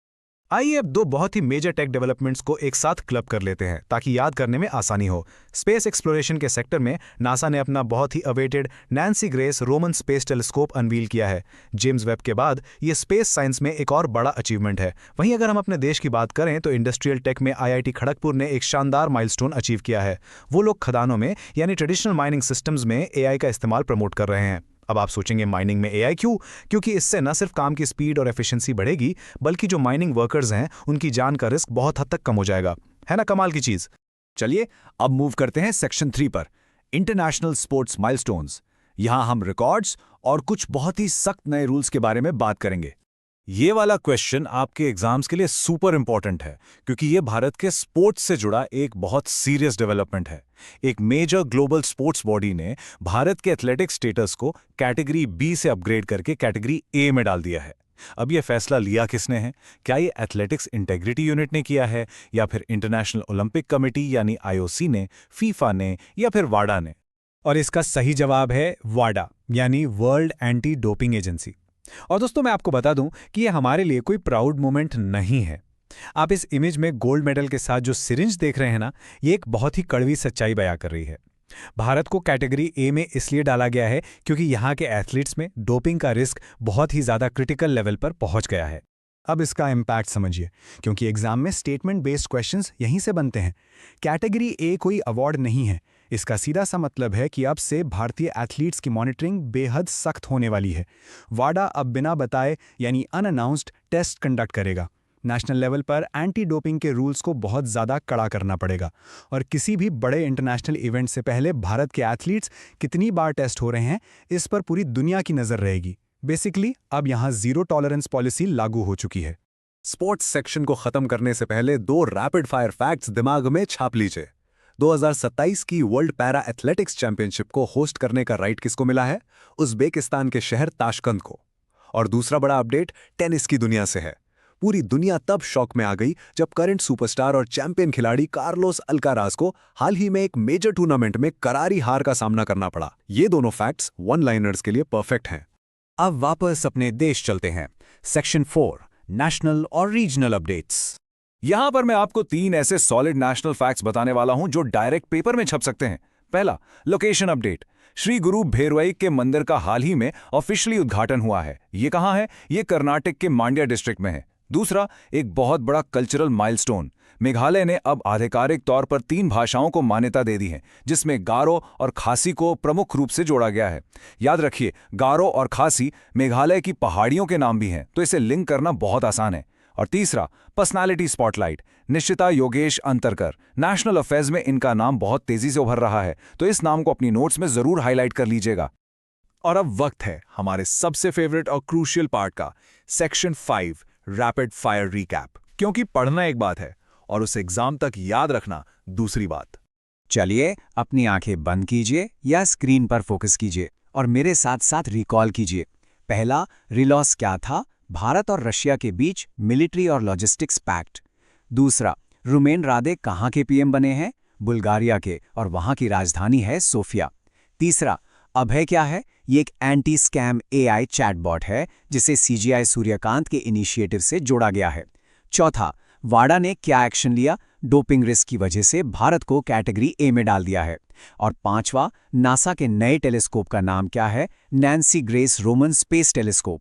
आइए अब दो बहुत ही मेजर टेक डेवलपमेंट्स को एक साथ क्लब कर लेते हैं ताकि याद करने में आसानी हो। स्पेस एक्सप्लोरेशन के सेक्टर में नासा ने अपना बहुत ही awaited Nancy Grace Roman space telescope unveil किया है। जेम्स वेब के बाद ये स्पेस साइंस में एक और बड़ा अचीवमेंट है। वहीं अगर हम अपने देश की बात करें तो इंडस्ट्रियल टेक में IIT खड़गपुर ने एक शानदार माइलस्टोन अचीव किया है। वो लोग खदानों में यानी ट्रेडिशनल माइनिंग सिस्टम्स में AI का इस्तेमाल प्रमोट कर रहे हैं। अब आप सोचेंगे माइनिंग में AI क्यों? क्योंकि इससे न सिर्फ काम की स्पीड और एफिशिएंसी बढ़ेगी, बल्कि जो माइनिंग वर्कर्स हैं उनकी जान का रिस्क बहुत हद तक कम हो जाएगा। है ना कमाल की चीज? चलिए अब मूव करते हैं सेक्शन 3 पर, इंटरनेशनल स्पोर्ट्स माइलस्टोन्स। यहां हम रिकॉर्ड्स और कुछ बहुत ही सख्त नए रूल्स के बारे में बात करेंगे। ये वाला क्वेश्चन आपके एग्जाम्स के लिए सुपर इंपॉर्टेंट है, क्योंकि ये भारत के स्पोर्ट्स से जुड़ा एक बहुत सीरियस डेवलपमेंट है। एक मेजर ग्लोबल स्पोर्ट्स बॉडी ने भारत के एथलेटिक्स स्टेटस को कैटेगरी B से अपग्रेड करके कैटेगरी A में डाल दिया है। अब ये फैसला लिया किसने है? क्या ये एथलेटिक्स इंटेग्रिटी यूनिट ने किया है, या फिर इंटरनेशनल ओलंपिक कमेटी यानी IOC ने, फीफा ने, या फिर वाडा ने? और इसका सही जवाब है वाडा यानी वर्ल्ड एंटी डोपिंग एजेंसी। और दोस्तों मैं आपको बता दूं कि ये हमारे लिए कोई प्राउड मोमेंट नहीं है। आप इस इमेज में गोल्ड मेडल के साथ जो सिरिंज देख रहे हैं ना, ये एक बहुत ही कड़वी सच्चाई बयां कर रही है। भारत को कैटेगरी A में इसलिए डाला गया है क्योंकि यहाँ के एथलीट्स में डोपिंग का रिस्क बहुत ही ज़्यादा क्रिटिकल लेवल पर पहुँच गया है। अब इसका इम्पैक्ट समझिए, क्योंकि एग्जाम में स्टेटमेंट बेस्ड क्वेश्चंस यहीं से बनते हैं। कैटेगरी A कोई अवार्ड नहीं है। इसका सीधा सा मतलब है कि अब से भारतीय एथलीट्स की मॉनिटरिंग बेहद सख्त होने वाली है। वाडा अब बिना बताए यानी अनअनाउंस्ड टेस्ट कंडक्ट करेगा। नेशनल लेवल पर एंटी डोपिंग के रूल्स को बहुत ज़्यादा कड़ा करना पड़ेगा, और किसी भी बड़े इंटरनेशनल इवेंट से पहले भारत के एथलीट्स कितनी बार टेस्ट हो रहे हैं, इस पर पूरी दुनिया की नज़र रहेगी। बेसिकली अब यहाँ जीरो टॉलरेंस पॉलिसी लागू हो चुकी है। स्पोर्ट्स सेक्शन को खत्म करने से पहले दो रैपिड फायर फैक्ट्स दिमाग में छाप लीजिए। 2027 की वर्ल्ड पैरा एथलेटिक्स चैंपियनशिप को होस्ट करने का राइट किसको मिला है? उज़्बेकिस्तान के शहर ताशकंद को। और दूसरा बड़ा अपडेट टेनिस की दुनिया से है। पूरी दुनिया तब शॉक में आ गई जब करंट सुपरस्टार और चैंपियन खिलाड़ी कार्लोस अल्काराज को हाल ही में एक मेजर टूर्नामेंट में करारी हार का सामना करना पड़ा। ये दोनों फैक्ट्स वन लाइनर्स के लिए परफेक्ट हैं। अब वापस अपने देश चलते हैं। सेक्शन 4, नेशनल और रीजनल अपडेट्स। यहां पर मैं आपको 3 ऐसे सॉलिड नेशनल फैक्ट्स बताने वाला हूं जो डायरेक्ट पेपर में छप सकते हैं। पहला, लोकेशन अपडेट। श्री गुरु भैरवई के मंदिर का हाल ही में ऑफिशियली उद्घाटन हुआ है। ये कहां है? ये कर्नाटक के मांड्या डिस्ट्रिक्ट में है। दूसरा, एक बहुत बड़ा कल्चरल माइलस्टोन। मेघालय ने अब आधिकारिक तौर पर 3 भाषाओं को मान्यता दे दी है, जिसमें गारो और खासी को प्रमुख रूप से जोड़ा गया है। याद रखिए, गारो और खासी मेघालय की पहाड़ियों के नाम भी हैं, तो इसे लिंक करना बहुत आसान है। और तीसरा, personality spotlight. Nishchita Yogesh Antarkar, national affairs में इनका नाम बहुत तेजी से उभर रहा है, तो इस नाम को अपनी नोट्स में जरूर हाईलाइट कर लीजिएगा। और अब वक्त है हमारे सबसे फेवरेट और क्रूशियल पार्ट का, सेक्शन 5 रैपिड फायर रिकैप। क्योंकि पढ़ना एक बात है और उसे एग्जाम तक याद रखना दूसरी बात। चलिए अपनी आंखें बंद कीजिए या स्क्रीन पर फोकस कीजिए और मेरे साथ साथ रिकॉल कीजिए। पहला, रिलॉस क्या था? भारत और रशिया के बीच मिलिट्री और लॉजिस्टिक्स पैक्ट। दूसरा, रुमेन रादे कहाँ के पीएम बने हैं? बुल्गारिया के, और वहाँ की राजधानी है सोफिया। तीसरा, अभय क्या है? ये एक एंटी स्कैम एआई चैटबॉट है जिसे सीजीआई सूर्यकांत के इनिशिएटिव से जोड़ा गया है। चौथा, वाडा ने क्या एक्शन लिया? डोपिंग रिस्क की वजह से भारत को कैटेगरी ए में डाल दिया है। और पांचवा, नासा के नए टेलीस्कोप का नाम क्या है? Nancy Grace Roman space telescope.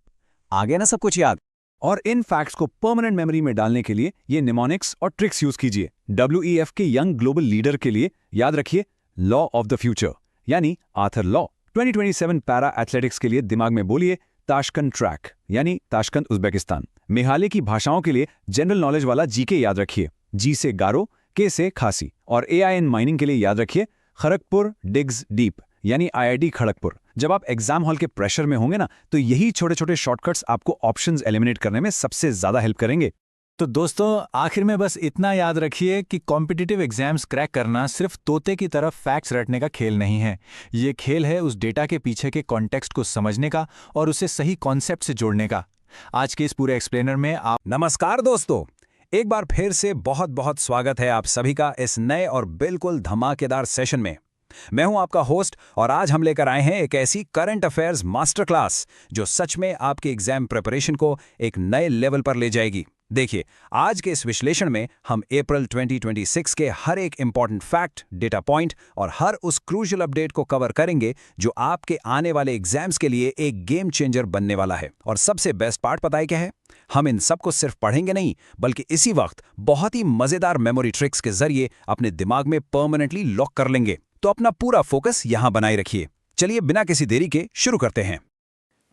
आ गया ना सब कुछ याद? और इन फैक्ट्स को परमानेंट मेमोरी में डालने के लिए ये निमोनिक्स और ट्रिक्स यूज कीजिए। WEF के यंग ग्लोबल लीडर के लिए याद रखिए लॉ ऑफ द फ्यूचर, यानी आर्थर लॉ। 2027 पैरा एथलेटिक्स के लिए दिमाग में बोलिए ताशकंद ट्रैक, यानी ताशकंद उज्बेकिस्तान। मेघालय की भाषाओं के लिए जनरल नॉलेज वाला जीके याद रखिए, जी से गारो, के से खासी। और AIN माइनिंग के लिए याद रखिए खड़गपुर डिग्स डीप, यानी IIT खड़गपुर। जब आप एग्जाम हॉल के प्रेशर में होंगे ना, तो यही छोटे छोटे शॉर्टकट्स आपको ऑप्शंस एलिमिनेट करने में सबसे ज्यादा हेल्प करेंगे। तो दोस्तों, आखिर में बस इतना याद रखिए कि कॉम्पिटिटिव एग्जाम्स क्रैक करना सिर्फ तोते की तरफ फैक्ट्स रटने का खेल नहीं है। ये खेल है उस डेटा के पीछे के कॉन्टेक्स्ट को समझने का और उसे सही कॉन्सेप्ट से जोड़ने का। आज के इस पूरे एक्सप्लेनर में आप नमस्कार दोस्तों, एक बार फिर से बहुत बहुत स्वागत है आप सभी का इस नए और बिल्कुल धमाकेदार सेशन में। मैं हूं आपका होस्ट और आज हम लेकर आए हैं एक ऐसी करंट अफेयर्स मास्टर क्लास जो सच में आपके एग्जाम प्रिपरेशन को एक नए लेवल पर ले जाएगी। देखिए, आज के इस विश्लेषण में हम अप्रैल 2026 के हर एक इंपॉर्टेंट फैक्ट, डेटा पॉइंट और हर उस क्रूशियल अपडेट को कवर करेंगे जो आपके आने वाले एग्जाम्स के लिए एक गेम चेंजर बनने वाला है। और सबसे बेस्ट पार्ट पता है क्या है? हम इन सब को सिर्फ पढ़ेंगे नहीं, बल्कि इसी वक्त बहुत ही मजेदार मेमोरी ट्रिक्स के जरिए अपने दिमाग में परमानेंटली लॉक कर लेंगे। तो अपना पूरा फोकस यहां बनाए रखिए। चलिए बिना किसी देरी के शुरू करते हैं।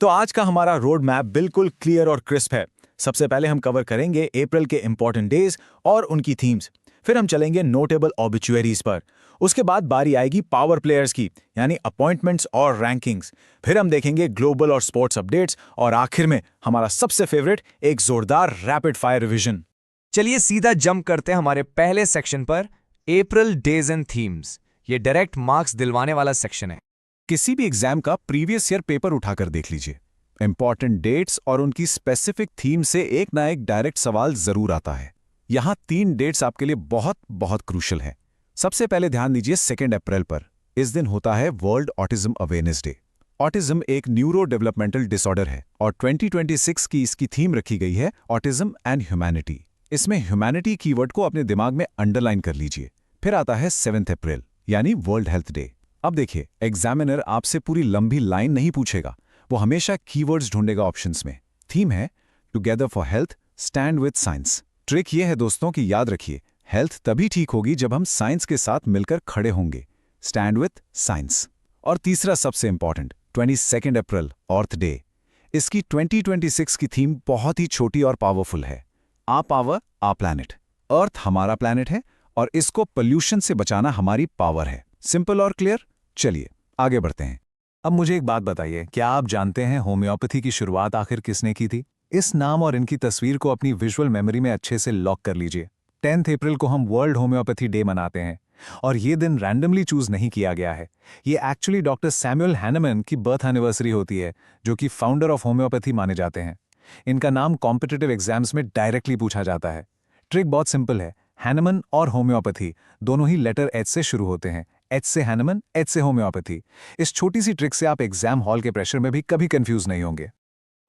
तो आज का हमारा रोड मैप बिल्कुल क्लियर और क्रिस्प है। सबसे पहले हम कवर करेंगे अप्रैल के इंपॉर्टेंट डेज और उनकी थीम्स। फिर हम चलेंगे नोटेबल ऑबिचुअरीज पर। उसके बाद बारी आएगी पावर प्लेयर्स की, यानी अपॉइंटमेंट्स और रैंकिंग्स। फिर हम देखेंगे ग्लोबल और स्पोर्ट्स अपडेट्स, और आखिर में हमारा सबसे फेवरेट, एक जोरदार रैपिड फायर रिवीजन। चलिए सीधा जंप करते हैं हमारे पहले सेक्शन पर, अप्रैल डेज एंड थीम्स। ये डायरेक्ट मार्क्स दिलवाने वाला सेक्शन है। किसी भी एग्जाम का प्रीवियस ईयर पेपर उठाकर देख लीजिए। इंपॉर्टेंट डेट्स और उनकी स्पेसिफिक थीम से एक ना एक डायरेक्ट सवाल जरूर आता है। यहां 3 डेट्स आपके लिए बहुत बहुत क्रूशियल हैं। सबसे पहले ध्यान दीजिए 2 अप्रैल पर। इस दिन होता है world autism awareness day. Autism एक न्यूरो डेवलपमेंटल डिसऑर्डर है और 2026 की इसकी थीम रखी गई है ऑटिज्म एंड ह्यूमैनिटी। इसमें ह्यूमैनिटी कीवर्ड को अपने दिमाग में अंडरलाइन कर लीजिए। फिर आता है 7 अप्रैल, यानी वर्ल्ड हेल्थ डे। अब देखिए, एग्जामिनर आपसे पूरी लंबी लाइन नहीं पूछेगा, वो हमेशा कीवर्ड्स ढूंढेगा ऑप्शंस में। थीम है together for health, stand with science. Trick ये है दोस्तों कि याद रखिए, हेल्थ तभी ठीक होगी जब हम साइंस के साथ मिलकर खड़े होंगे। Stand with science. और तीसरा सबसे इंपॉर्टेंट, 22 अप्रैल, अर्थ डे। इसकी 2026 की थीम बहुत ही छोटी और पावरफुल है। आ पावर, आ प्लैनेट। अर्थ हमारा प्लैनेट है और इसको पोल्यूशन से बचाना हमारी पावर है। सिंपल और क्लियर। चलिए आगे बढ़ते हैं। अब मुझे एक बात बताइए, क्या आप जानते हैं होम्योपैथी की शुरुआत आखिर किसने की थी? इस नाम और इनकी तस्वीर को अपनी विजुअल मेमोरी में अच्छे से लॉक कर लीजिए। 10 अप्रैल को हम वर्ल्ड होम्योपैथी डे मनाते हैं और ये दिन रैंडमली चूज नहीं किया गया है। ये एक्चुअली डॉक्टर सैमुअल हैनेमन की बर्थ एनिवर्सरी होती है, जो कि फाउंडर ऑफ होम्योपैथी माने जाते हैं। इनका नाम कॉम्पिटिटिव एग्जाम्स में डायरेक्टली पूछा जाता है। ट्रिक बहुत सिंपल है। हैनेमन और होम्योपैथी दोनों ही लेटर एच से शुरू होते हैं। एच से हैनेमन, एच से होम्योपैथी। इस छोटी सी ट्रिक से आप एग्जाम हॉल के प्रेशर में भी कभी कंफ्यूज नहीं होंगे।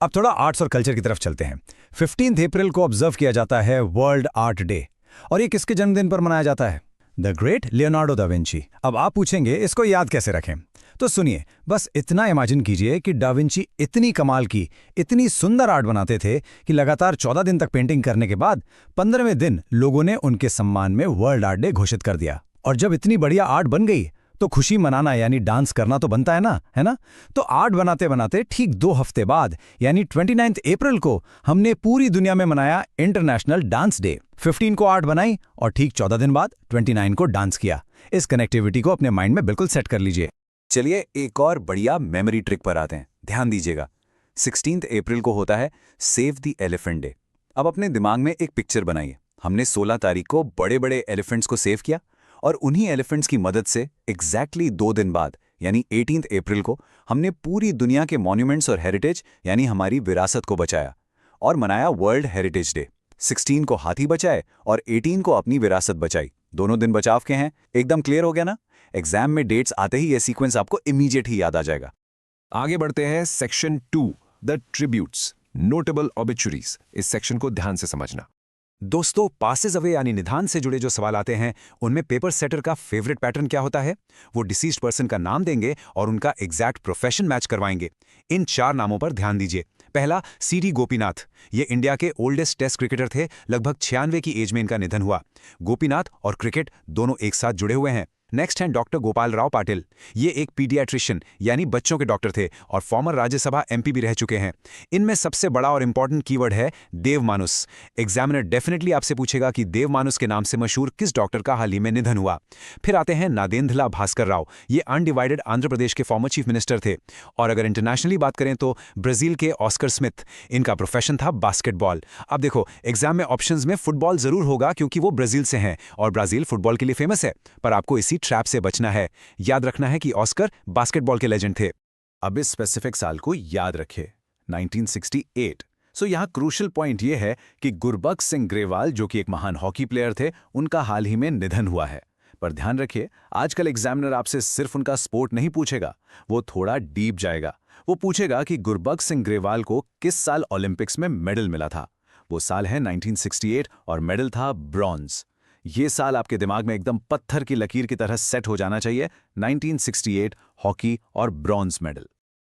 अब थोड़ा आर्ट्स और कल्चर की तरफ चलते हैं। 15 अप्रैल को ऑब्जर्व किया जाता है वर्ल्ड आर्ट डे। और ये किसके जन्मदिन पर मनाया जाता है? The great Leonardo da Vinci. अब आप पूछेंगे इसको याद कैसे रखें, तो सुनिए, बस इतना इमेजिन कीजिए कि डा विंची इतनी कमाल की, इतनी सुंदर आर्ट बनाते थे कि लगातार 14 दिन तक पेंटिंग करने के बाद 15वें दिन लोगों ने उनके सम्मान में वर्ल्ड आर्ट डे घोषित कर दिया। और जब इतनी बढ़िया आर्ट बन गई तो खुशी मनाना यानी डांस करना तो बनता है ना। तो आर्ट बनाते बनाते ठीक 2 हफ्ते बाद यानी 29 अप्रैल को हमने पूरी दुनिया में मनाया इंटरनेशनल डांस डे। 15 को आर्ट बनाई और ठीक 14 दिन बाद 29 को डांस किया। इस कनेक्टिविटी को अपने माइंड में बिल्कुल सेट कर लीजिए। चलिए एक और बढ़िया मेमोरी ट्रिक पर आते हैं। ध्यान दीजिएगा, 16 अप्रैल को होता है सेव द एलिफेंट डे। अब अपने दिमाग में एक पिक्चर बनाइए। हमने 16 तारीख को बड़े बड़े एलिफेंट्स को सेव किया और उन्हीं एलिफेंट्स की मदद से एग्जैक्टली 2 दिन बाद यानी 18 अप्रैल को हमने पूरी दुनिया के मॉन्यूमेंट्स और हेरिटेज यानी हमारी विरासत को बचाया और मनाया वर्ल्ड हेरिटेज डे। 16 को हाथी बचाए और 18 को अपनी विरासत बचाई। दोनों दिन बचाव के हैं। एकदम क्लियर हो गया ना? एग्जाम में डेट्स आते ही ये सीक्वेंस आपको इमीडिएट ही याद आ जाएगा। आगे बढ़ते हैं section 2, the tributes, notable obituaries. इस सेक्शन को ध्यान से समझना। दोस्तों, पासेज अवे यानी निधान से जुड़े जो सवाल आते हैं उनमें पेपर सेटर का फेवरेट पैटर्न क्या होता है? वो डिसीज्ड पर्सन का नाम देंगे और उनका एग्जैक्ट प्रोफेशन मैच करवाएंगे। इन 4 नामों पर ध्यान दीजिए। पहला, सीडी गोपीनाथ। ये इंडिया के ओल्डेस्ट टेस्ट क्रिकेटर थे। लगभग 96 की एज में इनका निधन हुआ। गोपीनाथ और क्रिकेट दोनों एक साथ जुड़े हुए हैं। नेक्स्ट हैं डॉक्टर गोपाल राव पाटिल। ये एक पीडियाट्रिशियन यानी बच्चों के डॉक्टर थे और फॉर्मर राज्यसभा एमपी भी रह चुके हैं। इनमें सबसे बड़ा और इंपॉर्टेंट कीवर्ड है देवमानुस। एग्जामिनर डेफिनेटली आपसे पूछेगा कि देवमानुस के नाम से मशहूर किस डॉक्टर का हाल ही में निधन हुआ। फिर आते हैं नादेंद्रला भास्कर राव। ये अनडिवाइडेड आंध्र प्रदेश के फॉर्मर चीफ मिनिस्टर थे। और अगर इंटरनेशनली बात करें तो ब्राजील के ऑस्कर स्मिथ। इनका प्रोफेशन था बास्केटबॉल। अब देखो, एग्जाम में ऑप्शंस में फुटबॉल जरूर होगा क्योंकि वो ब्राजील से हैं और ब्राजील फुटबॉल के लिए फेमस है, पर आपको इसी ट्रैप से बचना है। याद रखना है कि ऑस्कर बास्केटबॉल के लेजेंड थे। अब इस स्पेसिफिक साल को याद रखें, 1968। सो यहाँ क्रूशल पॉइंट ये है कि गुरबख्श सिंह ग्रेवाल, जो कि एक महान हॉकी प्लेयर थे, उनका हाल ही में निधन हुआ है। पर ध्यान रखिए, आजकल एग्जामिनर आपसे सिर्फ उनका स्पोर्ट नहीं पूछेगा, वो थोड़ा डीप जाएगा। वो पूछेगा कि गुरबख्श सिंह ग्रेवाल को किस साल ओलंपिक्स में मेडल मिला था। वो साल है 1968 और मेडल था ब्रॉन्ज। ये साल आपके दिमाग में एकदम पत्थर की लकीर की तरह सेट हो जाना चाहिए। 1968 हॉकी और ब्रॉन्ज मेडल।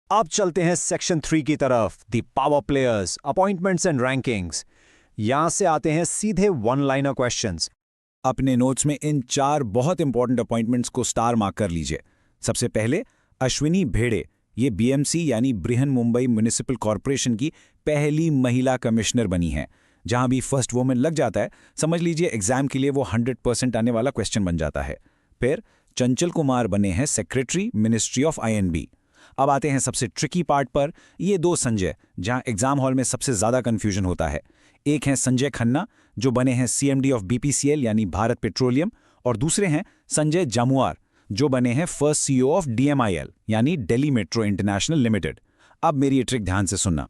अब चलते हैं सेक्शन 3 की तरफ, the power players, appointments and rankings. यहां से आते हैं सीधे 1 लाइनर क्वेश्चंस। अपने नोट्स में इन 4 बहुत इंपॉर्टेंट अपॉइंटमेंट्स को स्टार मार्क कर लीजिए। सबसे पहले अश्विनी भेड़े। ये बीएमसी यानी बृहन मुंबई म्युनिसिपल कॉरपोरेशन की पहली महिला कमिश्नर बनी है। जहां भी फर्स्ट वुमेन लग जाता है, समझ लीजिए एग्जाम के लिए वो 100% आने वाला क्वेश्चन बन जाता है। फिर चंचल कुमार बने हैं सेक्रेटरी मिनिस्ट्री ऑफ आईएनबी। अब आते हैं सबसे ट्रिकी पार्ट पर, ये 2 संजय, जहां एग्जाम हॉल में सबसे ज्यादा कंफ्यूजन होता है। एक हैं संजय खन्ना, जो बने हैं सीएमडी ऑफ बीपीसीएल यानी भारत पेट्रोलियम, और दूसरे हैं संजय जामुआर, जो बने हैं फर्स्ट सीईओ ऑफ डीएमआईएल यानी दिल्ली मेट्रो इंटरनेशनल लिमिटेड। अब मेरी ये ट्रिक ध्यान से सुनना।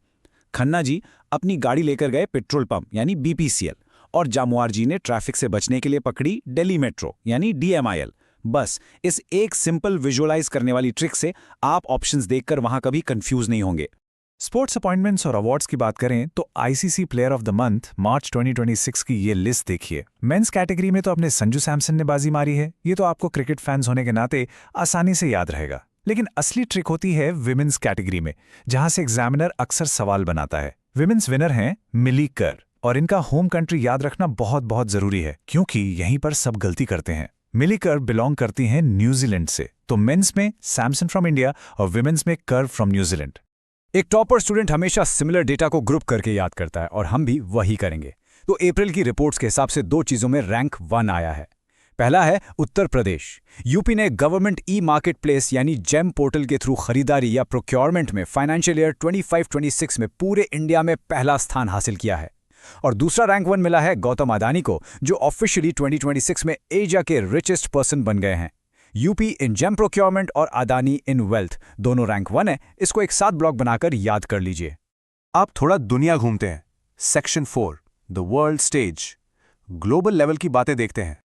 खन्ना जी अपनी गाड़ी लेकर गए पेट्रोल पंप यानी बीपीसीएल, और जामुआर जी ने ट्रैफिक से बचने के लिए पकड़ी दिल्ली मेट्रो यानी डीएमआईएल। बस इस एक सिंपल विजुअलाइज करने वाली ट्रिक से आप ऑप्शंस देखकर वहां कभी कंफ्यूज नहीं होंगे। स्पोर्ट्स अपॉइंटमेंट्स और अवार्ड्स की बात करें तो ICC player of the month March 2026 की ये लिस्ट देखिए। मेंस कैटेगरी में तो अपने संजू सैमसन ने बाजी मारी है। ये तो आपको क्रिकेट फैंस होने के नाते आसानी से याद रहेगा। लेकिन असली ट्रिक होती है विमेंस कैटेगरी में, जहां से एग्जामिनर अक्सर सवाल बनाता है। विमेंस विनर हैं मिली कर, और इनका होम कंट्री याद रखना बहुत बहुत जरूरी है क्योंकि यहीं पर सब गलती करते हैं। मिली कर बिलोंग करती हैं न्यूजीलैंड से। तो मेंस में सैमसन फ्रॉम इंडिया और विमेंस में कर फ्रॉम न्यूजीलैंड। एक टॉपर स्टूडेंट हमेशा सिमिलर डेटा को ग्रुप करके याद करता है और हम भी वही करेंगे। तो अप्रैल की रिपोर्ट्स के हिसाब से 2 चीजों में रैंक 1 आया है। पहला है उत्तर प्रदेश। यूपी ने गवर्नमेंट ई मार्केट प्लेस यानी जेम पोर्टल के थ्रू खरीदारी या प्रोक्योरमेंट में फाइनेंशियल ईयर 25-26 में पूरे इंडिया में पहला स्थान हासिल किया है। और दूसरा रैंक 1 मिला है गौतम अदानी को, जो ऑफिशियली 2026 में एशिया के रिचेस्ट पर्सन बन गए हैं। यूपी इन जेम प्रोक्योरमेंट और अदानी इन वेल्थ, दोनों रैंक 1 है। इसको एक साथ ब्लॉक बनाकर याद कर लीजिए। आप थोड़ा दुनिया घूमते हैं। Section 4, the world stage, global level की बातें देखते हैं।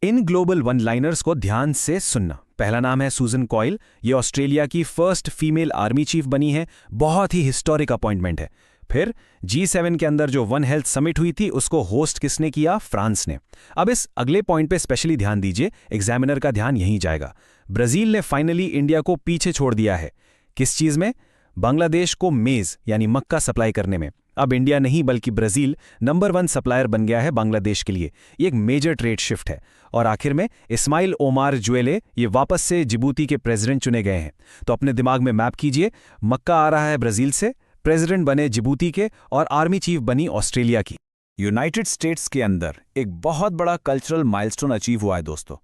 इन ग्लोबल 1 लाइनर्स को ध्यान से सुनना। पहला नाम है सूजन कॉयल। ये ऑस्ट्रेलिया की फर्स्ट फीमेल आर्मी चीफ बनी है। बहुत ही हिस्टोरिक अपॉइंटमेंट है। फिर G7 के अंदर जो वन हेल्थ समिट हुई थी उसको होस्ट किसने किया? फ्रांस ने। अब इस अगले पॉइंट पे स्पेशली ध्यान दीजिए, एग्जामिनर का ध्यान यहीं जाएगा। ब्राजील ने फाइनली इंडिया को पीछे छोड़ दिया है। किस चीज में? बांग्लादेश को मेज यानी मक्का सप्लाई करने में। अब इंडिया नहीं बल्कि ब्राजील नंबर 1 सप्लायर बन गया है बांग्लादेश के लिए। ये एक मेजर ट्रेड शिफ्ट है। और आखिर में इस्माइल ओमार जुएले ये वापस से जिबूती के प्रेसिडेंट चुने गए हैं। तो अपने दिमाग में मैप कीजिए, मक्का आ रहा है ब्राजील से, प्रेसिडेंट बने जिबूती के और आर्मी चीफ बनी ऑस्ट्रेलिया की। यूनाइटेड स्टेट्स के अंदर एक बहुत बड़ा कल्चरल माइलस्टोन अचीव हुआ है दोस्तों।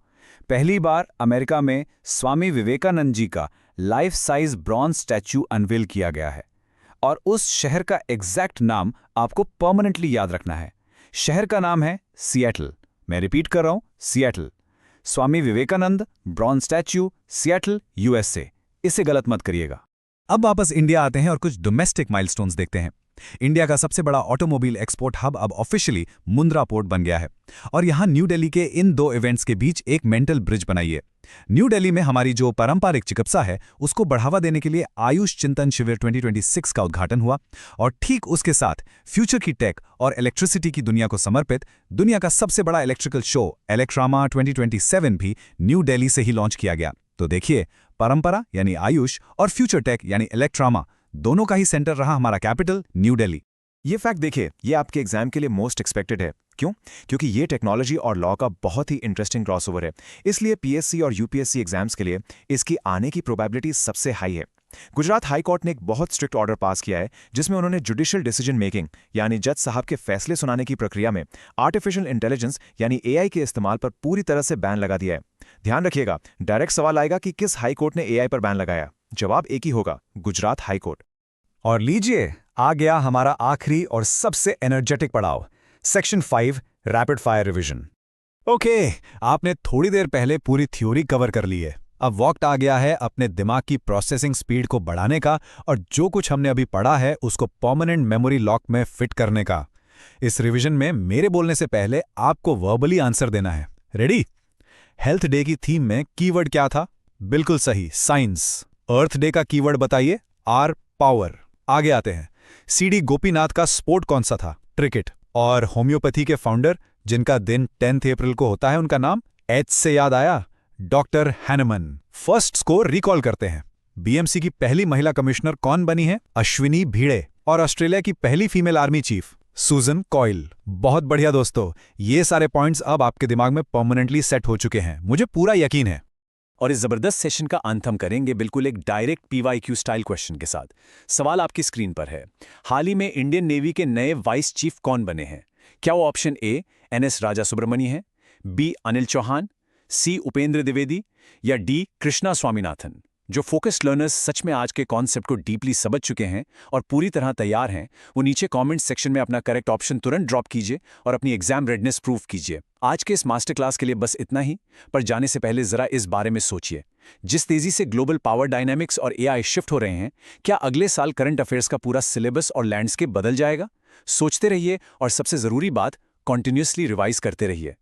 पहली बार अमेरिका में स्वामी विवेकानंद जी का life size bronze statue unveil किया गया है। और उस शहर का एग्जैक्ट नाम आपको परमानेंटली याद रखना है। शहर का नाम है सिएटल। मैं रिपीट कर रहा हूं, Seattle. Swami Vivekananda bronze statue, Seattle, USA. इसे गलत मत करिएगा। अब वापस इंडिया आते हैं और कुछ डोमेस्टिक माइलस्टोन्स देखते हैं। इंडिया का सबसे बड़ा ऑटोमोबाइल एक्सपोर्ट हब अब ऑफिशियली मुंद्रा पोर्ट बन गया है। और यहां न्यू दिल्ली के इन 2 इवेंट्स के बीच एक मेंटल ब्रिज बनाई है। न्यू दिल्ली में हमारी जो पारंपरिक चिकित्सा है उसको बढ़ावा देने के लिए आयुष चिंतन शिविर 2026 का उद्घाटन हुआ। और ठीक उसके साथ फ्यूचर की टेक और इलेक्ट्रिसिटी की दुनिया को समर्पित दुनिया का सबसे बड़ा इलेक्ट्रिकल शो इलेक्ट्रामा 2027 भी न्यू दिल्ली से ही लॉन्च किया गया। तो देखिए, परंपरा यानी आयुष और फ्यूचर टेक यानी इलेक्ट्रामा, दोनों का ही सेंटर रहा हमारा कैपिटल न्यू दिल्ली। ये फैक्ट देखिए, ये आपके एग्जाम के लिए मोस्ट एक्सपेक्टेड है। क्यों? क्योंकि ये टेक्नोलॉजी और लॉ का बहुत ही इंटरेस्टिंग क्रॉसओवर है। इसलिए पीएससी और यूपीएससी एग्जाम्स के लिए इसकी आने की प्रोबेबिलिटी सबसे हाई है। गुजरात हाई कोर्ट ने एक बहुत स्ट्रिक्ट ऑर्डर पास किया है जिसमें उन्होंने जुडिशियल डिसीजन मेकिंग यानी जज साहब के फैसले सुनाने की प्रक्रिया में आर्टिफिशियल इंटेलिजेंस यानी एआई के इस्तेमाल पर पूरी तरह से बैन लगा दिया है। ध्यान रखिएगा, डायरेक्ट सवाल आएगा कि किस हाई कोर्ट ने एआई पर बैन लगाया। जवाब एक ही होगा, गुजरात हाई कोर्ट। और लीजिए, आ गया हमारा आखिरी और सबसे एनर्जेटिक पड़ाव, section 5 rapid fire revision. Okay, आपने थोड़ी देर पहले पूरी थ्योरी कवर कर ली है। अब वक्त आ गया है अपने दिमाग की प्रोसेसिंग स्पीड को बढ़ाने का और जो कुछ हमने अभी पढ़ा है उसको परमानेंट मेमोरी लॉक में फिट करने का। इस रिवीजन में मेरे बोलने से पहले आपको वर्बली आंसर देना है। रेडी? हेल्थ डे की थीम में कीवर्ड क्या था? बिल्कुल सही, साइंस। अर्थ डे का कीवर्ड बताइए? Our, power. आगे आते हैं, सीडी गोपीनाथ का स्पोर्ट कौन सा था? क्रिकेट। और होम्योपैथी के फाउंडर जिनका दिन 10 अप्रैल को होता है, उनका नाम? एच से याद आया, doctor Hahnemann. First score recall करते हैं। बीएमसी की पहली महिला कमिश्नर कौन बनी है? अश्विनी भिड़े। और ऑस्ट्रेलिया की पहली फीमेल आर्मी चीफ? सुजन कॉयल। बहुत बढ़िया दोस्तों, ये सारे पॉइंट्स अब आपके दिमाग में परमानेंटली सेट हो चुके हैं, मुझे पूरा यकीन है। और इस जबरदस्त सेशन का अंत हम करेंगे बिल्कुल एक डायरेक्ट पीवाईक्यू स्टाइल क्वेश्चन के साथ। सवाल आपकी स्क्रीन पर है। हाल ही में इंडियन नेवी के नए वाइस चीफ कौन बने हैं? क्या वो ऑप्शन ए एनएस राजा सुब्रमण्य है, बी अनिल चौहान, सी उपेंद्र द्विवेदी या डी कृष्णा स्वामीनाथन? जो फोकस्ड लर्नर्स सच में आज के कॉन्सेप्ट को डीपली समझ चुके हैं और पूरी तरह तैयार हैं, वो नीचे कमेंट सेक्शन में अपना करेक्ट ऑप्शन तुरंत ड्रॉप कीजिए और अपनी एग्जाम रेडनेस प्रूव कीजिए। आज के इस मास्टर क्लास के लिए बस इतना ही, पर जाने से पहले जरा इस बारे में सोचिए। जिस तेजी से ग्लोबल पावर डायनामिक्स और एआई शिफ्ट हो रहे हैं, क्या अगले साल करंट अफेयर्स का पूरा सिलेबस और लैंडस्केप बदल जाएगा? सोचते रहिए और सबसे जरूरी बात, कॉन्टिन्यूसली रिवाइज करते रहिए।